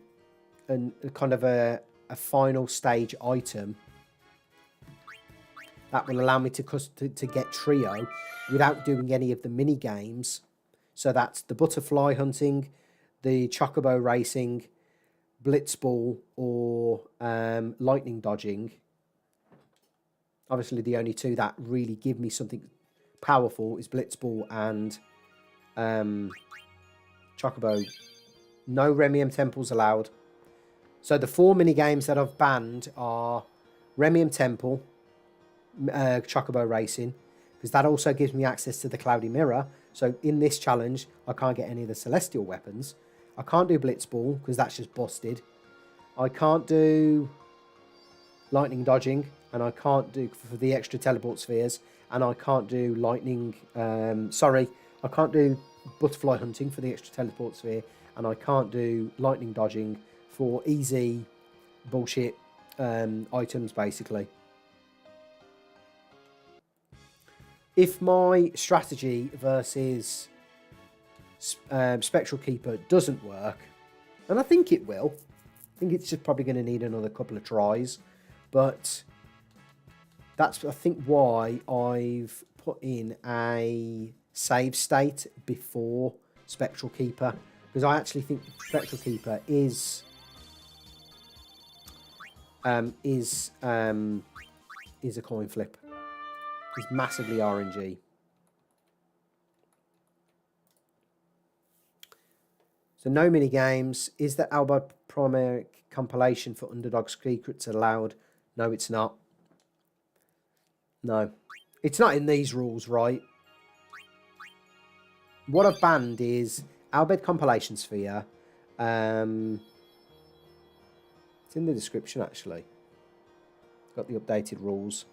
Speaker 1: of a final stage item that will allow me to get trio without doing any of the mini games. So that's the butterfly hunting, the chocobo racing, blitzball, or lightning dodging. Obviously, the only two that really give me something powerful is blitzball and chocobo. No Remium temples allowed. So the 4 mini games that I've banned are Remium Temple, Chocobo Racing, because that also gives me access to the Cloudy Mirror. So in this challenge, I can't get any of the Celestial weapons. I can't do Blitzball, because that's just busted. I can't do Lightning Dodging, and I can't do for the extra Teleport Spheres, and I can't do Lightning... I can't do Butterfly Hunting for the extra Teleport Sphere, and I can't do Lightning Dodging for easy bullshit items, basically. if my strategy versus Spectral Keeper doesn't work, and I think it will, I think it's just probably going to need another couple of tries, but that's, I think, why I've put in a save state before Spectral Keeper, because I actually think Spectral Keeper is a coin flip. It's massively RNG. So no mini games. Is the Albipromeric compilation for Underdog Secrets allowed? No, it's not. No. It's not in these rules, right? What I've banned is Albed Compilation Sphere. It's in the description, actually. Got the updated rules.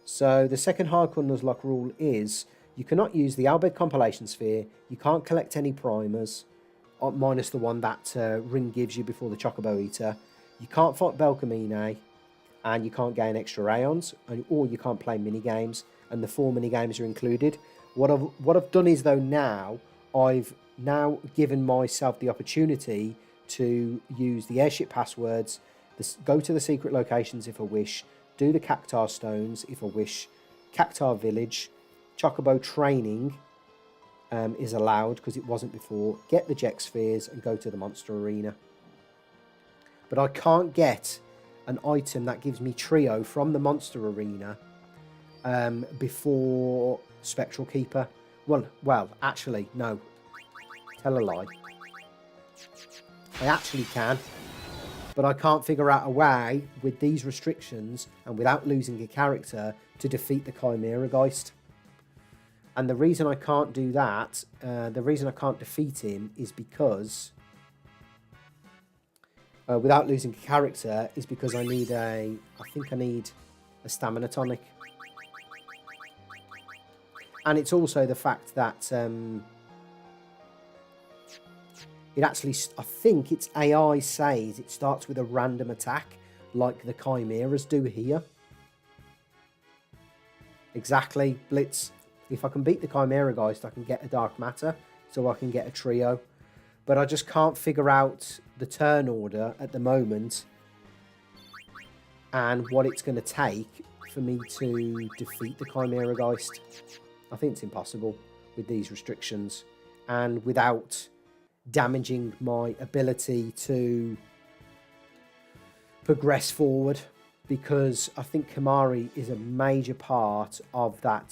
Speaker 1: So the second hardcore Nuzlocke rule is you cannot use the Albed Compilation Sphere. You can't collect any primers, minus the one that Ring gives you before the Chocobo Eater. You can't fight Belcamine, and you can't gain extra Rayons, or you can't play mini games, and the 4 mini games are included. What I've done is, though, now I've now given myself the opportunity to use the airship passwords, go to the secret locations if I wish, do the Cactar Stones if I wish, Cactar Village, Chocobo Training is allowed because it wasn't before, get the Jet Spheres and go to the Monster Arena. But I can't get an item that gives me Trio from the Monster Arena before Spectral Keeper. Well, actually, no. Tell a lie. I actually can, but I can't figure out a way with these restrictions and without losing a character to defeat the Chimera Geist. And the reason I can't do that, the reason I can't defeat him is because, without losing a character, is because I need I think I need a stamina tonic. And it's also the fact that it actually, I think its AI says it starts with a random attack like the Chimeras do here. Exactly, Blitz. If I can beat the Chimera Geist, I can get a Dark Matter, so I can get a Trio. But I just can't figure out the turn order at the moment and what it's going to take for me to defeat the Chimera Geist. I think it's impossible with these restrictions and without damaging my ability to progress forward, because I think Kamari is a major part of that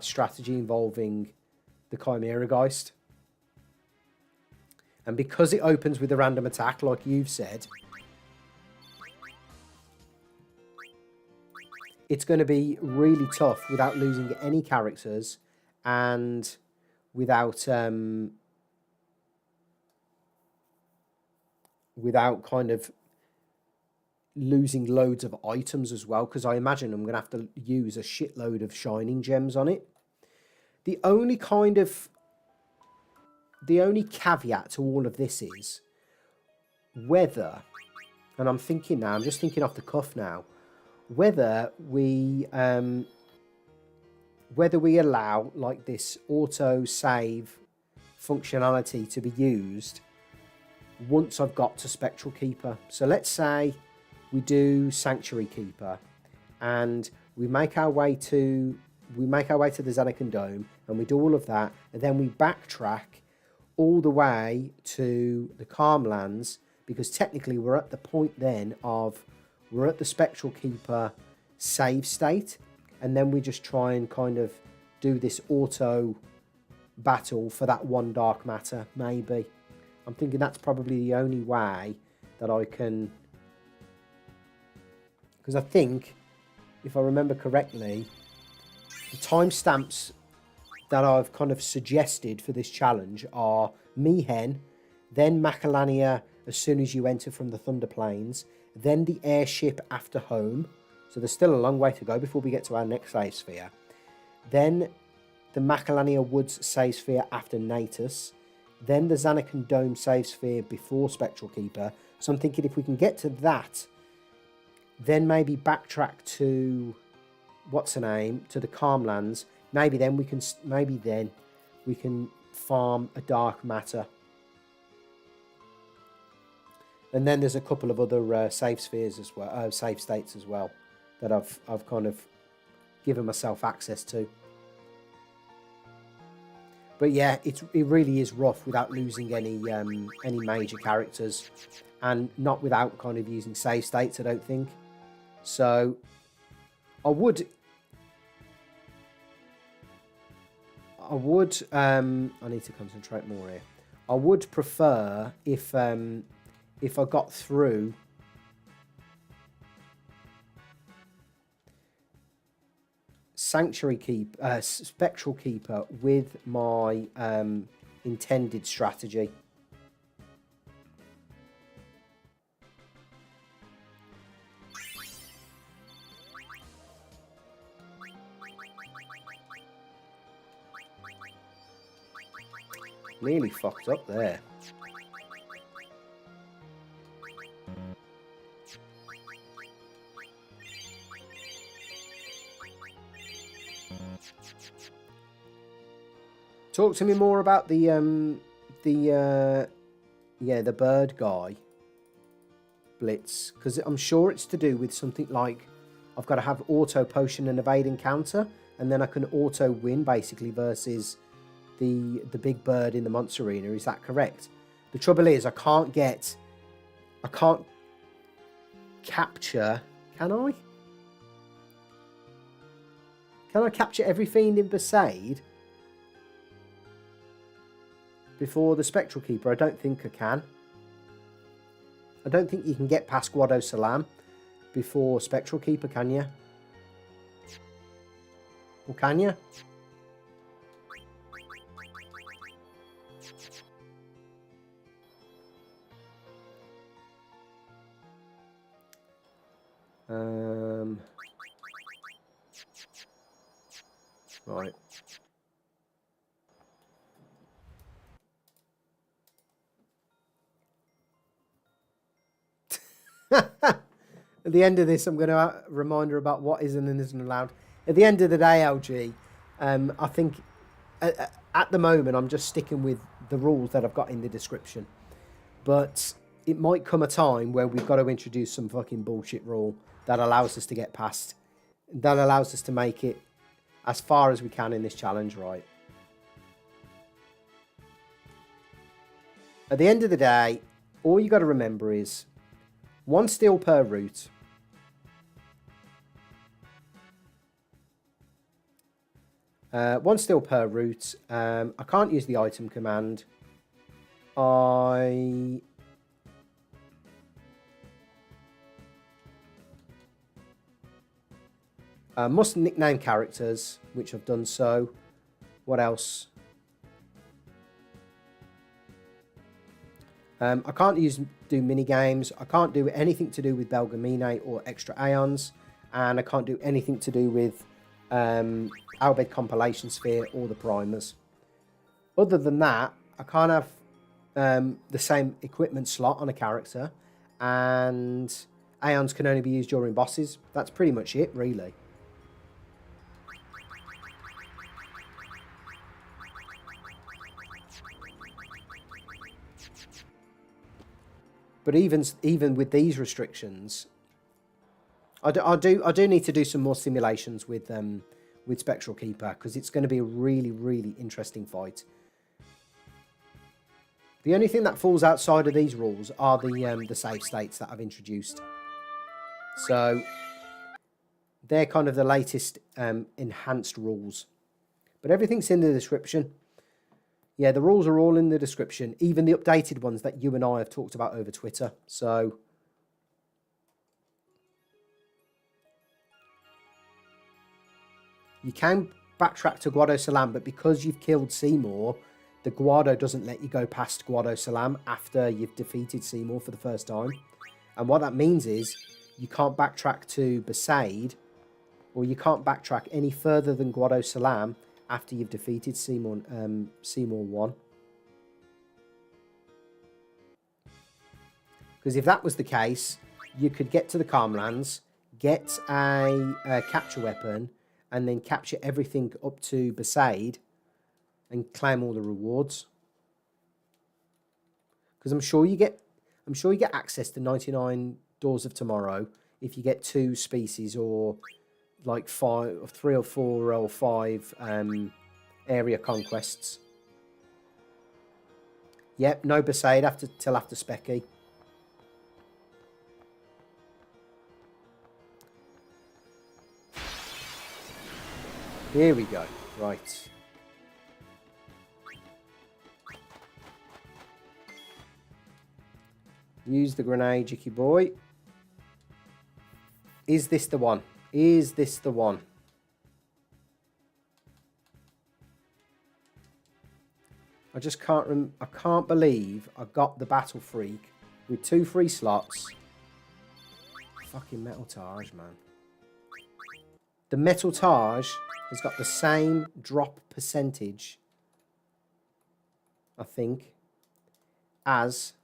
Speaker 1: strategy involving the Chimera Geist. And because it opens with a random attack, like you've said, it's going to be really tough without losing any characters and without kind of losing loads of items as well, because I imagine I'm going to have to use a shitload of shining gems on it. The only caveat to all of this is whether, and I'm thinking now, I'm just thinking off the cuff now, whether we allow like this auto save functionality to be used once I've got to Spectral Keeper. So let's say we do Sanctuary Keeper and we make our way to the Zanarkand Dome and we do all of that, and then we backtrack all the way to the Calmlands, because technically we're at the point then of we're at the Spectral Keeper save state, and then we just try and kind of do this auto battle for that one Dark Matter, maybe. I'm thinking that's probably the only way that I can, because I think, if I remember correctly, the timestamps that I've kind of suggested for this challenge are Mihen, then Macalania as soon as you enter from the Thunder Plains, then the airship after home. So there's still a long way to go before we get to our next save sphere. Then the Macalania Woods Save Sphere after Natus. Then the Zanarkand Dome Save Sphere before Spectral Keeper. So I'm thinking if we can get to that then maybe backtrack to what's her name, to the Calmlands. Maybe then we can farm a dark matter. And then there's a couple of other save spheres as well, save states as well, that I've kind of given myself access to. But yeah, it really is rough without losing any major characters, and not without kind of using save states, I don't think. So I would I need to concentrate more here. I would prefer if I got through Sanctuary Keeper, Spectral Keeper with my intended strategy. Nearly fucked up there. Talk to me more about the bird guy blitz, because I'm sure it's to do with something like I've got to have auto potion and evade encounter, and then I can auto win basically versus the big bird in the monster arena. Is that correct? The trouble is I can't capture. Can I? Can I capture every fiend in Besaid before the Spectral Keeper? I don't think I can. I don't think you can get past Guado Salam before Spectral Keeper, can you? Or can you? Right. At the end of this, I'm going to remind her about what isn't and isn't allowed. At the end of the day, LG, I think at the moment I'm just sticking with the rules that I've got in the description. But it might come a time where we've got to introduce some fucking bullshit rule that allows us to get past, that allows us to make it as far as we can in this challenge, right? At the end of the day, all you got to remember is 1 steel per route. One steel per route. I can't use the item command. I must nickname characters, which I've done so. What else? I can't do mini games. I can't do anything to do with Belgamine or extra Aeons, and I can't do anything to do with Albed Compilation Sphere or the Primers. Other than that, I can't have the same equipment slot on a character, and Aeons can only be used during bosses. That's pretty much it, really. But even with these restrictions, I do need to do some more simulations with Spectral Keeper, because it's going to be a really, really interesting fight. The only thing that falls outside of these rules are the save states that I've introduced. So they're kind of the latest enhanced rules. But everything's in the description. Yeah, the rules are all in the description, even the updated ones that you and I have talked about over Twitter. So you can backtrack to Guado Salam, but because you've killed Seymour, the Guado doesn't let you go past Guado Salam after you've defeated Seymour for the first time. And what that means is you can't backtrack to Besaid, or you can't backtrack any further than Guado Salam after you've defeated Seymour 1. Because if that was the case, you could get to the Calmlands, get a capture weapon, and then capture everything up to Besaid and claim all the rewards. Because I'm sure you get access to 99 Doors of Tomorrow if you get 2 species or like 3 or 4 or 5 area conquests. Yep, no Besaid till after Specky. Here we go. Right. Use the grenade, Jicky boy. Is this the one? Is this the one? I just can't I can't believe I got the Battle Freak with 2 free slots. Fucking Metal Taj, man. The Metal Taj has got the same drop percentage, I think, as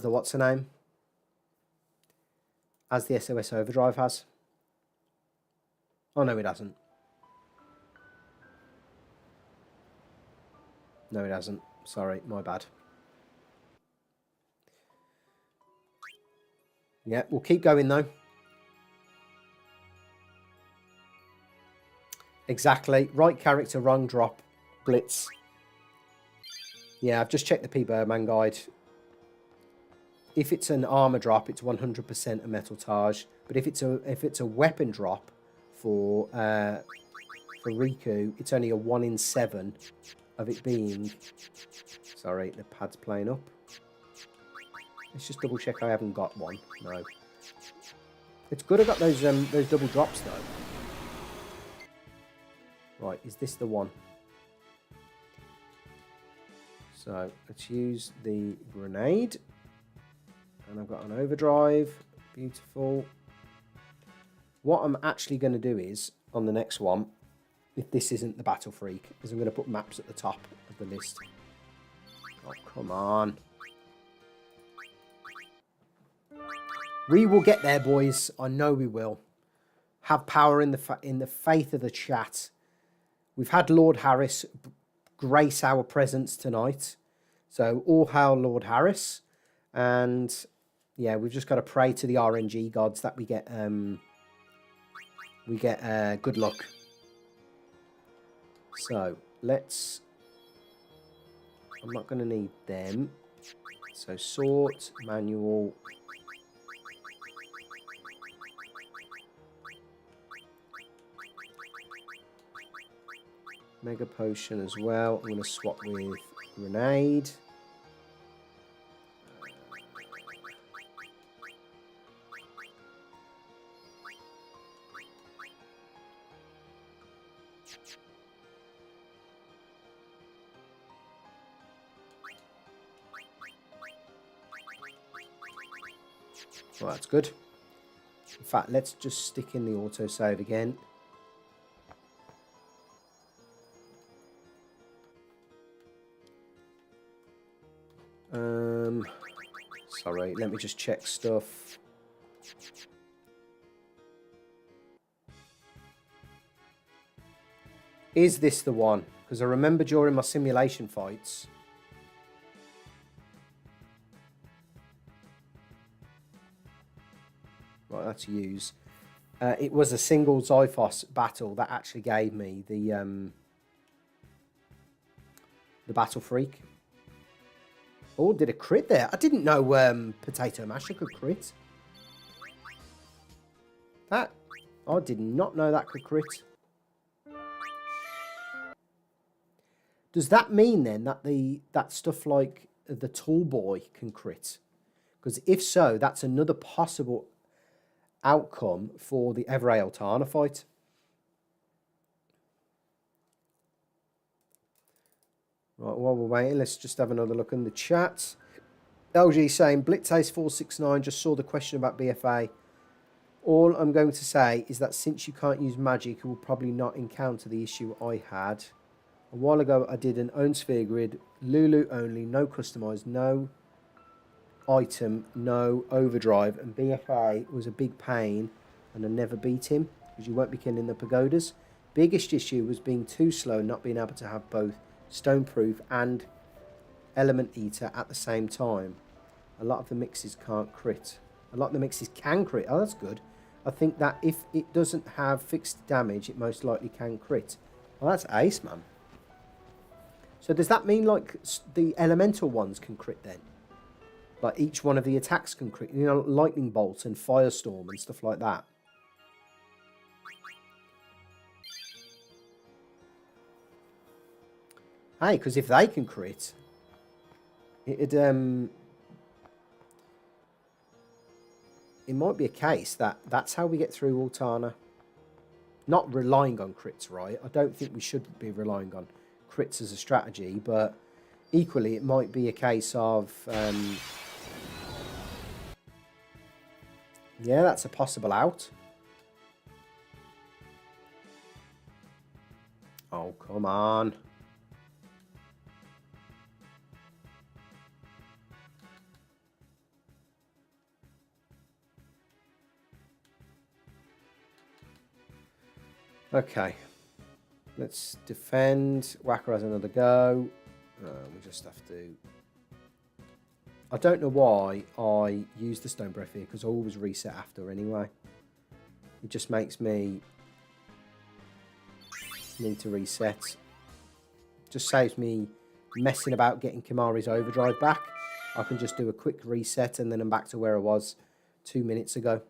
Speaker 1: the what's her name? As the SOS Overdrive has. Oh no, it hasn't. No, it hasn't. Sorry, my bad. Yeah, we'll keep going though. Exactly. Right character, wrong drop. Blitz. Yeah, I've just checked the P. Birdman guide. If it's an armor drop, it's 100% a Metal Taj. But if it's a weapon drop for Rikku, it's only a 1 in 7 of it being. Sorry, the pad's playing up. Let's just double check I haven't got one. No. It's good I got those double drops though. Right, is this the one? So let's use the grenade. And I've got an overdrive. Beautiful. What I'm actually going to do is, on the next one, if this isn't the Battle Freak, is I'm going to put maps at the top of the list. Oh, come on. We will get there, boys. I know we will. Have power in the faith of the chat. We've had Lord Harris grace our presence tonight. So all hail Lord Harris. And yeah, we've just got to pray to the RNG gods that we get good luck. So let's. I'm not going to need them. So sort, manual. Mega potion as well. I'm going to swap with grenade. Well, that's good. In fact, let's just stick in the autosave again. Sorry, let me just check stuff. Is this the one? Because I remember during my simulation fights. Right, that's use. It was a single Zyphos battle that actually gave me the Battle Freak. Oh, did a crit there. I didn't know Potato Masher could crit. I did not know that could crit. Does that mean then that that stuff like the Tall Boy can crit? Because if so, that's another possible outcome for the Everay Altana fight. Right, while we're waiting, let's just have another look in the chat. LG saying, Blitzace469 just saw the question about BFA. All I'm going to say is that since you can't use magic, you will probably not encounter the issue I had. A while ago, I did an own sphere grid, Lulu only, no customized, no item, no overdrive, and BFA was a big pain, and I never beat him because you won't be killing the pagodas. Biggest issue was being too slow and not being able to have both Stoneproof and Element Eater at the same time. A lot of the mixes can't crit. A lot of the mixes can crit. Oh, that's good. I think that if it doesn't have fixed damage, it most likely can crit. Well, that's ace, man. So does that mean, like, the elemental ones can crit then? Like, each one of the attacks can crit? You know, lightning bolt and firestorm and stuff like that. Hey, because if they can crit, it might be a case that that's how we get through Altana. Not relying on crits, right? I don't think we should be relying on crits as a strategy, but equally it might be a case of... yeah, that's a possible out. Oh, come on. Okay, let's defend. Wakka has another go. We just have to... I don't know why I use the Stone Breath here, because I always reset after anyway. It just makes me need to reset. Just saves me messing about getting Kimahri's Overdrive back. I can just do a quick reset and then I'm back to where I was 2 minutes ago.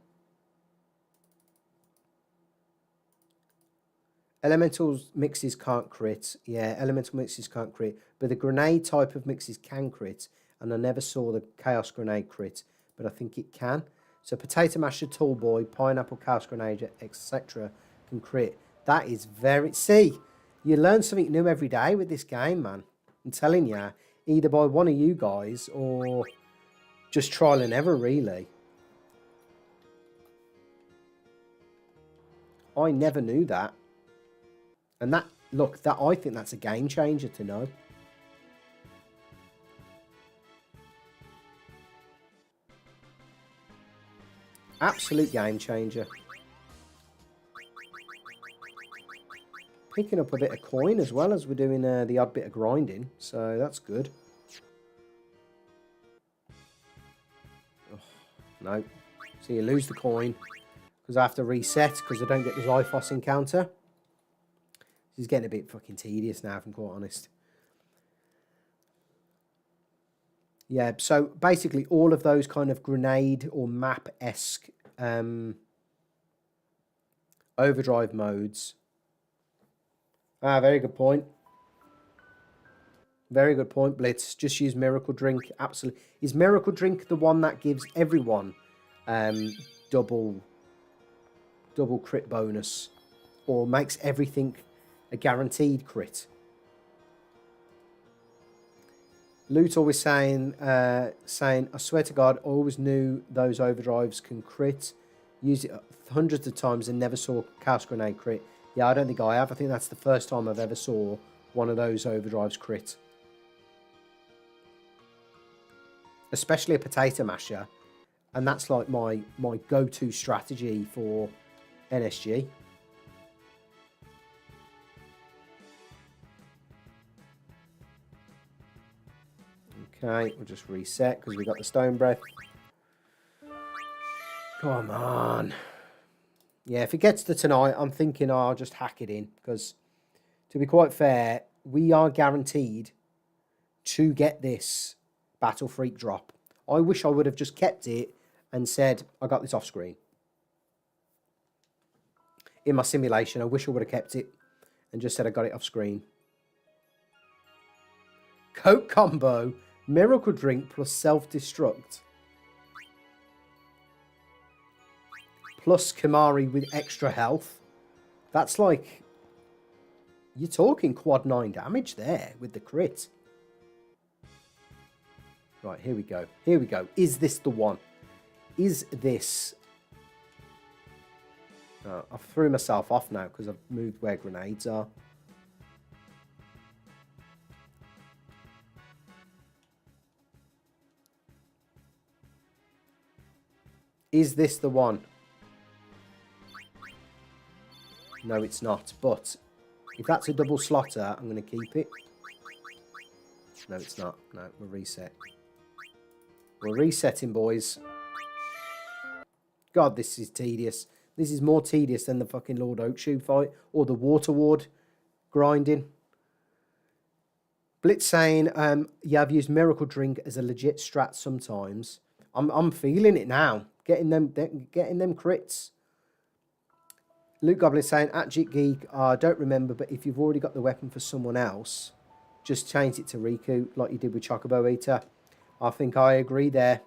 Speaker 1: Elemental mixes can't crit. Yeah, elemental mixes can't crit. But the grenade type of mixes can crit. And I never saw the Chaos Grenade crit. But I think it can. So Potato Masher, Tall Boy, Pineapple, Chaos Grenade, etc. can crit. That is very... See, you learn something new every day with this game, man. I'm telling you. Either by one of you guys or just trial and error, really. I never knew that. And that, look, that I think that's a game changer to know. Absolute game changer. Picking up a bit of coin as well as we're doing the odd bit of grinding. So that's good. Oh, no. So you lose the coin because I have to reset because I don't get the Zyphos encounter. This is getting a bit fucking tedious now, if I'm quite honest. Yeah, so basically all of those kind of grenade or map-esque overdrive modes. Ah, very good point. Very good point, Blitz. Just use Miracle Drink. Absolutely. Is Miracle Drink the one that gives everyone double crit bonus? Or makes everything a guaranteed crit? Loot always saying, I swear to God, I always knew those overdrives can crit. Used it hundreds of times and never saw Chaos Grenade crit. Yeah, I don't think I have. I think that's the first time I've ever saw one of those overdrives crit. Especially a Potato Masher. And that's like my go-to strategy for NSG. Okay, we'll just reset because we got the Stone Breath. Come on. Yeah, if it gets to tonight, I'm thinking I'll just hack it in. Because, to be quite fair, we are guaranteed to get this Battle Freak drop. I wish I would have just kept it and said, I got this off screen. In my simulation, I wish I would have kept it and just said I got it off screen. Coke combo, Miracle Drink plus self-destruct. Plus Kimahri with extra health. That's like... You're talking quad 9 damage there with the crit. Right, here we go. Here we go. Is this the one? Is this... I threw myself off now because I've moved where grenades are. Is this the one? No, it's not. But if that's a double slotter, I'm going to keep it. No, it's not. No, we'll reset. We're resetting, boys. God, this is tedious. This is more tedious than the fucking Lord Oakshoe fight or the Water Ward grinding. Blitz saying, yeah, I've used Miracle Drink as a legit strat sometimes. I'm feeling it now. Getting them crits. Luke Goblin saying, at Jit Geek, I don't remember, but if you've already got the weapon for someone else, just change it to Rikku, like you did with Chocobo Eater. I think I agree there.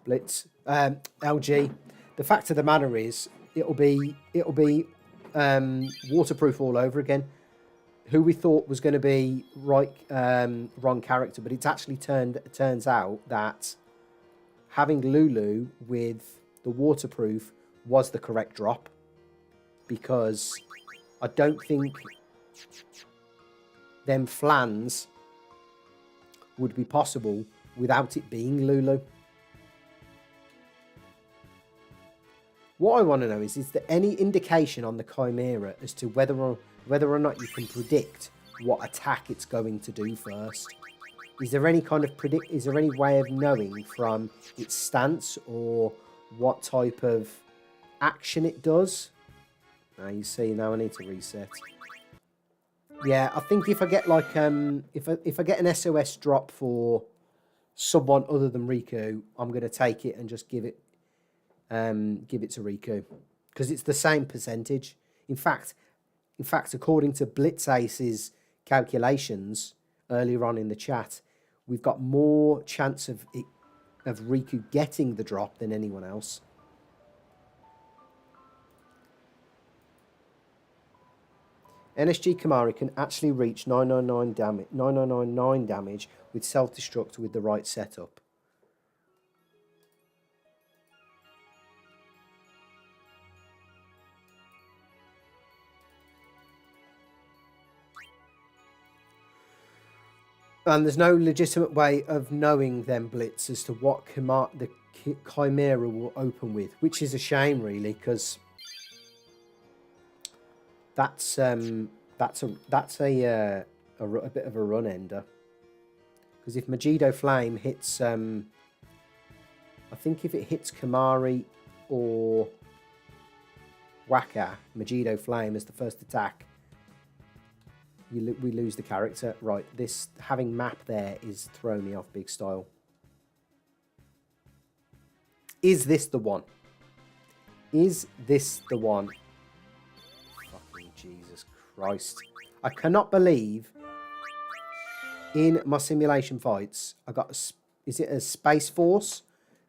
Speaker 1: Blitz. LG. The fact of the matter is, it'll be waterproof all over again. Who we thought was going to be wrong character, but it's actually turns out that having Lulu with the waterproof was the correct drop, because I don't think them flans would be possible without it being Lulu. What I want to know is there any indication on the Chimera as to whether or not you can predict what attack it's going to do first? Is there any kind of is there any way of knowing from its stance or what type of action it does? Now you see, now I need to reset. Yeah, I think if I get like if I get an SOS drop for someone other than Rikku, I'm gonna take it and just give it to Rikku, because it's the same percentage. In fact, according to Blitz Ace's calculations earlier on in the chat, we've got more chance of Rikku getting the drop than anyone else. NSG Kamari can actually reach 999 damage with self-destruct with the right setup. And there's no legitimate way of knowing them, Blitz, as to what the Chimera will open with, which is a shame, really, because that's a bit of a run ender. Because if Magido Flame hits, I think if it hits Kamari or Wakka, Magido Flame as the first attack, we lose the character. Right, this having map there is throwing me off big style. Is this the one? Is this the one? Fucking Jesus Christ. I cannot believe in my simulation fights, I got, is it a Space Force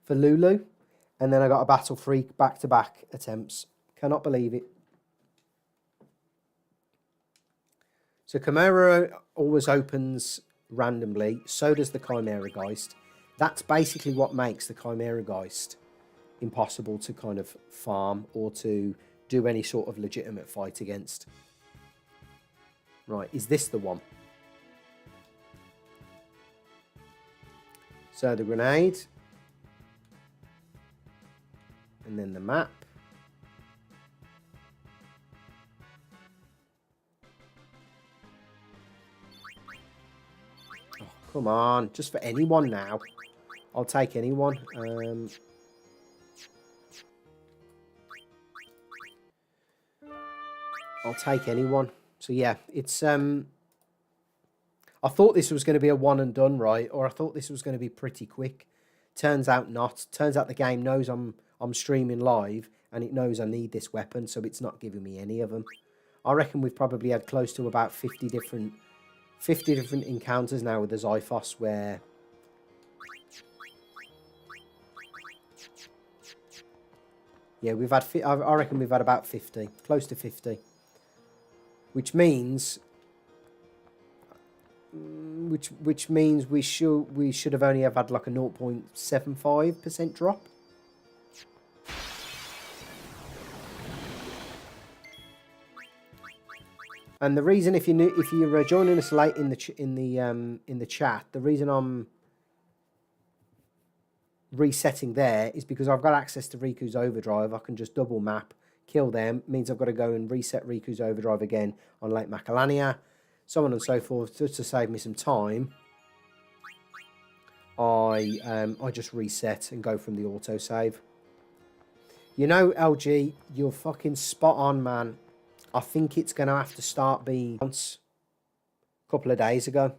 Speaker 1: for Lulu? And then I got a Battle Freak back-to-back attempts. Cannot believe it. So Chimera always opens randomly. So does the Chimera Geist. That's basically what makes the Chimera Geist impossible to kind of farm or to do any sort of legitimate fight against. Right, is this the one? So the grenade. And then the map. Oh, come on, just for anyone now. I'll take anyone. I'll take anyone. So yeah, it's I thought this was going to be a one and done, right? Or I thought this was going to be pretty quick. Turns out not. Turns out the game knows I'm streaming live and it knows I need this weapon, so it's not giving me any of them. I reckon we've probably had close to about 50 different encounters now with the Xiphos where yeah, we've had I reckon we've had about 50, close to 50. Which means we should have only have had like a 0.75% drop. And the reason, if you're joining us late in the chat, the reason I'm resetting there is because I've got access to Riku's Overdrive. I can just double map, kill them. Means I've got to go and reset Riku's Overdrive again on Lake Macalania, so on and so forth. Just to save me some time, I just reset and go from the autosave. You know, LG, you're fucking spot on, man. I think it's going to have to start being once a couple of days ago.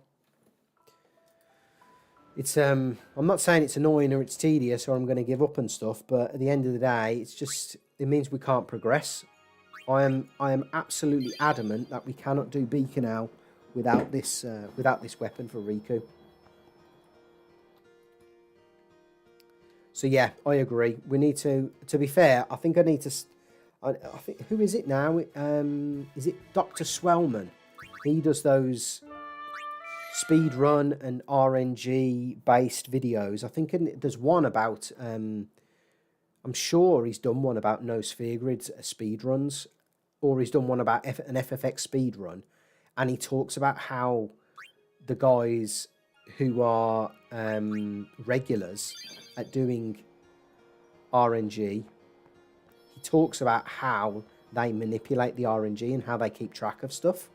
Speaker 1: It's I'm not saying it's annoying or it's tedious or I'm going to give up and stuff, but at the end of the day, it's just, it means we can't progress. I am absolutely adamant that we cannot do Bikanel without this weapon for Rikku. So yeah, I agree. We need to be fair, I think I need to, I think, who is it now? Is it Dr. Swellman? He does those speed run and RNG based videos. I think there's one about, I'm sure he's done one about no sphere grids speed runs, or he's done one about an FFX speed run, and he talks about how the guys who are regulars at doing RNG, he talks about how they manipulate the RNG and how they keep track of stuff.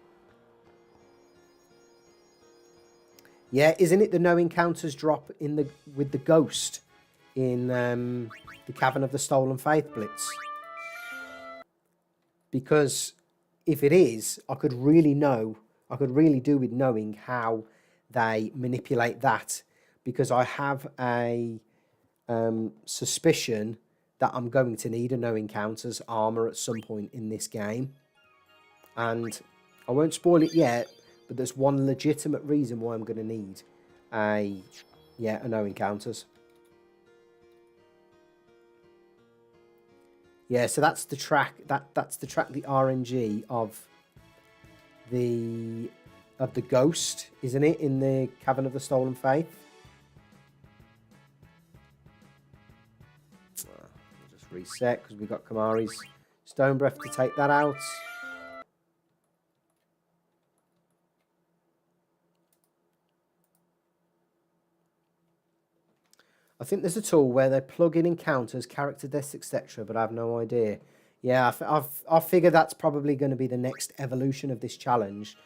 Speaker 1: Yeah, isn't it the no encounters drop in the with the ghost in the Cavern of the Stolen Faith Blitz? Because if it is, I could really do with knowing how they manipulate that, because I have a suspicion that I'm going to need a no encounters armor at some point in this game, and I won't spoil it yet, but there's one legitimate reason why I'm going to need a no encounters. Yeah, so that's the track. That's the track. The RNG of the ghost, isn't it, in the Cavern of the Stolen Faith? I'll just reset because we got Kamari's Stone Breath to take that out. I think there's a tool where they plug in encounters, character deaths, etc., but I have no idea. Yeah, I figure that's probably going to be the next evolution of this challenge.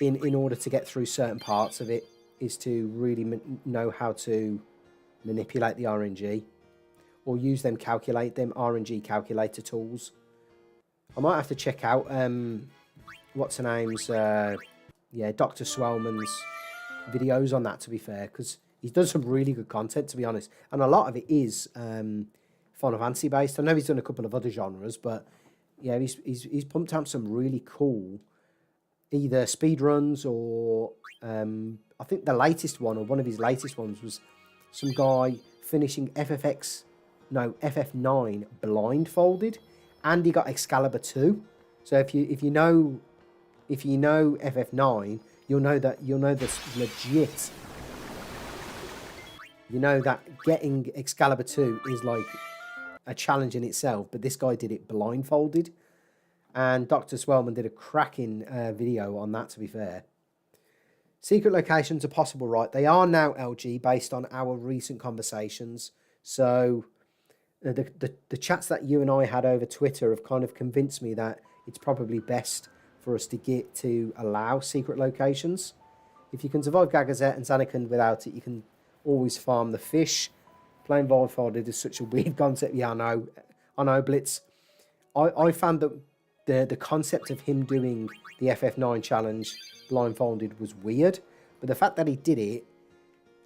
Speaker 1: In order to get through certain parts of it, is to really know how to manipulate the RNG, or use them RNG calculator tools. I might have to check out what's her name's Dr. Swellman's videos on that, to be fair, because he's done some really good content, to be honest, and a lot of it is Final Fantasy based. I know he's done a couple of other genres, but yeah, he's pumped out some really cool either speed runs or I think the latest one, or one of his latest ones, was some guy finishing FF9 blindfolded, and he got Excalibur 2. So if you know FF9, you'll know this legit. You know that getting Excalibur 2 is like a challenge in itself, but this guy did it blindfolded. And Dr. Swellman did a cracking video on that, to be fair. Secret locations are possible, right? They are now, LG, based on our recent conversations. So the chats that you and I had over Twitter have kind of convinced me that it's probably best for us to get to allow secret locations. If you can survive Gagazet and Zanarkand without it, you can always farm the fish. Playing blindfolded is such a weird concept. Yeah, I know, Blitz. I found that the concept of him doing the FF9 challenge blindfolded was weird, but the fact that he did it,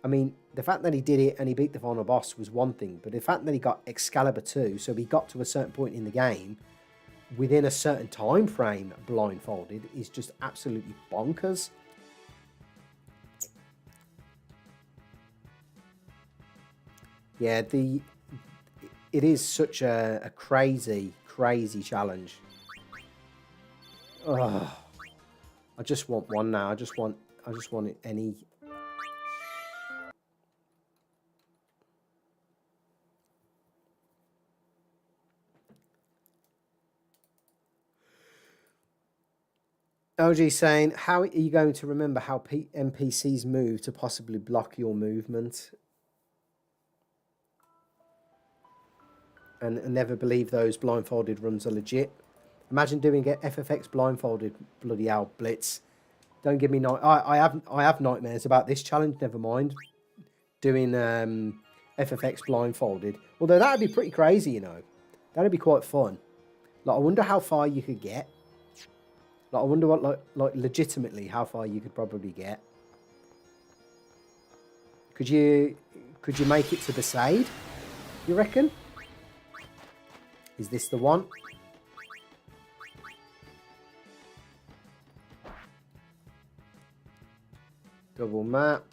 Speaker 1: I mean, the fact that he did it and he beat the final boss was one thing, but the fact that he got Excalibur 2, so he got to a certain point in the game within a certain time frame blindfolded, is just absolutely bonkers. Yeah, it is such a crazy challenge. Ugh. I just want one now. I just want it any. LG saying, how are you going to remember how NPCs move to possibly block your movement? and never believe those blindfolded runs are legit. Imagine doing it FFX blindfolded, bloody hell, Blitz. Don't give me I have nightmares about this challenge, never mind. Doing FFX blindfolded. Although that'd be pretty crazy, you know. That'd be quite fun. Like, I wonder how far you could get. Like, I wonder what, like legitimately, how far you could probably get. Could you make it to the Sade, you reckon? Is this the one? Double map.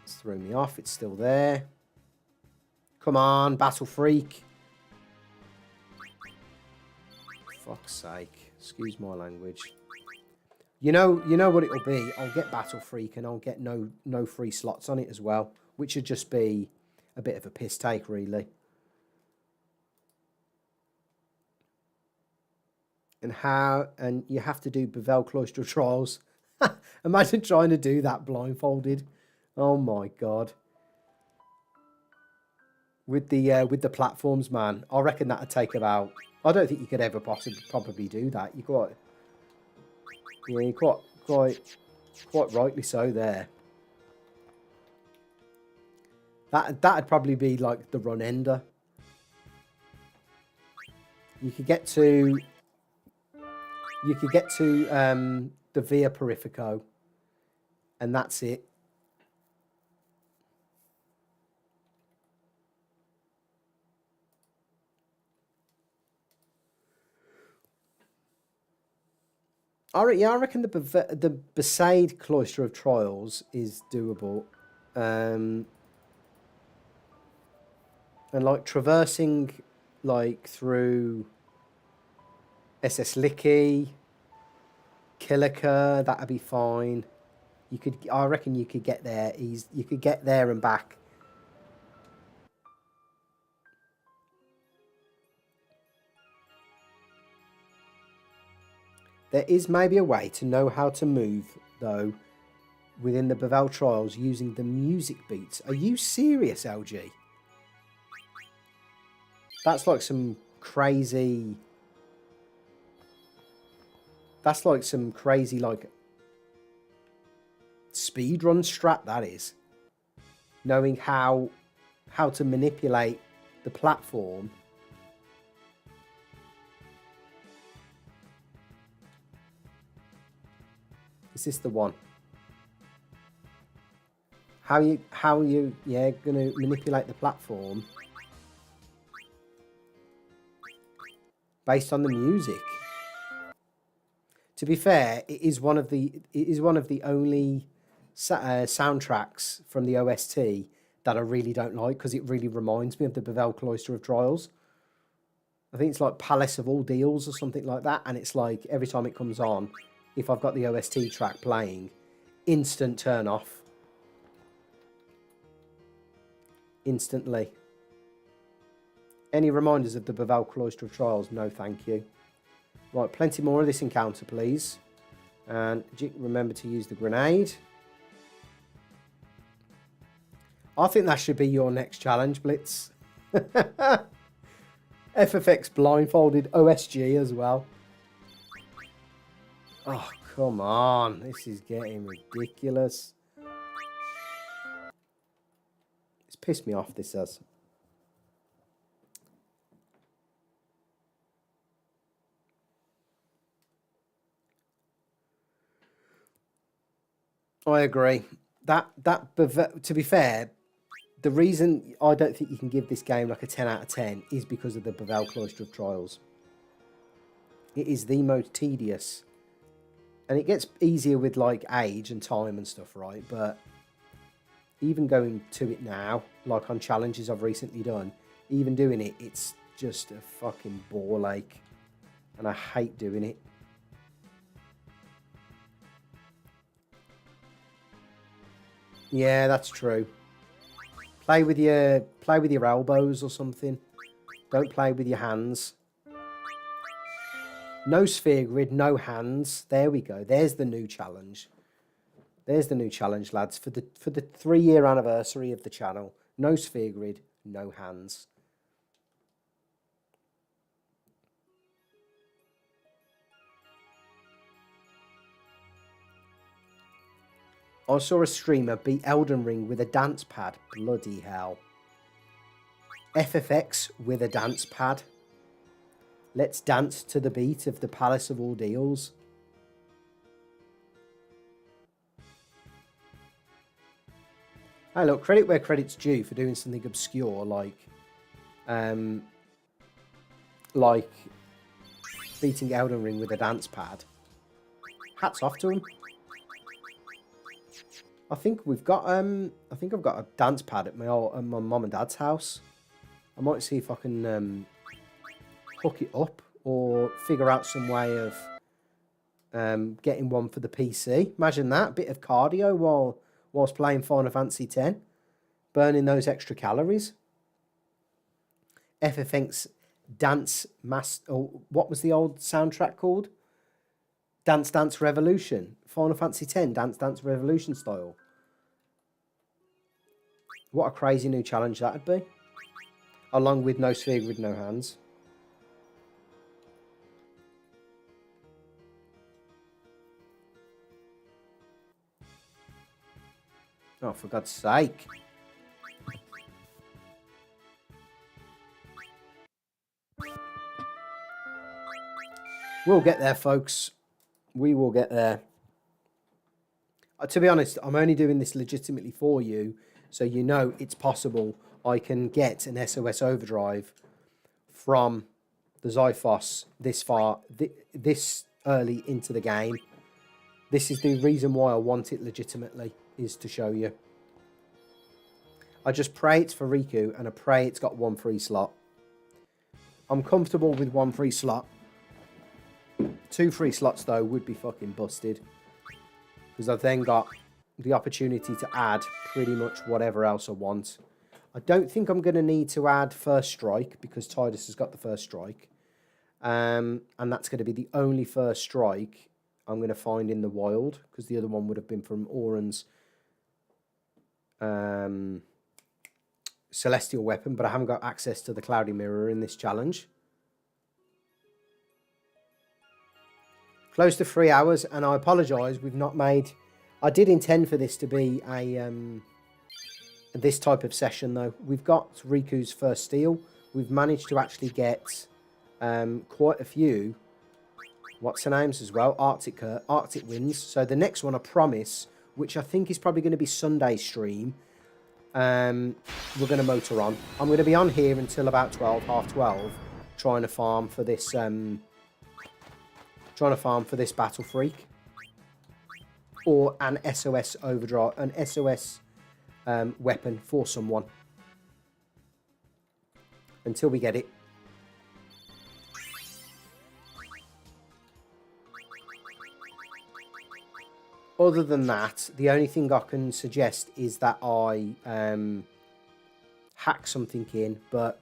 Speaker 1: It's threw me off. It's still there. Come on, Battle Freak. Fuck's sake. Excuse my language. You know what it'll be. I'll get Battle Freak and I'll get no free slots on it as well, which would just be a bit of a piss take, really. And you have to do Bevel Cloister Trials. Imagine trying to do that blindfolded. Oh my god. With the platforms, man, I reckon that'd take about. I don't think you could ever probably do that. You quite, yeah, you quite rightly so there. That'd probably be like the run ender. You could get to the Via Purifico, and that's it. I reckon the Besaid Cloister of Trials is doable, and like traversing like through SS Licky, Killiker, that'd be fine. I reckon you could get there. You could get there and back. There is maybe a way to know how to move, though, within the Bevel Trials using the music beats. Are you serious, LG? That's like some crazy... That's like some crazy, like, speedrun strat, that is. Knowing how to manipulate the platform. Is this the one? How you gonna manipulate the platform based on the music? To be fair, it is one of the only soundtracks from the OST that I really don't like, because it really reminds me of the Bevel Cloister of Trials. I think it's like Palace of All Deals or something like that, and it's like every time it comes on, if I've got the OST track playing, instant turn off. Instantly. Any reminders of the Bevel Cloister of Trials? No, thank you. Right, plenty more of this encounter, please. And remember to use the grenade. I think that should be your next challenge, Blitz. FFX blindfolded OSG as well. Oh, come on. This is getting ridiculous. It's pissed me off, this has. I agree. To be fair, the reason I don't think you can give this game like a 10 out of 10 is because of the Bevel Cloister of Trials. It is the most tedious. And it gets easier with like age and time and stuff, right? But even going to it now, like on challenges I've recently done, even doing it, it's just a fucking ball ache. And I hate doing it. Yeah, that's true. Play with your elbows or something. Don't play with your hands. No sphere grid, no hands. There we go. There's the new challenge. There's the new challenge, lads, for the 3-year anniversary of the channel. No sphere grid, no hands. I saw a streamer beat Elden Ring with a dance pad. Bloody hell. FFX with a dance pad. Let's dance to the beat of the Palace of Ordeals. Hey, look, credit where credit's due for doing something obscure like beating Elden Ring with a dance pad. Hats off to him. I think we've got I think I've got a dance pad at my mum and dad's house. I might see if I can hook it up or figure out some way of getting one for the PC. Imagine that, a bit of cardio whilst playing Final Fantasy X, burning those extra calories. FFX Dance or what was the old soundtrack called? Dance Dance Revolution. Final Fantasy X, Dance Dance Revolution style. What a crazy new challenge that'd be. Along with no sphere with no hands. Oh, for God's sake. We'll get there, folks. We will get there. To be honest, I'm only doing this legitimately for you, so you know it's possible I can get an SOS Overdrive from the Xiphos this far, this early into the game. This is the reason why I want it legitimately, is to show you. I just pray it's for Rikku, and I pray it's got one free slot. I'm comfortable with one free slot. 2 free slots, though, would be fucking busted. Because I've then got the opportunity to add pretty much whatever else I want. I don't think I'm going to need to add First Strike, because Tidus has got the First Strike. And that's going to be the only First Strike I'm going to find in the wild, because the other one would have been from Auron's Celestial Weapon, but I haven't got access to the Cloudy Mirror in this challenge. Close to 3 hours, and I apologise, we've not made... I did intend for this to be a this type of session, though. We've got Riku's first steal. We've managed to actually get quite a few, what's her names as well, Arctic Winds. So the next one, I promise, which I think is probably going to be Sunday stream, we're going to motor on. I'm going to be on here until about 12, half 12, trying to farm for this... Battle Freak, or an SOS Overdrive, an SOS weapon for someone, until we get it. Other than that, the only thing I can suggest is that I hack something in, but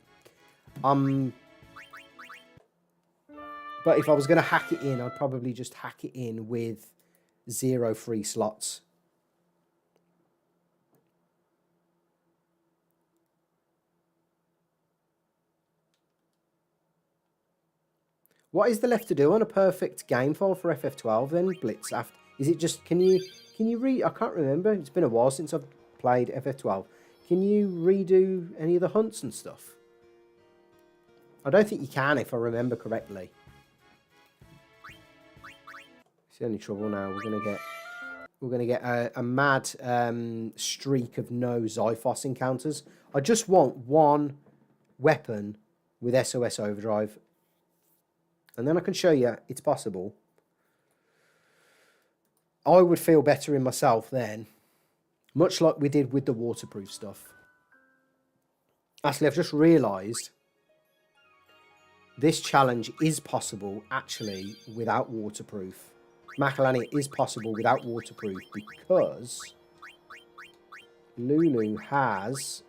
Speaker 1: if I was going to hack it in, I'd probably just hack it in with 0 free slots. What is there left to do on a perfect game file for FF12 then, Blitz? Is it just, can you read? I can't remember. It's been a while since I've played FF12. Can you redo any of the hunts and stuff? I don't think you can, if I remember correctly. It's the only trouble now. We're gonna get a mad streak of no Xiphos encounters. I just want one weapon with SOS Overdrive, and then I can show you it's possible. I would feel better in myself then, much like we did with the waterproof stuff. Actually, I've just realised this challenge is possible actually without waterproof. Macalania is possible without waterproof because Lulu has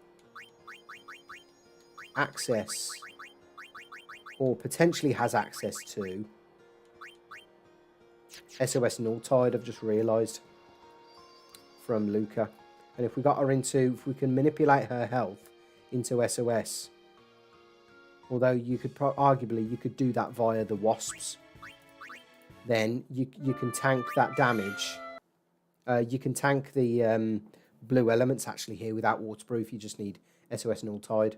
Speaker 1: access, or potentially has access to, SOS Nulltide, I've just realised, from Luca. And if we got her into, if we can manipulate her health into SOS, although you could arguably, you could do that via the wasps, then you can tank that damage You can tank the blue elements actually here without waterproof. You just need SOS Null Tide.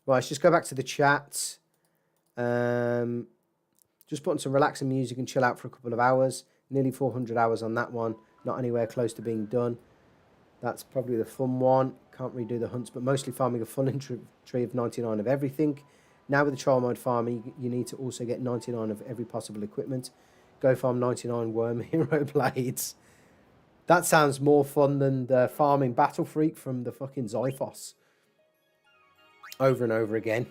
Speaker 1: Right, let's just go back to the chat. Just putting some relaxing music and chill out for a couple of hours. Nearly 400 hours on that one. Not anywhere close to being done. That's probably the fun one. Can't redo the hunts, but mostly farming a full tree of 99 of everything. Now with the trial mode farming, you need to also get 99 of every possible equipment. Go farm 99 worm hero blades. That sounds more fun than the farming Battle Freak from the fucking Zyphos. Over and over again.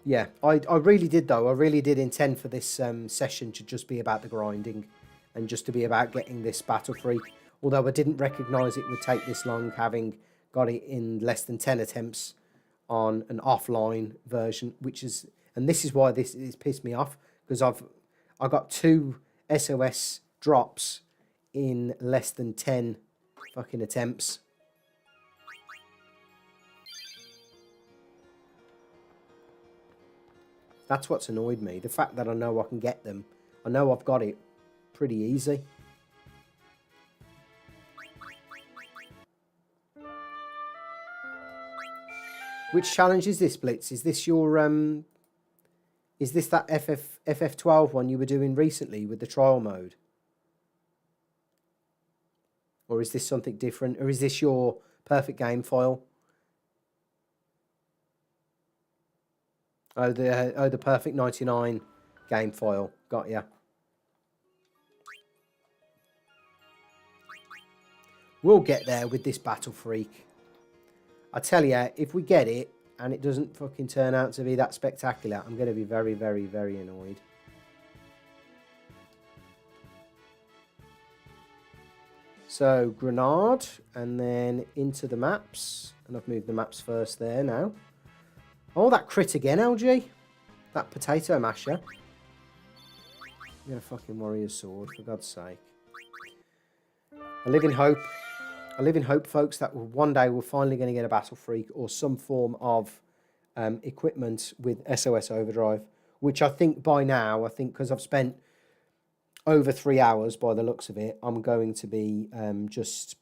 Speaker 1: Yeah, I really did though. I really did intend for this session to just be about the grinding. And just to be about getting this Battle Freak. Although I didn't recognise it would take this long, having got it in less than 10 attempts on an offline version, which is, and this is why this is pissed me off, because I got 2 SOS drops in less than 10 fucking attempts. That's what's annoyed me. The fact that I know I can get them. I know I've got it pretty easy. Which challenge is this, Blitz? Is this your is this that FF12 one you were doing recently with the trial mode? Or is this something different? Or is this your perfect game file? Oh, the perfect 99 game file. Got ya. We'll get there with this Battle Freak. I tell you, if we get it and it doesn't fucking turn out to be that spectacular, I'm going to be very, very, very annoyed. So, Grenade, and then into the maps. And I've moved the maps first there now. Oh, that crit again, LG. That potato masher. You're a fucking warrior's sword, for God's sake. I live in hope. I live in hope, folks, that one day we're finally going to get a Battle Freak or some form of equipment with SOS Overdrive, which I think by now, because I've spent over 3 hours by the looks of it, I'm going to be just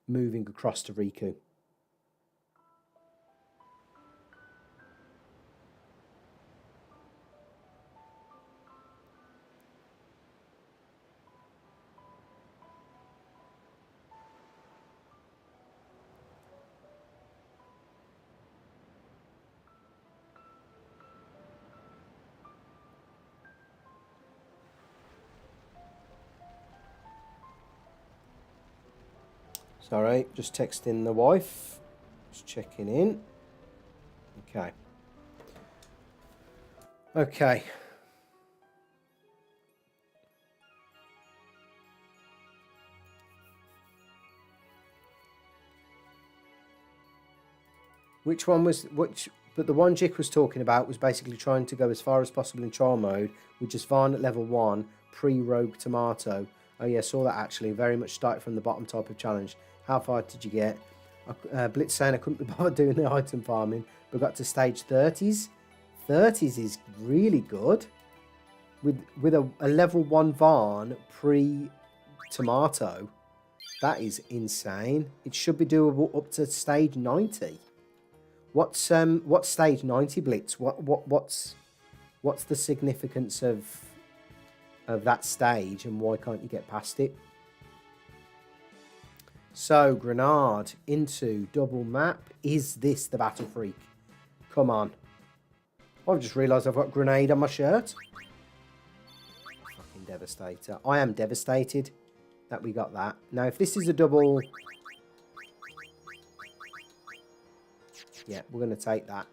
Speaker 1: moving across to Rikku. Sorry, just texting the wife. Just checking in. Okay. Okay. Which one was which? But the one Jick was talking about was basically trying to go as far as possible in trial mode with just Varn at level 1, pre-Rogue Tomato. Oh yeah, saw that actually. Very much started from the bottom type of challenge. How far did you get? Blitz saying I couldn't be bothered doing the item farming, but got to stage 30s. 30s is really good. With a level 1 Varn pre-Tomato. That is insane. It should be doable up to stage 90. What's stage 90, Blitz? What's the significance of that stage, and why can't you get past it? So, Grenade into double map. Is this the Battle Freak? Come on. I've just realised I've got Grenade on my shirt. Fucking Devastator. I am devastated that we got that. Now, if this is a double... Yeah, we're going to take that.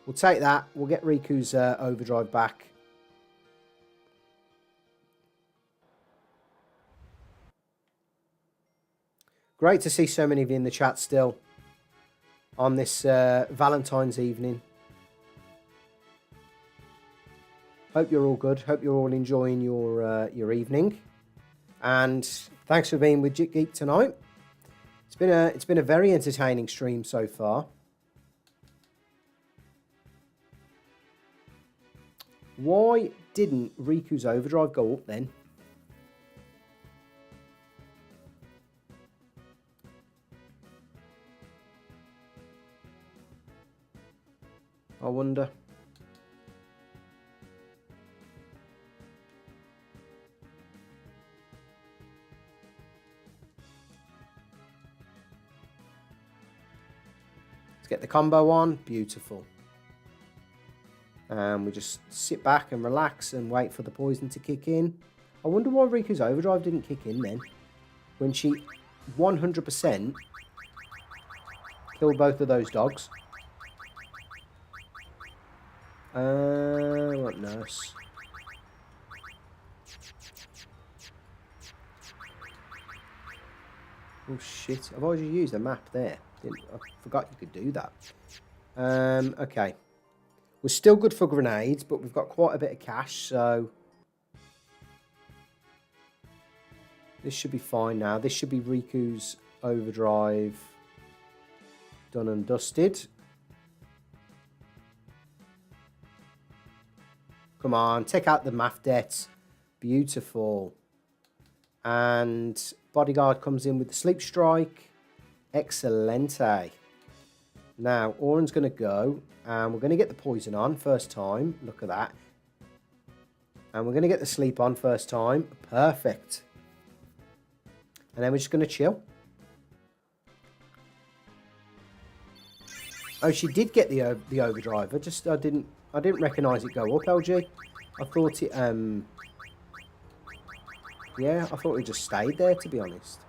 Speaker 1: We'll take that. We'll get Rikku's overdrive back. Great to see so many of you in the chat still on this Valentine's evening. Hope you're all good. Hope you're all enjoying your evening. And thanks for being with Jit Geek tonight. It's been a very entertaining stream so far. Why didn't Riku's overdrive go up then? I wonder. Let's get the combo on. Beautiful. And we just sit back and relax and wait for the poison to kick in. I wonder why Riku's overdrive didn't kick in then. When she 100% killed both of those dogs. What nurse? Oh shit, I've already used the map there. I forgot you could do that. Okay. We're still good for grenades, but we've got quite a bit of cash, so... This should be fine now. This should be Riku's overdrive done and dusted. Come on, take out the math debts. Beautiful. And bodyguard comes in with the sleep strike. Excelente. Now, Auron's going to go, and we're going to get the poison on first time. Look at that. And we're going to get the sleep on first time. Perfect. And then we're just going to chill. Oh, she did get the overdrive. I didn't recognise it go up, LG. I thought it yeah, I thought it just stayed there, to be honest.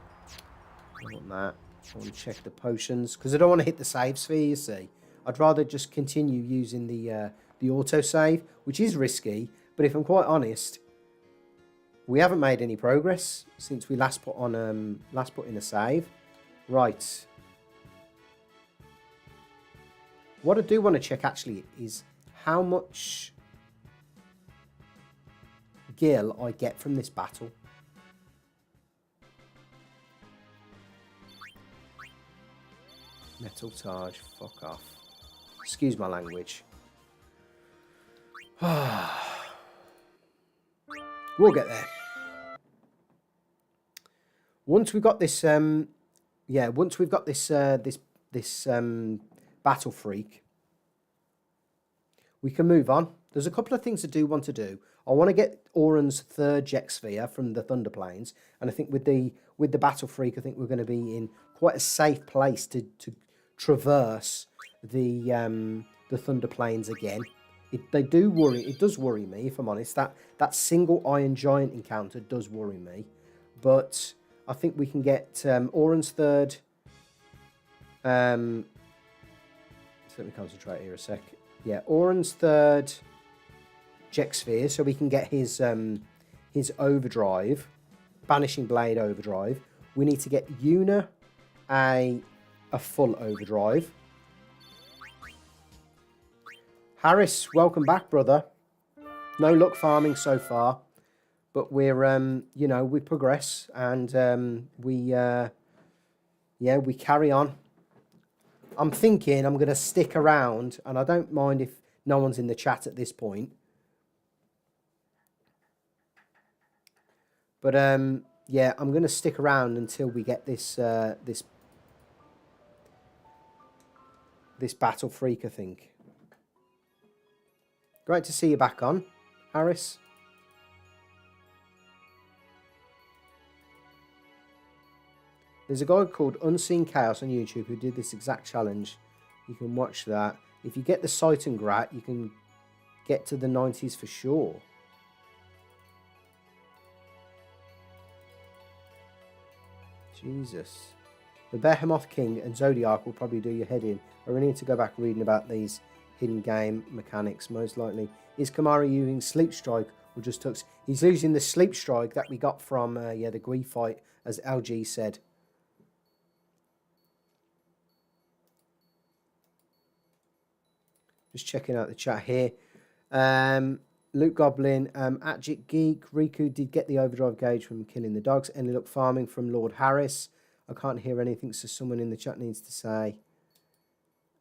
Speaker 1: I want that. I want to check the potions because I don't want to hit the save sphere, you see. I'd rather just continue using the autosave, which is risky, but if I'm quite honest, we haven't made any progress since we last put in a save. Right. What I do want to check actually is how much gil I get from this battle. Metal Targe, fuck off. Excuse my language. We'll get there. Once we've got this, once we've got this, this battle freak, we can move on. There's a couple of things I do want to do. I want to get Auron's third Jet Sphere from the Thunder Plains, and I think with the battle freak, I think we're going to be in quite a safe place to traverse the Thunder Plains again. It does worry me, if I'm honest. That single Iron Giant encounter does worry me, but I think we can get Auron's third. So let me concentrate here a sec. Yeah, Auron's third Jet Sphere, so we can get his overdrive, Banishing Blade overdrive. We need to get Yuna a full overdrive. Harris, welcome back, brother. No luck farming so far, but we're you know, we progress and we carry on. I'm thinking I'm going to stick around, and I don't mind if no one's in the chat at this point. But yeah, I'm going to stick around until we get this this battle freak, I think. Great to see you back on, Harris. There's a guy called Unseen Chaos on YouTube who did this exact challenge. You can watch that. If you get the Sight and Grat, you can get to the 90s for sure. Jesus. The Behemoth King and Zodiac will probably do your head in. I really need to go back reading about these hidden game mechanics, most likely. Is Kamari using Sleep Strike or just Tux? He's using the Sleep Strike that we got from the Grief fight, as LG said. Just checking out the chat here. Luke Goblin, Atjik Geek, Rikku did get the overdrive gauge from killing the dogs. Any luck farming from Lord Harris? I can't hear anything, so someone in the chat needs to say.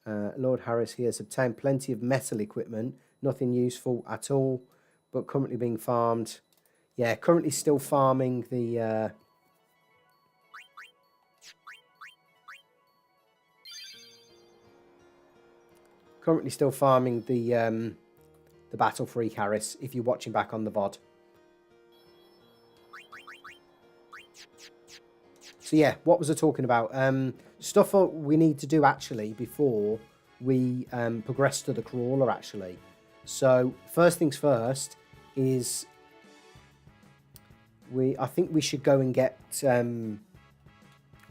Speaker 1: Lord Harris, he has obtained plenty of metal equipment, nothing useful at all. but currently being farmed. Yeah, currently still farming the... currently still farming the Battle Freak Harris, if you're watching back on the VOD. So yeah, what was I talking about? Stuff we need to do actually before we progress to the crawler actually. So first things first is I think we should go and get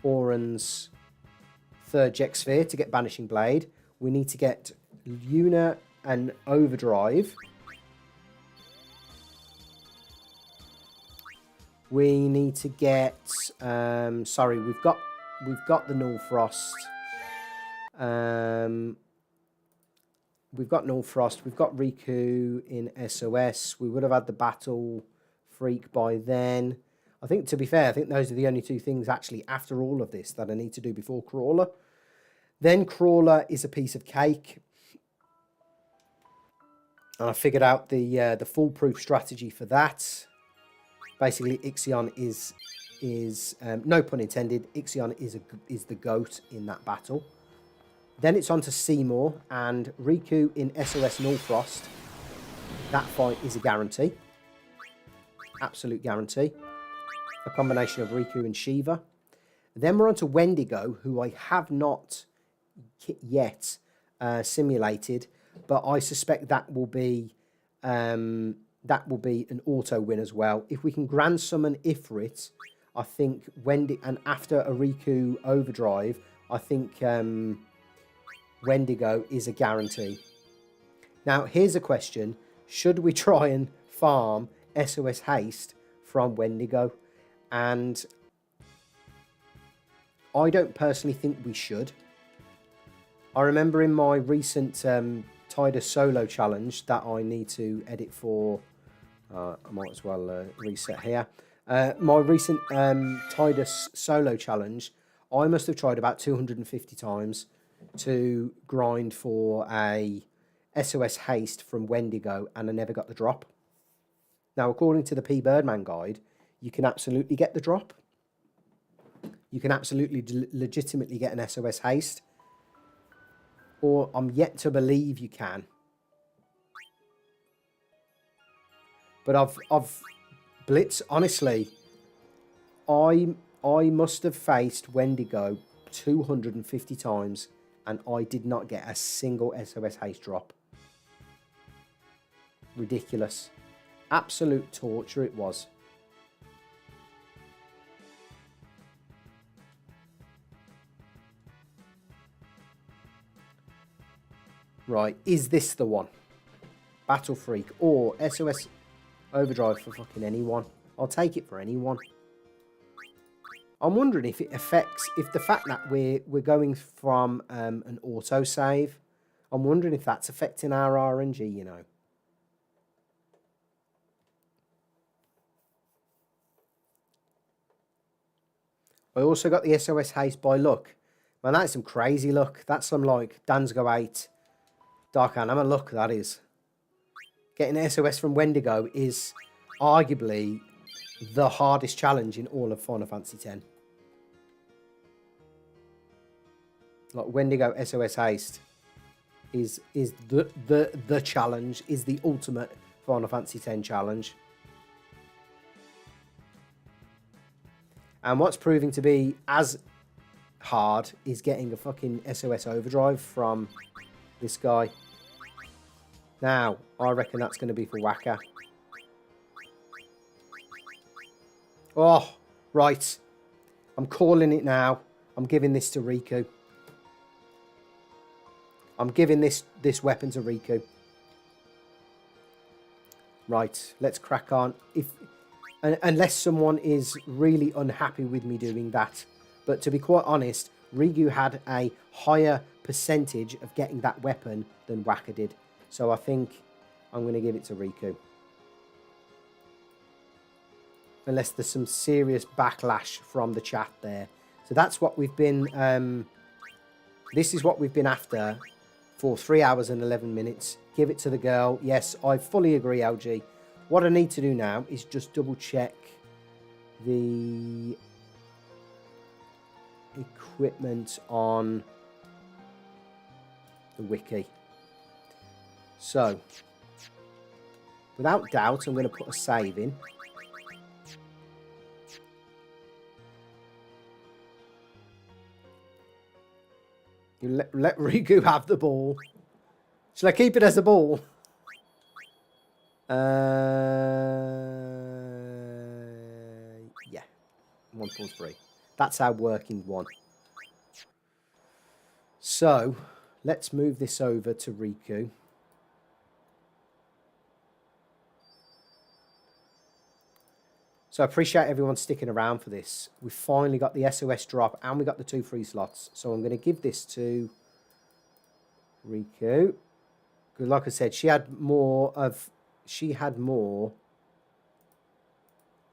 Speaker 1: Auron's third Jet Sphere to get Banishing Blade. We need to get Yuna and Overdrive. We need to get sorry, we've got the Nul-Frost. We've got Nul-Frost, we've got Rikku in SOS. We would have had the Battle Freak by then. I think, to be fair, I think those are the only two things actually after all of this that I need to do before Crawler. Then Crawler is a piece of cake. And I figured out the foolproof strategy for that. Basically, Ixion is no pun intended, Ixion is the GOAT in that battle. Then it's on to Seymour and Rikku in SOS Nul-Frost. That fight is a guarantee. Absolute guarantee. A combination of Rikku and Shiva. Then we're on to Wendigo, who I have not yet simulated, but I suspect that will be an auto win as well. If we can Grand Summon Ifrit, I think and after a Rikku Overdrive, I think Wendigo is a guarantee. Now, here's a question. Should we try and farm SOS Haste from Wendigo? And I don't personally think we should. I remember in my recent Tidus solo challenge that I need to edit for, I might as well reset here. My recent Tidus solo challenge, I must have tried about 250 times to grind for a SOS Haste from Wendigo, and I never got the drop. Now, according to the P. Birdman guide, you can absolutely get the drop. You can absolutely legitimately get an SOS Haste. Or I'm yet to believe you can. But I've Blitz, honestly, I must have faced Wendigo 250 times and I did not get a single SOS Haste drop. Ridiculous. Absolute torture it was. Right, is this the one? Battle Freak or SOS Overdrive for fucking anyone. I'll take it for anyone. I'm wondering if it affects, if the fact that we're going from an auto save, I'm wondering if that's affecting our RNG, you know. I also got the SOS Haste by luck. Man, that's some crazy luck. That's some like Danzgo 8 Dark Anima luck, that is. Getting SOS from Wendigo is arguably the hardest challenge in all of Final Fantasy X. Like Wendigo SOS Haste is the challenge, is the ultimate Final Fantasy X challenge. And what's proving to be as hard is getting a fucking SOS Overdrive from this guy. Now, I reckon that's going to be for Wakka. Oh, right. I'm calling it now. I'm giving this to Rikku. I'm giving this weapon to Rikku. Right, let's crack on. Unless someone is really unhappy with me doing that. But to be quite honest, Rikku had a higher percentage of getting that weapon than Wakka did. So I think I'm going to give it to Rikku. Unless there's some serious backlash from the chat there. So that's what we've been... this is what we've been after for 3 hours and 11 minutes. Give it to the girl. Yes, I fully agree, LG. What I need to do now is just double check the equipment on the wiki. So, without doubt, I'm going to put a save in. You let Rikku have the ball. Shall I keep it as a ball? Yeah. 1.3. That's our working one. So, let's move this over to Rikku. So I appreciate everyone sticking around for this. We finally got the SOS drop and we got the 2 free slots. So I'm going to give this to Rikku. Because like I said, she had more of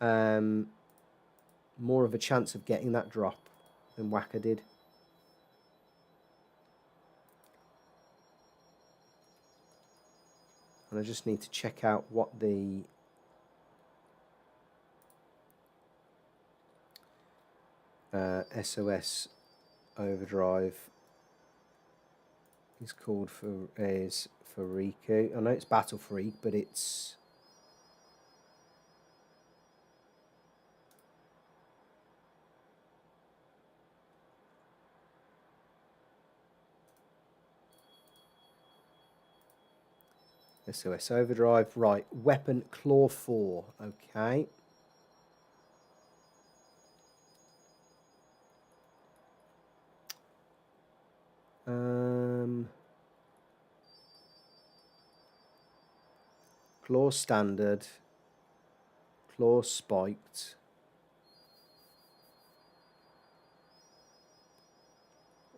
Speaker 1: a chance of getting that drop than Wakka did. And I just need to check out what the SOS Overdrive is called for Rikku. I know it's Battle Freak, but it's SOS Overdrive. Right, weapon Claw 4. Okay. Claw standard, claw spiked.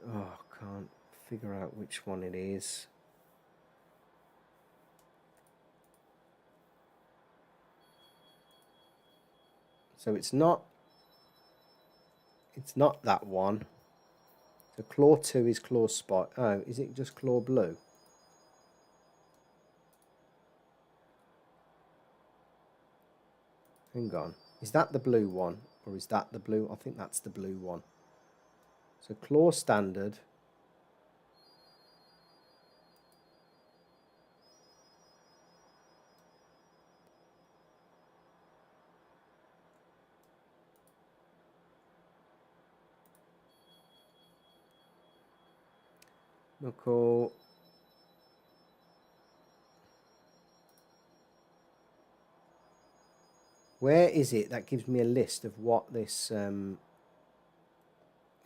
Speaker 1: Oh, I can't figure out which one it is. So it's not that one. So claw 2 is claw spike. Oh, is it just claw blue? Hang on. Is that the blue one? Or is that the blue? I think that's the blue one. So claw standard. Knuckle. Where is it that gives me a list of what this,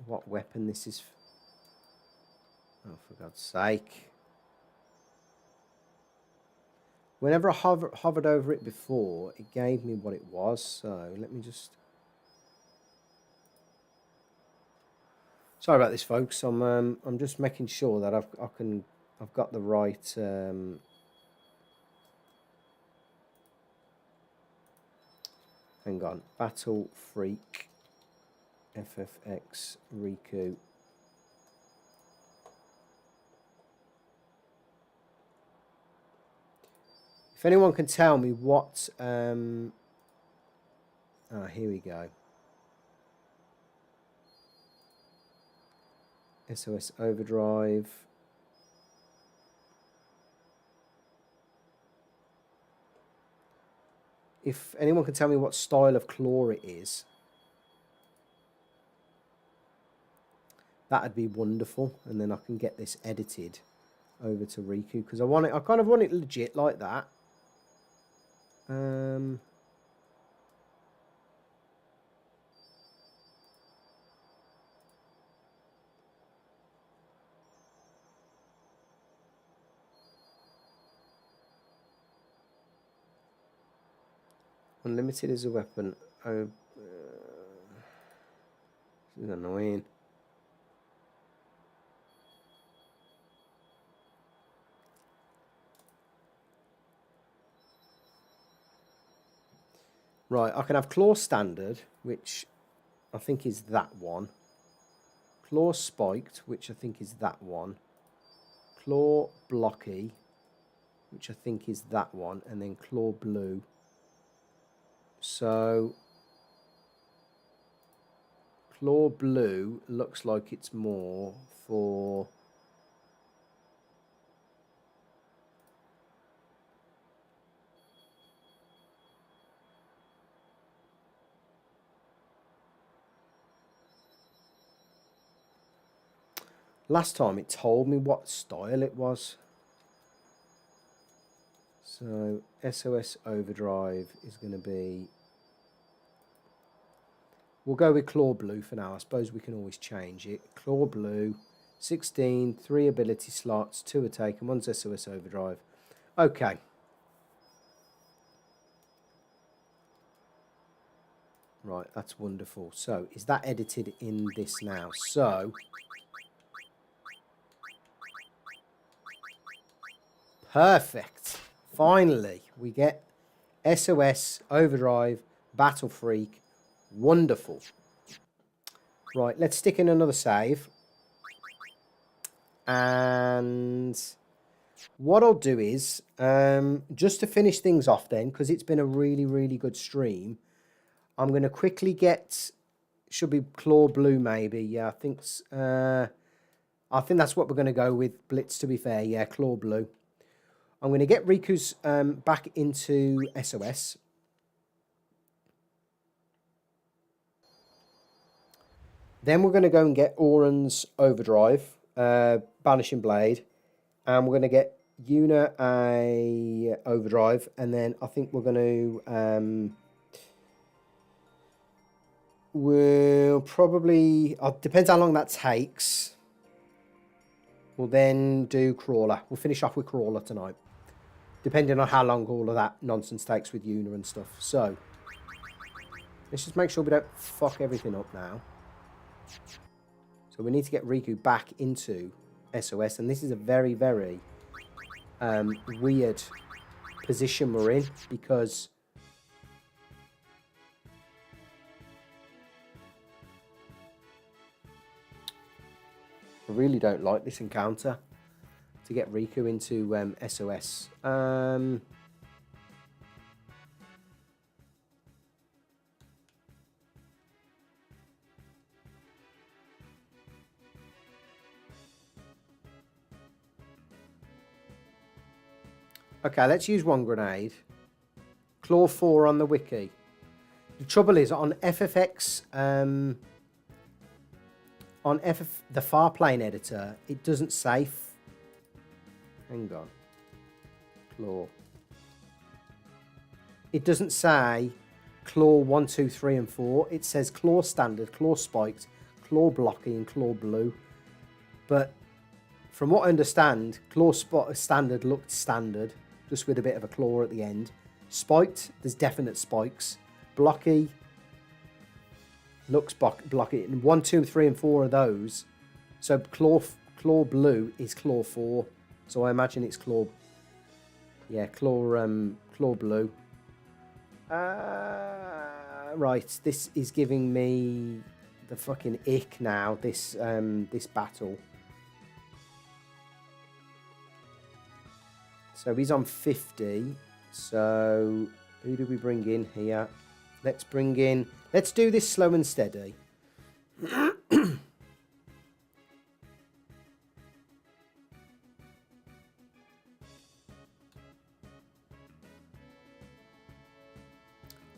Speaker 1: what weapon this is? Oh, for God's sake. Whenever I hovered over it before, it gave me what it was. So let me just... Sorry about this, folks. I'm just making sure that I've got the right... Hang on. Battle Freak. FFX Rikku. If anyone can tell me what... here we go. SOS Overdrive. If anyone can tell me what style of claw it is, that'd be wonderful. And then I can get this edited over to Rikku, because I kind of want it legit like that. Unlimited is a weapon. Oh, this is annoying. Right, I can have claw standard, which I think is that one. Claw spiked, which I think is that one. Claw blocky, which I think is that one. And then claw blue, So Claw Blue looks like it's more for... Last time it told me what style it was. So SOS Overdrive is going to be... We'll go with Claw Blue for now. I suppose we can always change it. Claw Blue, 16, 3 ability slots, 2 attack, and 1's SOS Overdrive. Okay. Right, that's wonderful. So, is that edited in this now? So... Perfect. Finally, we get SOS Overdrive Battle Freak. Wonderful. Right, let's stick in another save. And what I'll do is, just to finish things off then, because it's been a really, really good stream, I'm going to quickly get, should be Claw Blue maybe. Yeah, I think that's what we're going to go with, Blitz, to be fair. Yeah, Claw Blue. I'm going to get Rikku's back into SOS. Then we're going to go and get Auron's Overdrive, Banishing Blade. And we're going to get Yuna a Overdrive. And then I think we're going to... we'll probably... depends how long that takes. We'll then do Crawler. We'll finish off with Crawler tonight. Depending on how long all of that nonsense takes with Yuna and stuff. So, let's just make sure we don't fuck everything up now. So we need to get Rikku back into SOS. And this is a very, very weird position we're in. Because I really don't like this encounter. To get Rikku into SOS. Okay, let's use one grenade. Claw 4 on the wiki. The trouble is, on FFX... on the far plane editor, it doesn't say... Hang on. Claw. It doesn't say Claw 1, 2, 3 and 4. It says Claw Standard, Claw Spiked, Claw Blocky and Claw Blue. But from what I understand, Claw Standard looked standard, just with a bit of a claw at the end. Spiked, there's definite spikes. Blocky looks blocky. And 1, 2, 3 and 4 are those. So Claw Blue is Claw 4. So I imagine it's Claw... Yeah, Claw Blue. Right, this is giving me the fucking ick now, this battle. So he's on 50. So who do we bring in here? Let's bring in... Let's do this slow and steady.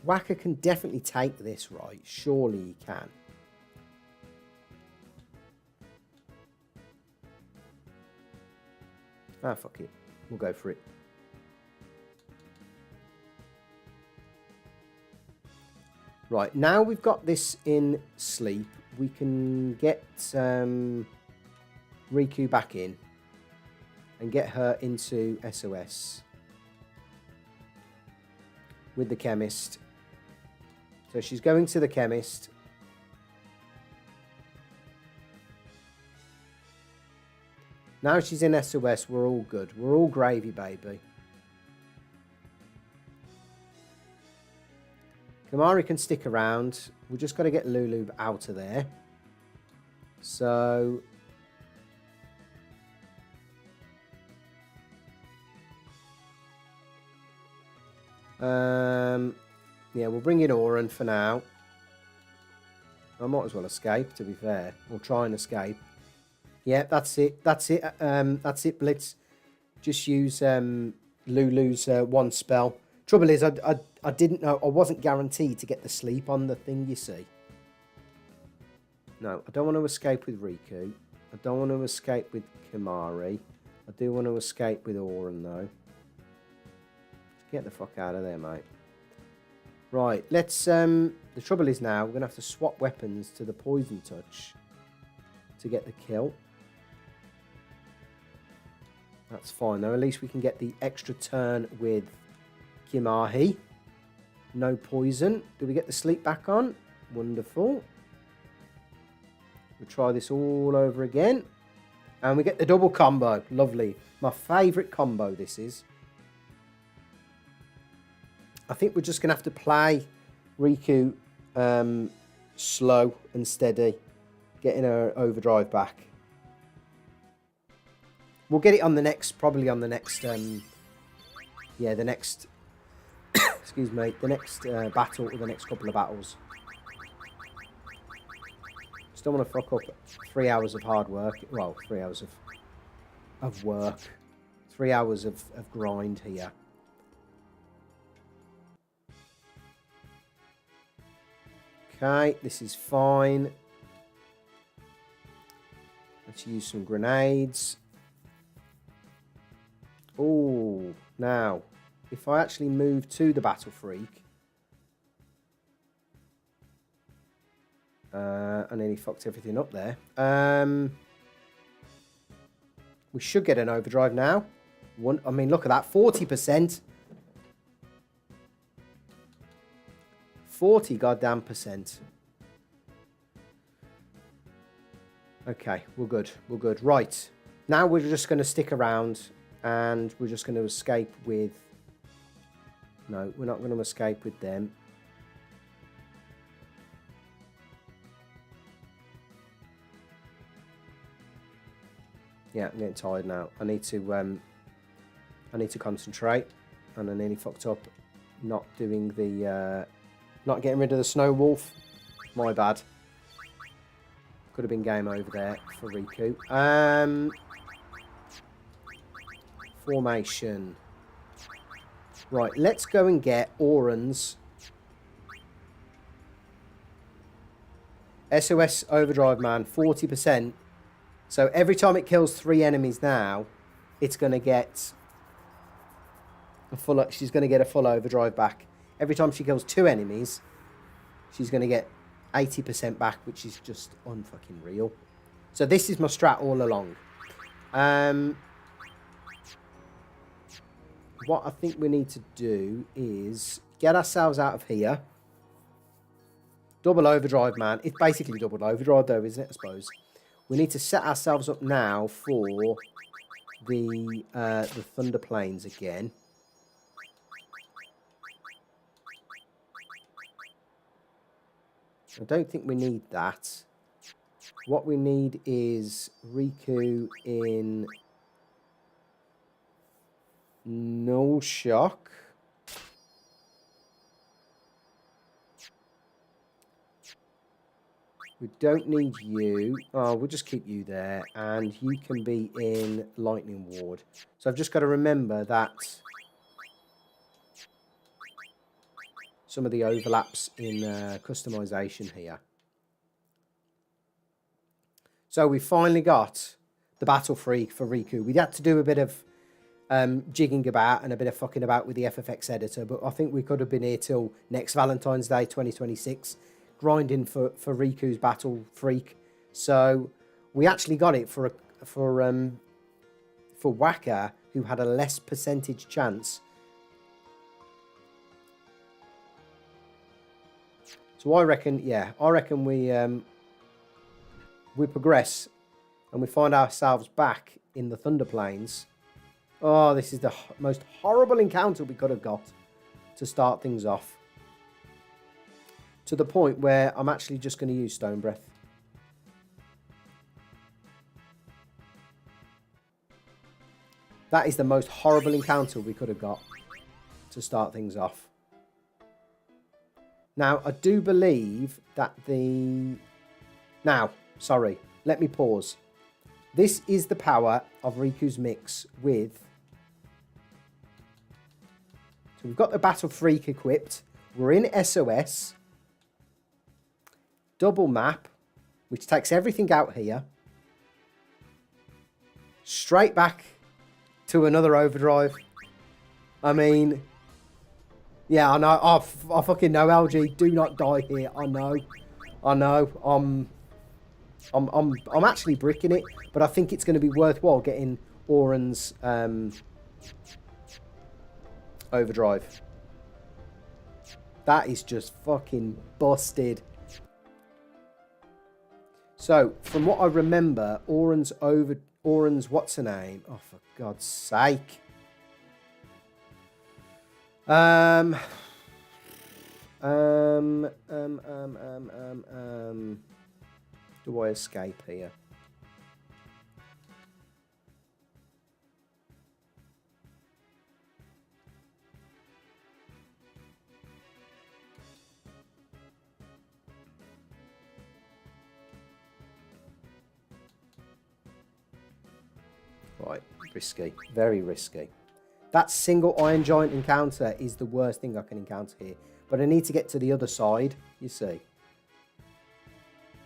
Speaker 1: Wakka can definitely take this, right? Surely he can. Ah, fuck it. We'll go for it. Right, now we've got this in sleep, we can get Rikku back in and get her into SOS with the chemist. So she's going to the chemist. Now she's in SOS, we're all good. We're all gravy, baby. Kamari can stick around. We've just got to get Lulu out of there. So... Yeah, we'll bring in Auron for now. I might as well escape, to be fair. Or try and escape. Yeah, that's it. That's it. That's it, Blitz. Just use Lulu's one spell. Trouble is, I didn't know. I wasn't guaranteed to get the sleep on the thing, you see. No, I don't want to escape with Rikku. I don't want to escape with Kimahri. I do want to escape with Auron, though. Just get the fuck out of there, mate. Right, let's... the trouble is now, we're going to have to swap weapons to the Poison Touch to get the kill. That's fine, though. At least we can get the extra turn with Kimahri. No poison. Do we get the sleep back on? Wonderful. We'll try this all over again. And we get the double combo. Lovely. My favourite combo, this is. I think we're just going to have to play Rikku slow and steady. Getting her overdrive back. We'll get it on the next, probably on the next, yeah, the next, excuse me, the next battle or the next couple of battles. Just don't want to fuck up 3 hours of hard work. Well, 3 hours of work. 3 hours of grind here. Okay, this is fine. Let's use some grenades. Oh, now, if I actually move to the Battle Freak, and then he fucked everything up there. We should get an overdrive now. I mean, look at that, 40%. 40 goddamn percent. Okay, we're good. We're good. Right. Now we're just going to stick around and we're just going to escape with... No, we're not going to escape with them. Yeah, I'm getting tired now. I need to concentrate, and I nearly fucked up not doing the not getting rid of the snow wolf. My bad. Could have been game over there for Rikku. Formation. Right, let's go and get Auron's SOS Overdrive, man, 40%. So every time it kills 3 enemies now, it's going to get a full... She's going to get a full overdrive back. Every time she kills 2 enemies, she's going to get 80% back, which is just unfucking real. So this is my strat all along. What I think we need to do is get ourselves out of here. Double overdrive, man. It's basically double overdrive, though, isn't it? I suppose. We need to set ourselves up now for the Thunder Plains again. I don't think we need that. What we need is Rikku in no shock. We don't need you. Oh, we'll just keep you there. And you can be in Lightning Ward. So I've just got to remember that some of the overlaps in customization here. So we finally got the Battle Freak for Rikku. We had to do a bit of jigging about and a bit of fucking about with the FFX editor, but I think we could have been here till next Valentine's Day 2026, grinding for Rikku's Battle Freak. So we actually got it for Wakka, who had a less percentage chance. So I reckon, yeah, I reckon we progress and we find ourselves back in the Thunder Plains. Oh, this is the most horrible encounter we could have got to start things off. To the point where I'm actually just going to use Stone Breath. That is the most horrible encounter we could have got to start things off. Now, I do believe that the... Now, sorry, let me pause. This is the power of Rikku's mix with... So we've got the Battle Freak equipped. We're in SOS. Double map, which takes everything out here. Straight back to another overdrive. I mean... Yeah, I know. I fucking know, LG. Do not die here. I know. I'm actually bricking it, but I think it's going to be worthwhile getting Auron's overdrive. That is just fucking busted. So, from what I remember, Auron's what's her name? Oh, for God's sake. Do I escape here? Right, risky, very risky. That single Iron Giant encounter is the worst thing I can encounter here. But I need to get to the other side, you see.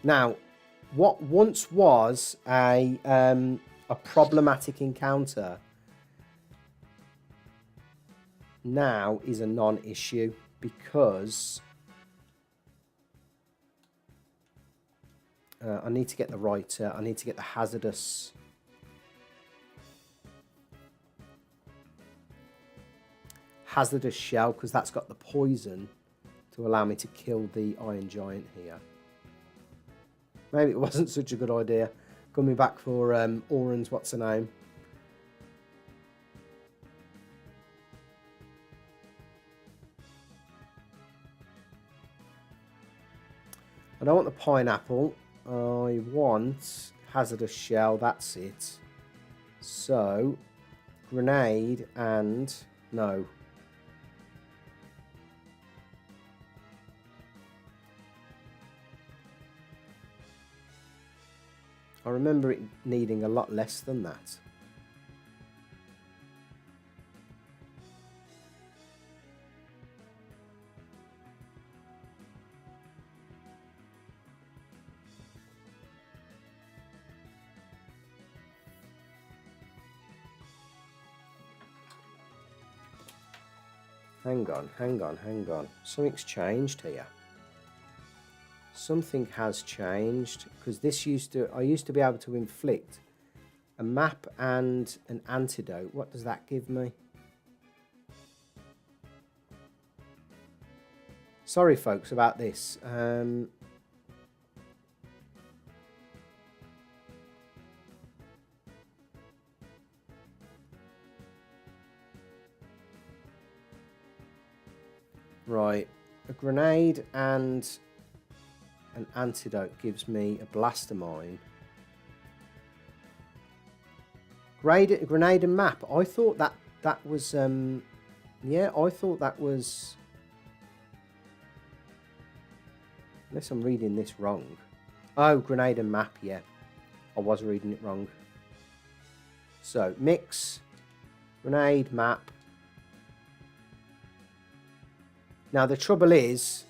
Speaker 1: Now, what once was a problematic encounter now is a non-issue because I need to get the right, I need to get the hazardous... hazardous shell, because that's got the poison to allow me to kill the Iron Giant here. Maybe it wasn't such a good idea coming back for Auron's what's her name. I don't want the pineapple. I want hazardous shell. That's it. So grenade and no. I remember it needing a lot less than that. Hang on. Something's changed here. Something has changed because I used to be able to inflict a map and an antidote. What does that give me? Sorry folks about this. Right, a grenade and an antidote gives me a blaster mine. Grenade and map. I thought that was yeah, I thought that was, unless I'm reading this wrong. Oh, grenade and map, yeah. I was reading it wrong. So, mix, grenade, map. Now the trouble is,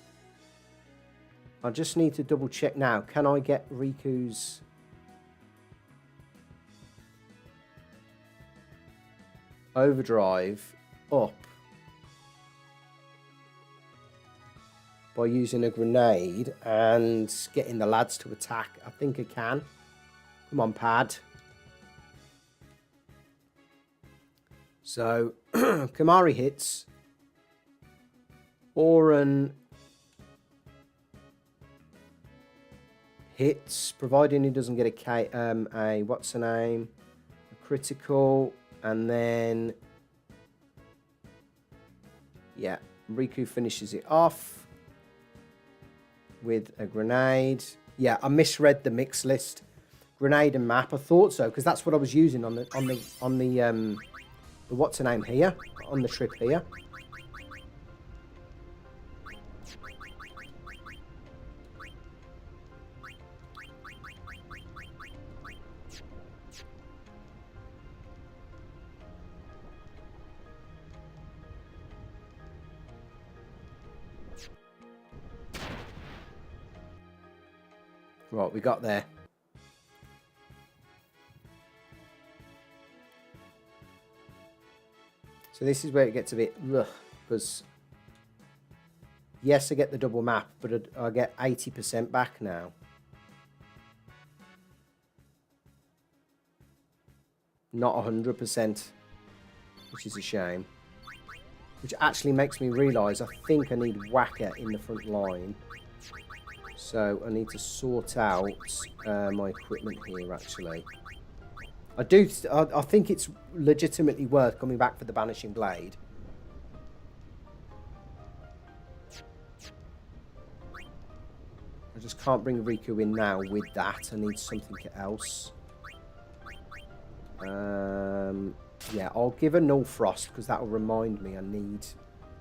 Speaker 1: I just need to double check now. Can I get Rikku's overdrive up by using a grenade and getting the lads to attack? I think I can. Come on, pad. So, Kamari hits. Auron hits, providing he doesn't get a what's her name, a critical, and then yeah, Rikku finishes it off with a grenade. Yeah, I misread the mix list. Grenade and map. I thought so because that's what I was using on the what's her name here on the trip here. Right, we got there. So this is where it gets a bit ugh, because yes, I get the double map, but I get 80% back now. Not 100%, which is a shame. Which actually makes me realise I think I need Wakka in the front line. So I need to sort out my equipment here, actually. I think it's legitimately worth coming back for the Banishing Blade. I just can't bring Rikku in now with that. I need something else. Yeah, I'll give her Nul-Frost because that will remind me I need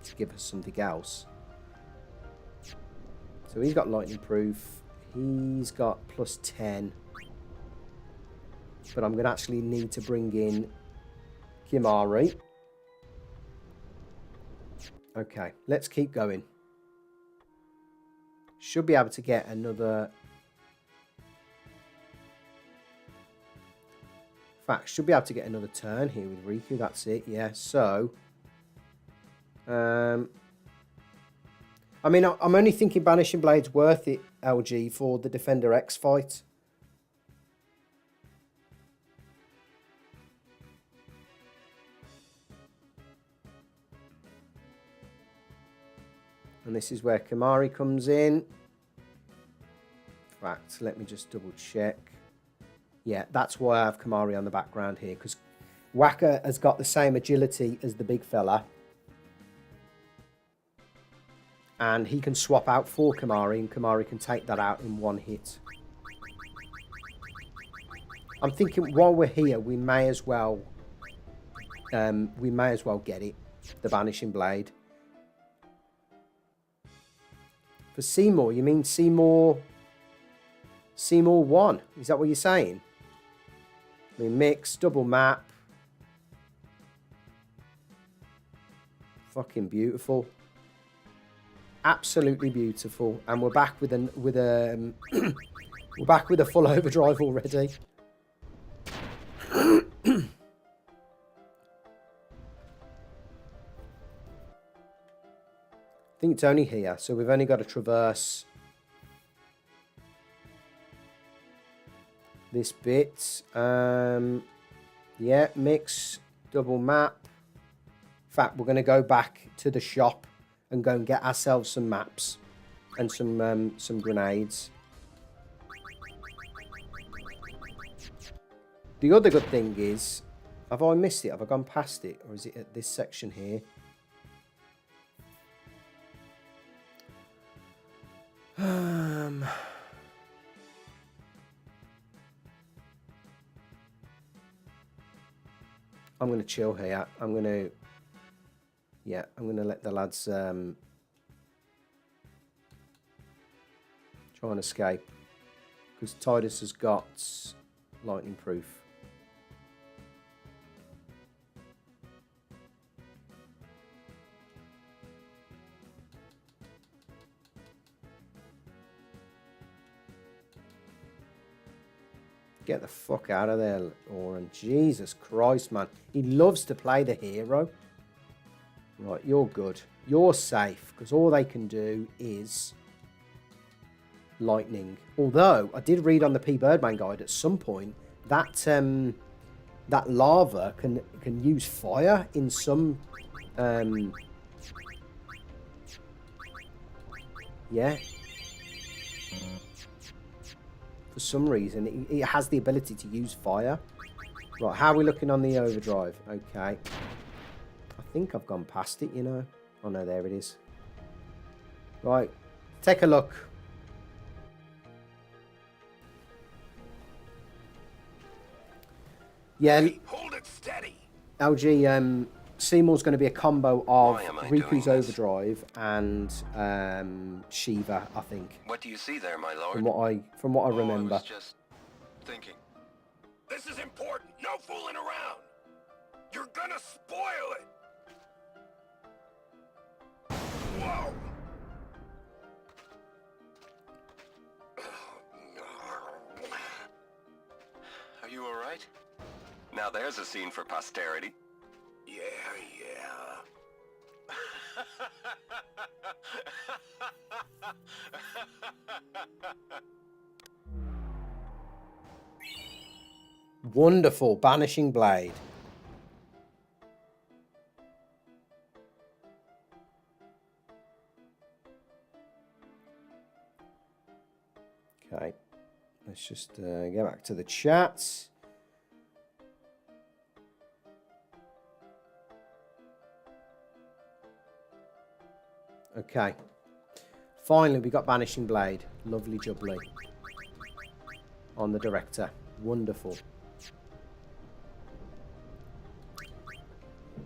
Speaker 1: to give her something else. So he's got lightning proof. He's got +10. But I'm going to actually need to bring in Kimari. Okay, let's keep going. Should be able to get another... In fact, should be able to get another turn here with Rikku. That's it, yeah. So, I mean, I'm only thinking Banishing Blade's worth it, LG, for the Defender X fight. And this is where Kimari comes in. In fact, let me just double check. Yeah, that's why I have Kimari on the background here, because Wakka has got the same agility as the big fella. And he can swap out for Kimari, and Kimari can take that out in one hit. I'm thinking while we're here, we may as well get it, the Banishing Blade. For Seymour, you mean Seymour 1? Is that what you're saying? I mean, mix, double map. Fucking beautiful. Absolutely beautiful. And we're back with a we're back with a full overdrive already. I think it's only here, so we've only got to traverse this bit. Yeah, mix, double map. In fact, we're going to go back to the shop and go and get ourselves some maps and some grenades. The other good thing is, have I missed it? Have I gone past it? Or is it at this section here? I'm going to chill here. I'm going to let the lads try and escape, because Tidus has got lightning proof. Get the fuck out of there, Auton. Jesus Christ, man. He loves to play the hero. Right, you're good. You're safe, because all they can do is lightning. Although, I did read on the P. Birdman guide at some point that that lava can use fire in some... yeah. For some reason, it has the ability to use fire. Right, how are we looking on the overdrive? Okay. I think I've gone past it, you know. Oh, no, there it is. Right, take a look. Yeah.
Speaker 2: Hold it steady.
Speaker 1: LG, Seymour's going to be a combo of Riku's overdrive and Shiva, I think.
Speaker 3: What do you see there, my lord?
Speaker 1: From what I remember.
Speaker 3: I was just thinking.
Speaker 2: This is important. No fooling around. You're gonna spoil it. Whoa.
Speaker 3: Now there's a scene for posterity.
Speaker 2: Yeah, yeah.
Speaker 1: Wonderful. Banishing Blade. Okay. Let's just go back to the chats. Okay. Finally, we got Banishing Blade. Lovely jubbly. On the director. Wonderful.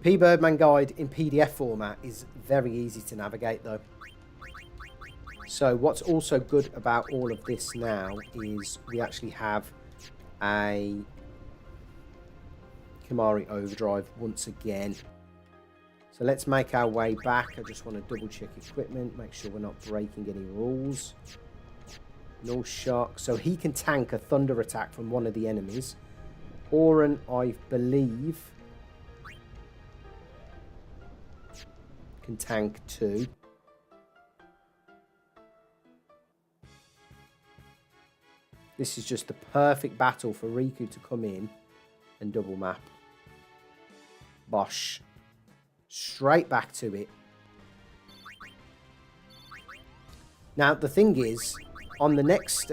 Speaker 1: P-Birdman Guide in PDF format is very easy to navigate, though. So what's also good about all of this now is we actually have a Kimahri Overdrive once again. So let's make our way back. I just want to double check equipment, make sure we're not breaking any rules. No shock. So he can tank a thunder attack from one of the enemies. Auton, I believe, can tank 2. This is just the perfect battle for Rikku to come in and double map. Bosh. Straight back to it. Now the thing is, on the next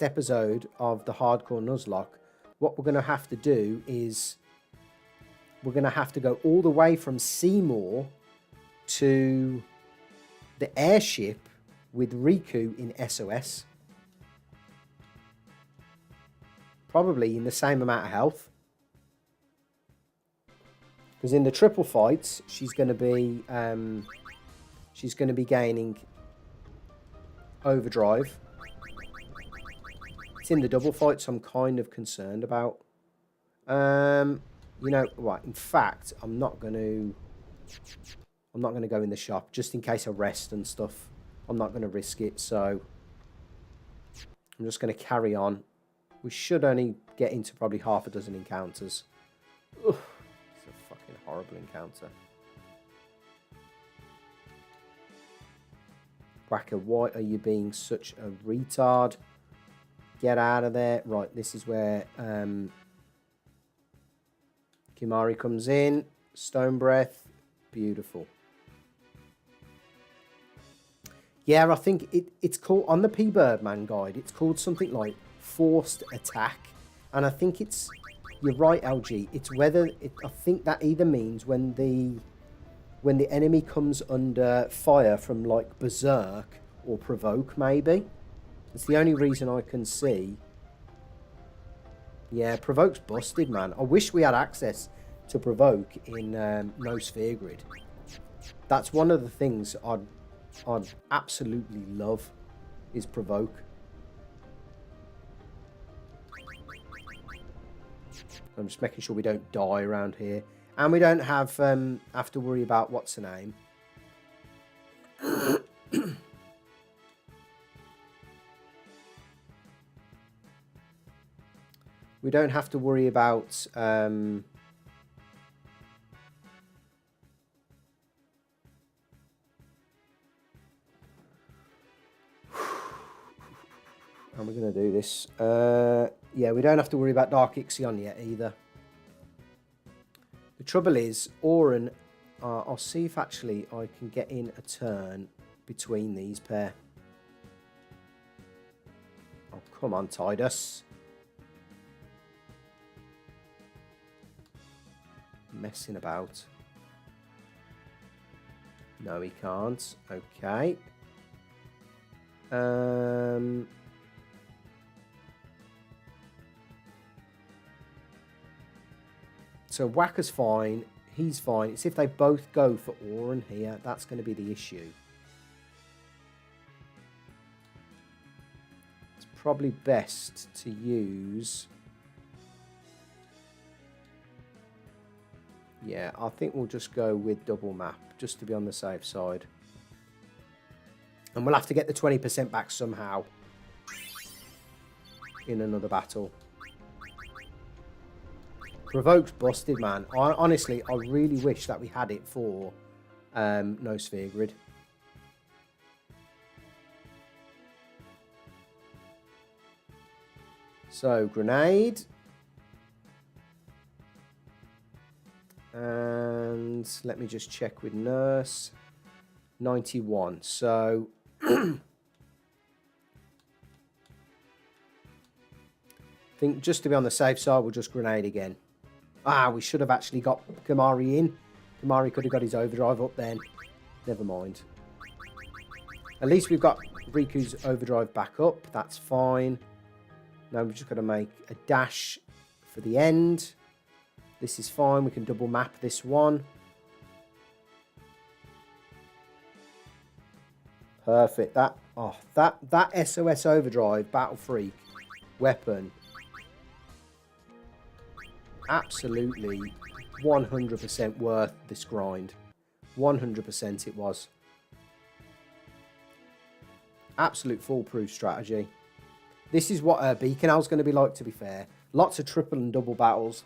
Speaker 1: episode of the Hardcore Nuzlocke, what we're going to have to do is we're going to have to go all the way from Seymour to the airship with Rikku in SOS. Probably in the same amount of health. Because in the triple fights, she's going to be gaining overdrive. It's in the double fight, so I'm kind of concerned about. You know what? In fact, I'm not going to go in the shop just in case I rest and stuff. I'm not going to risk it, so I'm just going to carry on. We should only get into probably half a dozen encounters. Ugh. Horrible encounter. Wakka, why are you being such a retard? Get out of there. Right, this is where Kimahri comes in. Stone Breath. Beautiful. Yeah, I think it's called, on the P-Birdman guide, it's called something like Forced Attack. And I think it's... You're right, LG. It's whether I think that either means when the enemy comes under fire from like Berserk or Provoke, maybe. It's the only reason I can see. Yeah, Provoke's busted, man. I wish we had access to Provoke in No Sphere Grid. That's one of the things I'd absolutely love is Provoke. I'm just making sure we don't die around here. And we don't have to worry about what's her name. We don't have to worry about... And we're going to do this. Yeah, we don't have to worry about Dark Ixion yet either. The trouble is, Auton, I'll see if actually I can get in a turn between these pair. Oh, come on, Tidus. Messing about. No, he can't. Okay. So Wakka's fine, he's fine. It's if they both go for Auton here, that's going to be the issue. It's probably best to use... Yeah, I think we'll just go with double map, just to be on the safe side. And we'll have to get the 20% back somehow in another battle. Provoke's busted, man. Honestly, I really wish that we had it for no sphere grid. So, grenade. And let me just check with nurse. 91. So, I think just to be on the safe side, we'll just grenade again. Ah, we should have actually got Kimahri in. Kimahri could have got his overdrive up then. Never mind. At least we've got Riku's overdrive back up. That's fine. Now we're just going to make a dash for the end. This is fine. We can double map this one. Perfect. That SOS Overdrive Battle Freak weapon. Absolutely 100% worth this grind. 100% it was. Absolute foolproof strategy. This is what Bikanel's going to be like, to be fair. Lots of triple and double battles.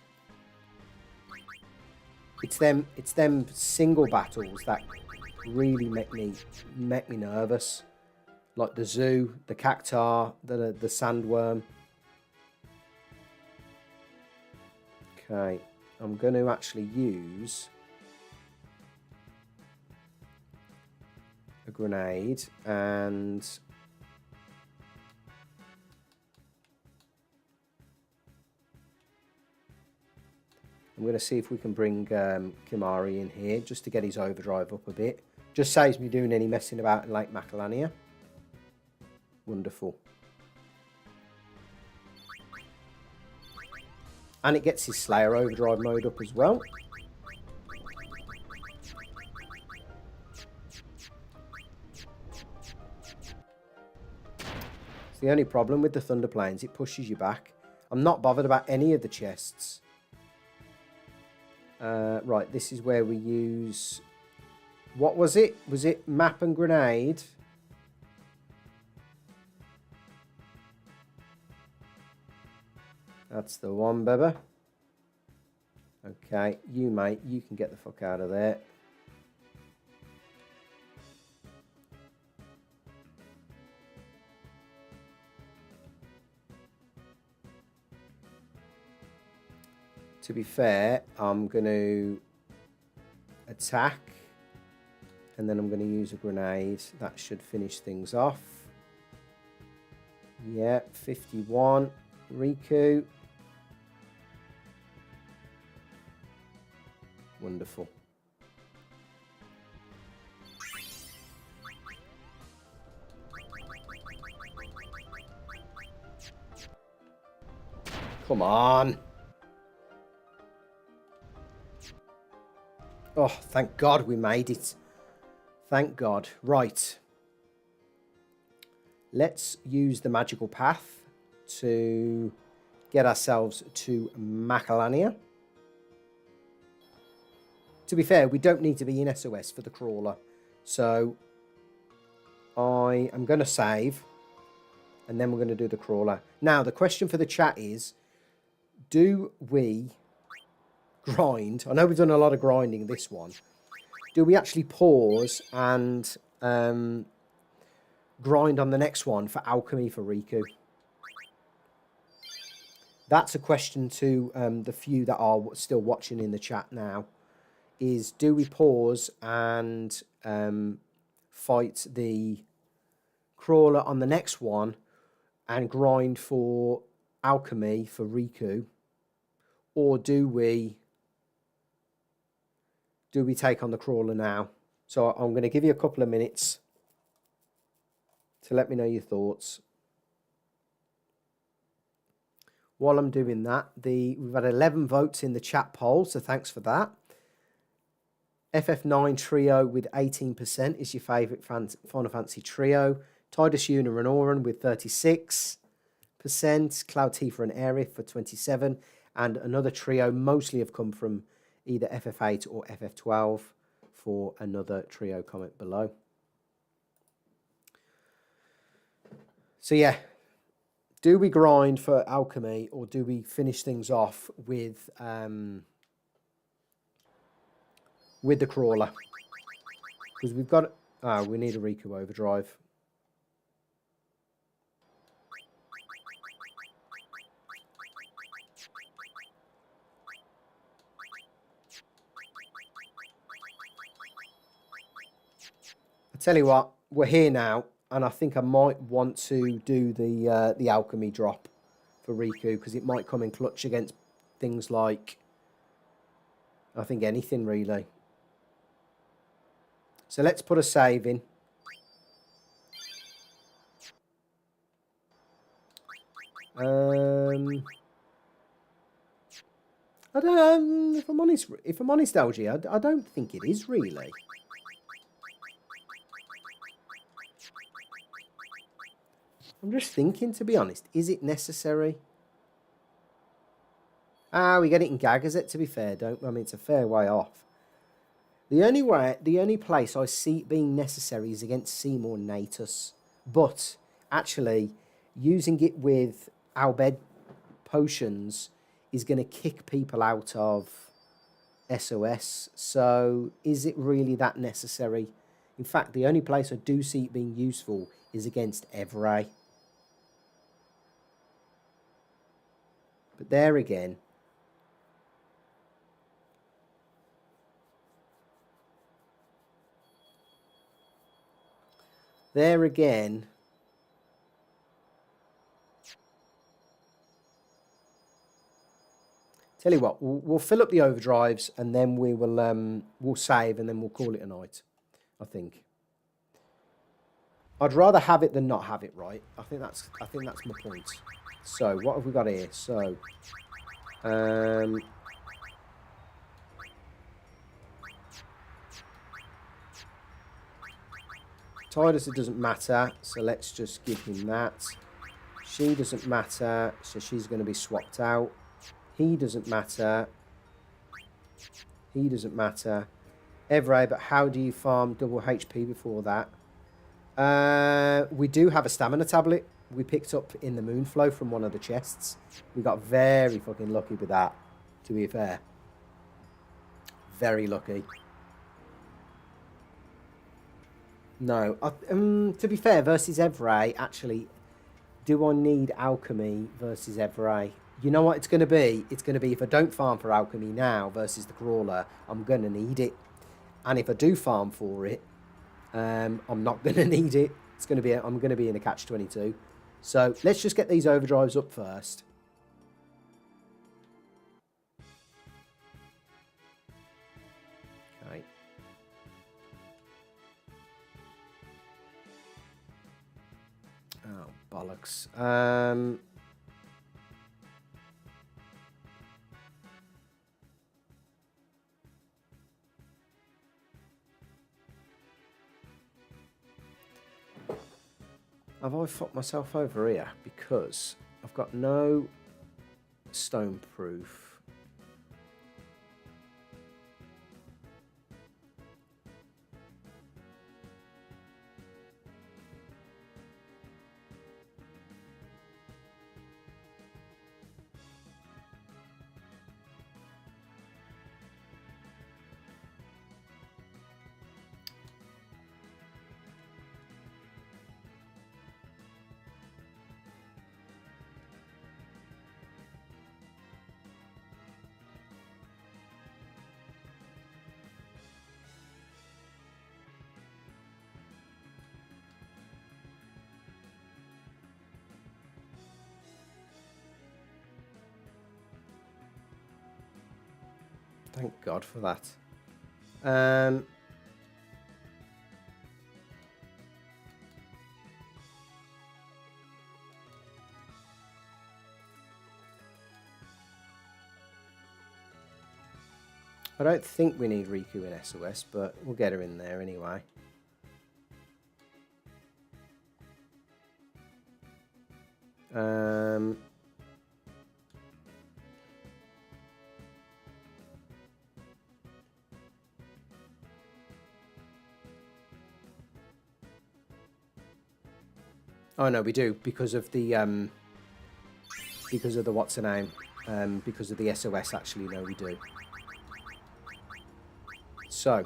Speaker 1: It's them single battles that really make me nervous. Like the zoo, the cactar, the sandworm. Okay, I'm going to actually use a grenade and I'm going to see if we can bring Kimahri in here just to get his overdrive up a bit. Just saves me doing any messing about in Lake Macalania. Wonderful. And it gets his Slayer overdrive mode up as well. It's the only problem with the Thunder Plains, it pushes you back. I'm not bothered about any of the chests. Right, this is where we use... What was it? Was it map and grenade? That's the one, baby. Okay, you, mate, you can get the fuck out of there. To be fair, I'm going to attack. And then I'm going to use a grenade. That should finish things off. Yeah, 51. Rikku. Wonderful. Come on. Oh, thank God we made it. Thank God. Right. Let's use the magical path to get ourselves to Macalania. To be fair, we don't need to be in SOS for the crawler. So I am going to save and then we're going to do the crawler. Now, the question for the chat is, do we grind? I know we've done a lot of grinding this one. Do we actually pause and grind on the next one for alchemy for Rikku? That's a question to the few that are still watching in the chat now. Is do we pause and fight the crawler on the next one and grind for alchemy for Rikku? Or do we take on the crawler now? So I'm going to give you a couple of minutes to let me know your thoughts. While I'm doing that, we've had 11 votes in the chat poll, so thanks for that. FF9 Trio with 18% is your favourite Final Fantasy trio. Tidus, Yuna and Auron with 36%. Cloud Tifa and Aerith for 27%. And another trio mostly have come from either FF8 or FF12 for another trio. Comment below. So yeah, Do we grind for alchemy or do we finish things off with the crawler? Because we've got... we need a Rikku Overdrive. I tell you what, we're here now, and I think I might want to do the alchemy drop for Rikku, because it might come in clutch against things like, I think anything really. So let's put a save in. I don't. If I'm honest, LG, I don't think it is really. I'm just thinking, to be honest, is it necessary? We get it in Gagazet, to be fair, don't we? I mean, it's a fair way off. The only place I see it being necessary is against Seymour Natus. But, actually, using it with Albed potions is going to kick people out of SOS. So, is it really that necessary? In fact, the only place I do see it being useful is against Evray. But there again... There again, tell you what, we'll fill up the overdrives and then we will we'll save and then we'll call it a night. I think. I'd rather have it than not have it, right? I think that's my point. So what have we got here? So, Tidus, it doesn't matter, so let's just give him that. She doesn't matter, so she's going to be swapped out. He doesn't matter. He doesn't matter. Evray, but how do you farm double HP before that? We do have a stamina tablet we picked up in the Moonflow from one of the chests. We got very fucking lucky with that, to be fair. Very lucky. No, to be fair, versus Evray, actually, do I need alchemy versus Evray? You know what it's going to be? It's going to be if I don't farm for alchemy now versus the crawler, I'm going to need it. And if I do farm for it, I'm not going to need it. It's going to be I'm going to be in a catch-22. So let's just get these overdrives up first. Okay. Oh, bollocks. Have I fucked myself over here? Because I've got no stone proof. Thank God for that. I don't think we need Rikku in SOS, but we'll get her in there anyway. Oh no, we do, because of the because of the what's her name, because of the SOS. Actually, no, we do. So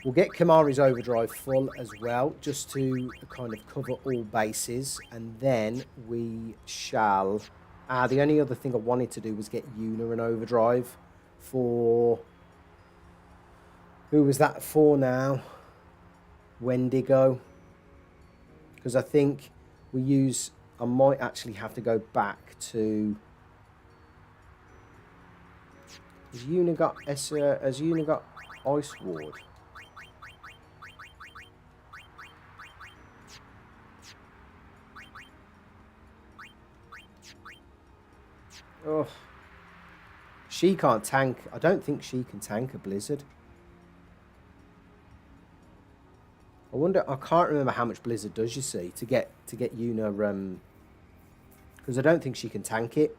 Speaker 1: we'll get Kimahri's Overdrive full as well, just to kind of cover all bases, and then we shall. The only other thing I wanted to do was get Yuna an Overdrive for. Who was that for now? Wendigo. Because I think we use. I might actually have to go back to. Has Yuna got Ice Ward? Oh, she can't tank. I don't think she can tank a blizzard. I wonder. I can't remember how much blizzard does. You see, to get Yuna. Because I don't think she can tank it.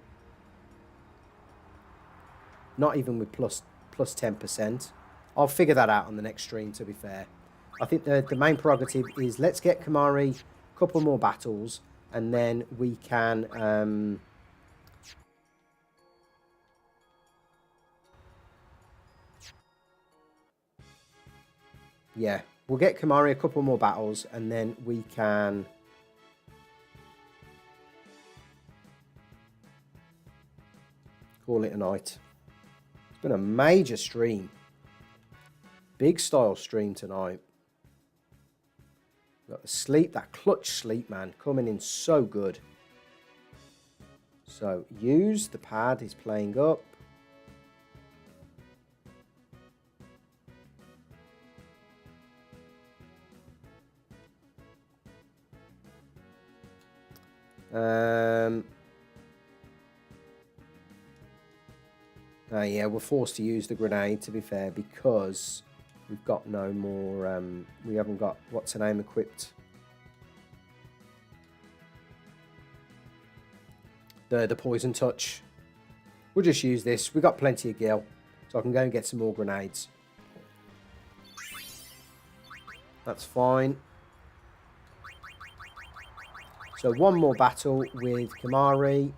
Speaker 1: Not even with plus 10%. I'll figure that out on the next stream. To be fair, I think the main prerogative is let's get Kimahri a couple more battles, and then we can. Yeah, we'll get Kimahri a couple more battles, and then we can call it a night. It's been a major stream. Big style stream tonight. Got the sleep, that clutch sleep, man, coming in so good. So, use the pad is playing up. Yeah, we're forced to use the grenade, to be fair, because we've got no more, we haven't got, what's her name, equipped. The poison touch. We'll just use this. We've got plenty of gil, so I can go and get some more grenades. That's fine. So one more battle with Kimahri.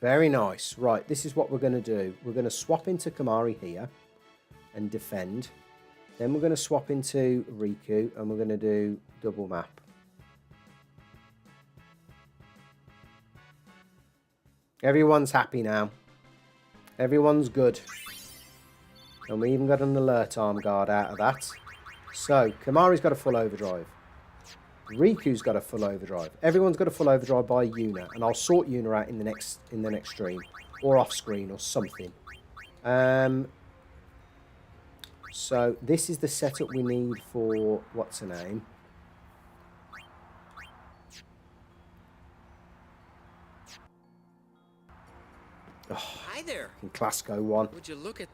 Speaker 1: Very nice. Right, this is what we're going to do. We're going to swap into Kimahri here and defend. Then we're going to swap into Rikku and we're going to do double map. Everyone's happy now. Everyone's good. And we even got an alert arm guard out of that. So, Kimahri's got a full overdrive. Riku's got a full overdrive. Everyone's got a full overdrive by Yuna, and I'll sort Yuna out in the next stream, or off screen, or something. So this is the setup we need for what's her name. Oh,
Speaker 4: hi there.
Speaker 1: Clasco one.
Speaker 4: Would you look at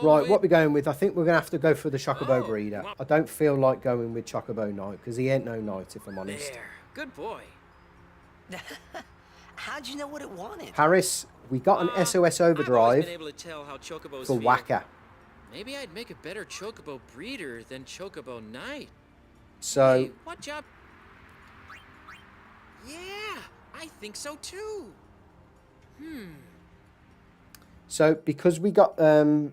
Speaker 1: Right, what we're going with, I think we're going to have to go for the Chocobo Breeder. I don't feel like going with Chocobo Knight, because he ain't no knight, if I'm honest.
Speaker 4: There. Good boy.
Speaker 5: How'd you know what it wanted?
Speaker 1: Harris, we got an SOS Overdrive for Wakka.
Speaker 4: Maybe I'd make a better Chocobo Breeder than Chocobo Knight.
Speaker 1: So...
Speaker 4: Hey, what job? Yeah, I think so too.
Speaker 1: So because we got because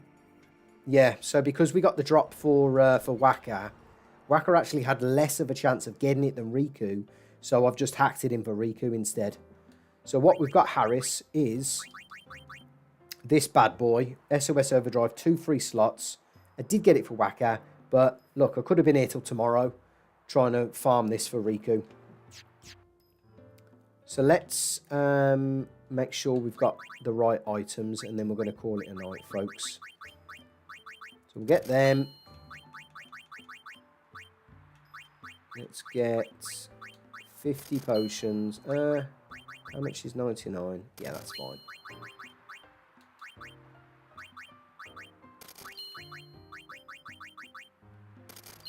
Speaker 1: we got the drop for Wakka, Wakka actually had less of a chance of getting it than Rikku, so I've just hacked it in for Rikku instead. So what we've got, Harris, is this bad boy, SOS Overdrive, 2 free slots. I did get it for Wakka, but look, I could have been here till tomorrow trying to farm this for Rikku. So let's make sure we've got the right items, and then we're going to call it a night, folks. So we'll get them. Let's get 50 potions. How much is 99? Yeah, that's fine.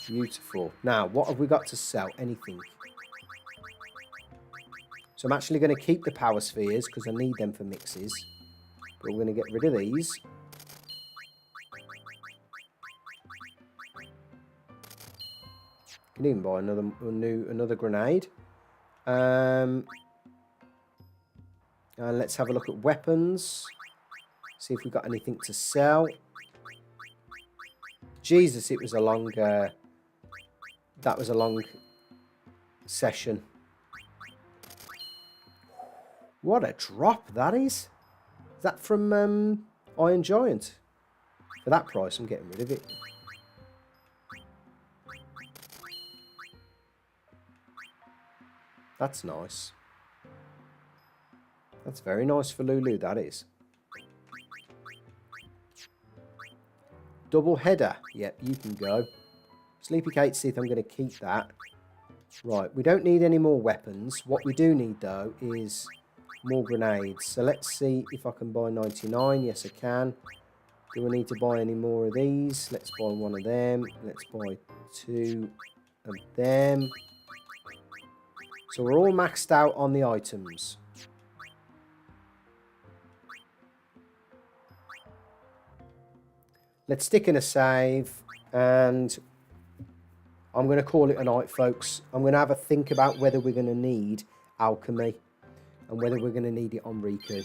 Speaker 1: Beautiful. Now, what have we got to sell? Anything. So I'm actually going to keep the power spheres because I need them for mixes. But we're going to get rid of these. Can even buy another grenade. And let's have a look at weapons. See if we've got anything to sell. Jesus, it was a long... that was a long session. What a drop that is. Is that from Iron Giant? For that price, I'm getting rid of it. That's nice. That's very nice for Lulu, that is. Double header. Yep, you can go. Sleepy Kate Sith, I'm going to keep that. Right, we don't need any more weapons. What we do need, though, is more grenades. So let's see if I can buy 99. Yes, I can. Do I need to buy any more of these? Let's buy one of them. Let's buy 2 of them. So we're all maxed out on the items. Let's stick in a save, and I'm going to call it a night, folks. I'm going to have a think about whether we're going to need alchemy and whether we're going to need it on Rikku.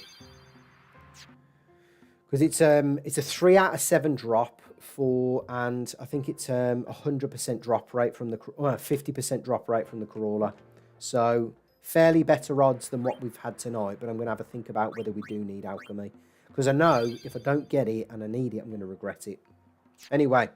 Speaker 1: Because it's a 3 out of 7 drop for, and I think it's 100% drop rate from the 50% drop rate from the crawler. So fairly better odds than what we've had tonight. But I'm going to have a think about whether we do need alchemy, because I know if I don't get it and I need it, I'm going to regret it. Anyway,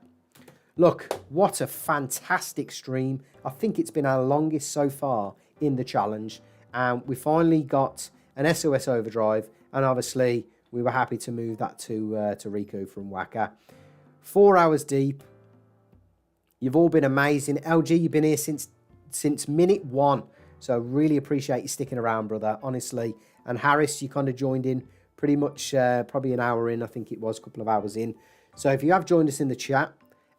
Speaker 1: look, what a fantastic stream. I think it's been our longest so far in the challenge. And we finally got an SOS Overdrive, and obviously we were happy to move that to Rikku from Wakka. 4 hours deep. You've all been amazing. LG, you've been here since minute 1. So really appreciate you sticking around, brother, honestly. And Harris, you kind of joined in pretty much probably an hour in, I think it was, a couple of hours in. So if you have joined us in the chat,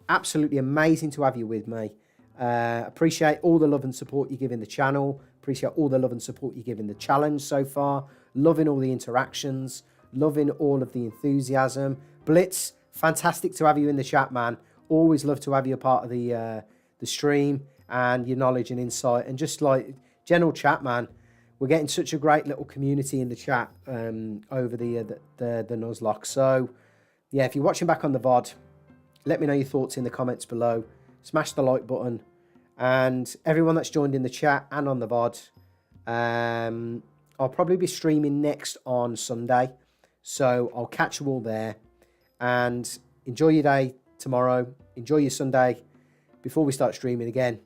Speaker 1: absolutely amazing to have you with me. Appreciate all the love and support you give in the channel. Appreciate all the love and support you give in the challenge so far. Loving all the interactions. Loving all of the enthusiasm. Blitz, fantastic to have you in the chat, man. Always love to have you a part of the stream and your knowledge and insight. And just like general chat, man. We're getting such a great little community in the chat over the Nuzlocke. So, yeah, if you're watching back on the VOD, let me know your thoughts in the comments below. Smash the like button. And everyone that's joined in the chat and on the VOD, I'll probably be streaming next on Sunday. So I'll catch you all there. And enjoy your day tomorrow. Enjoy your Sunday before we start streaming again.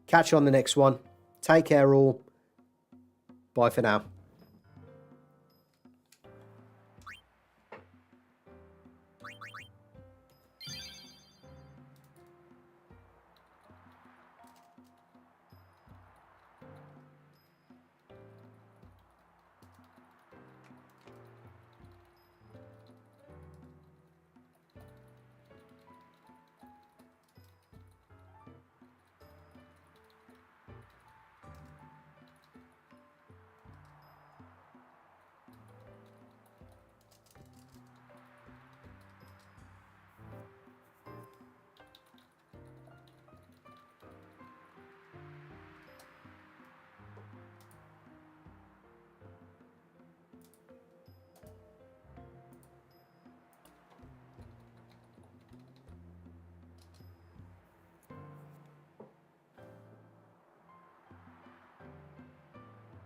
Speaker 1: Catch you on the next one. Take care all. Bye for now.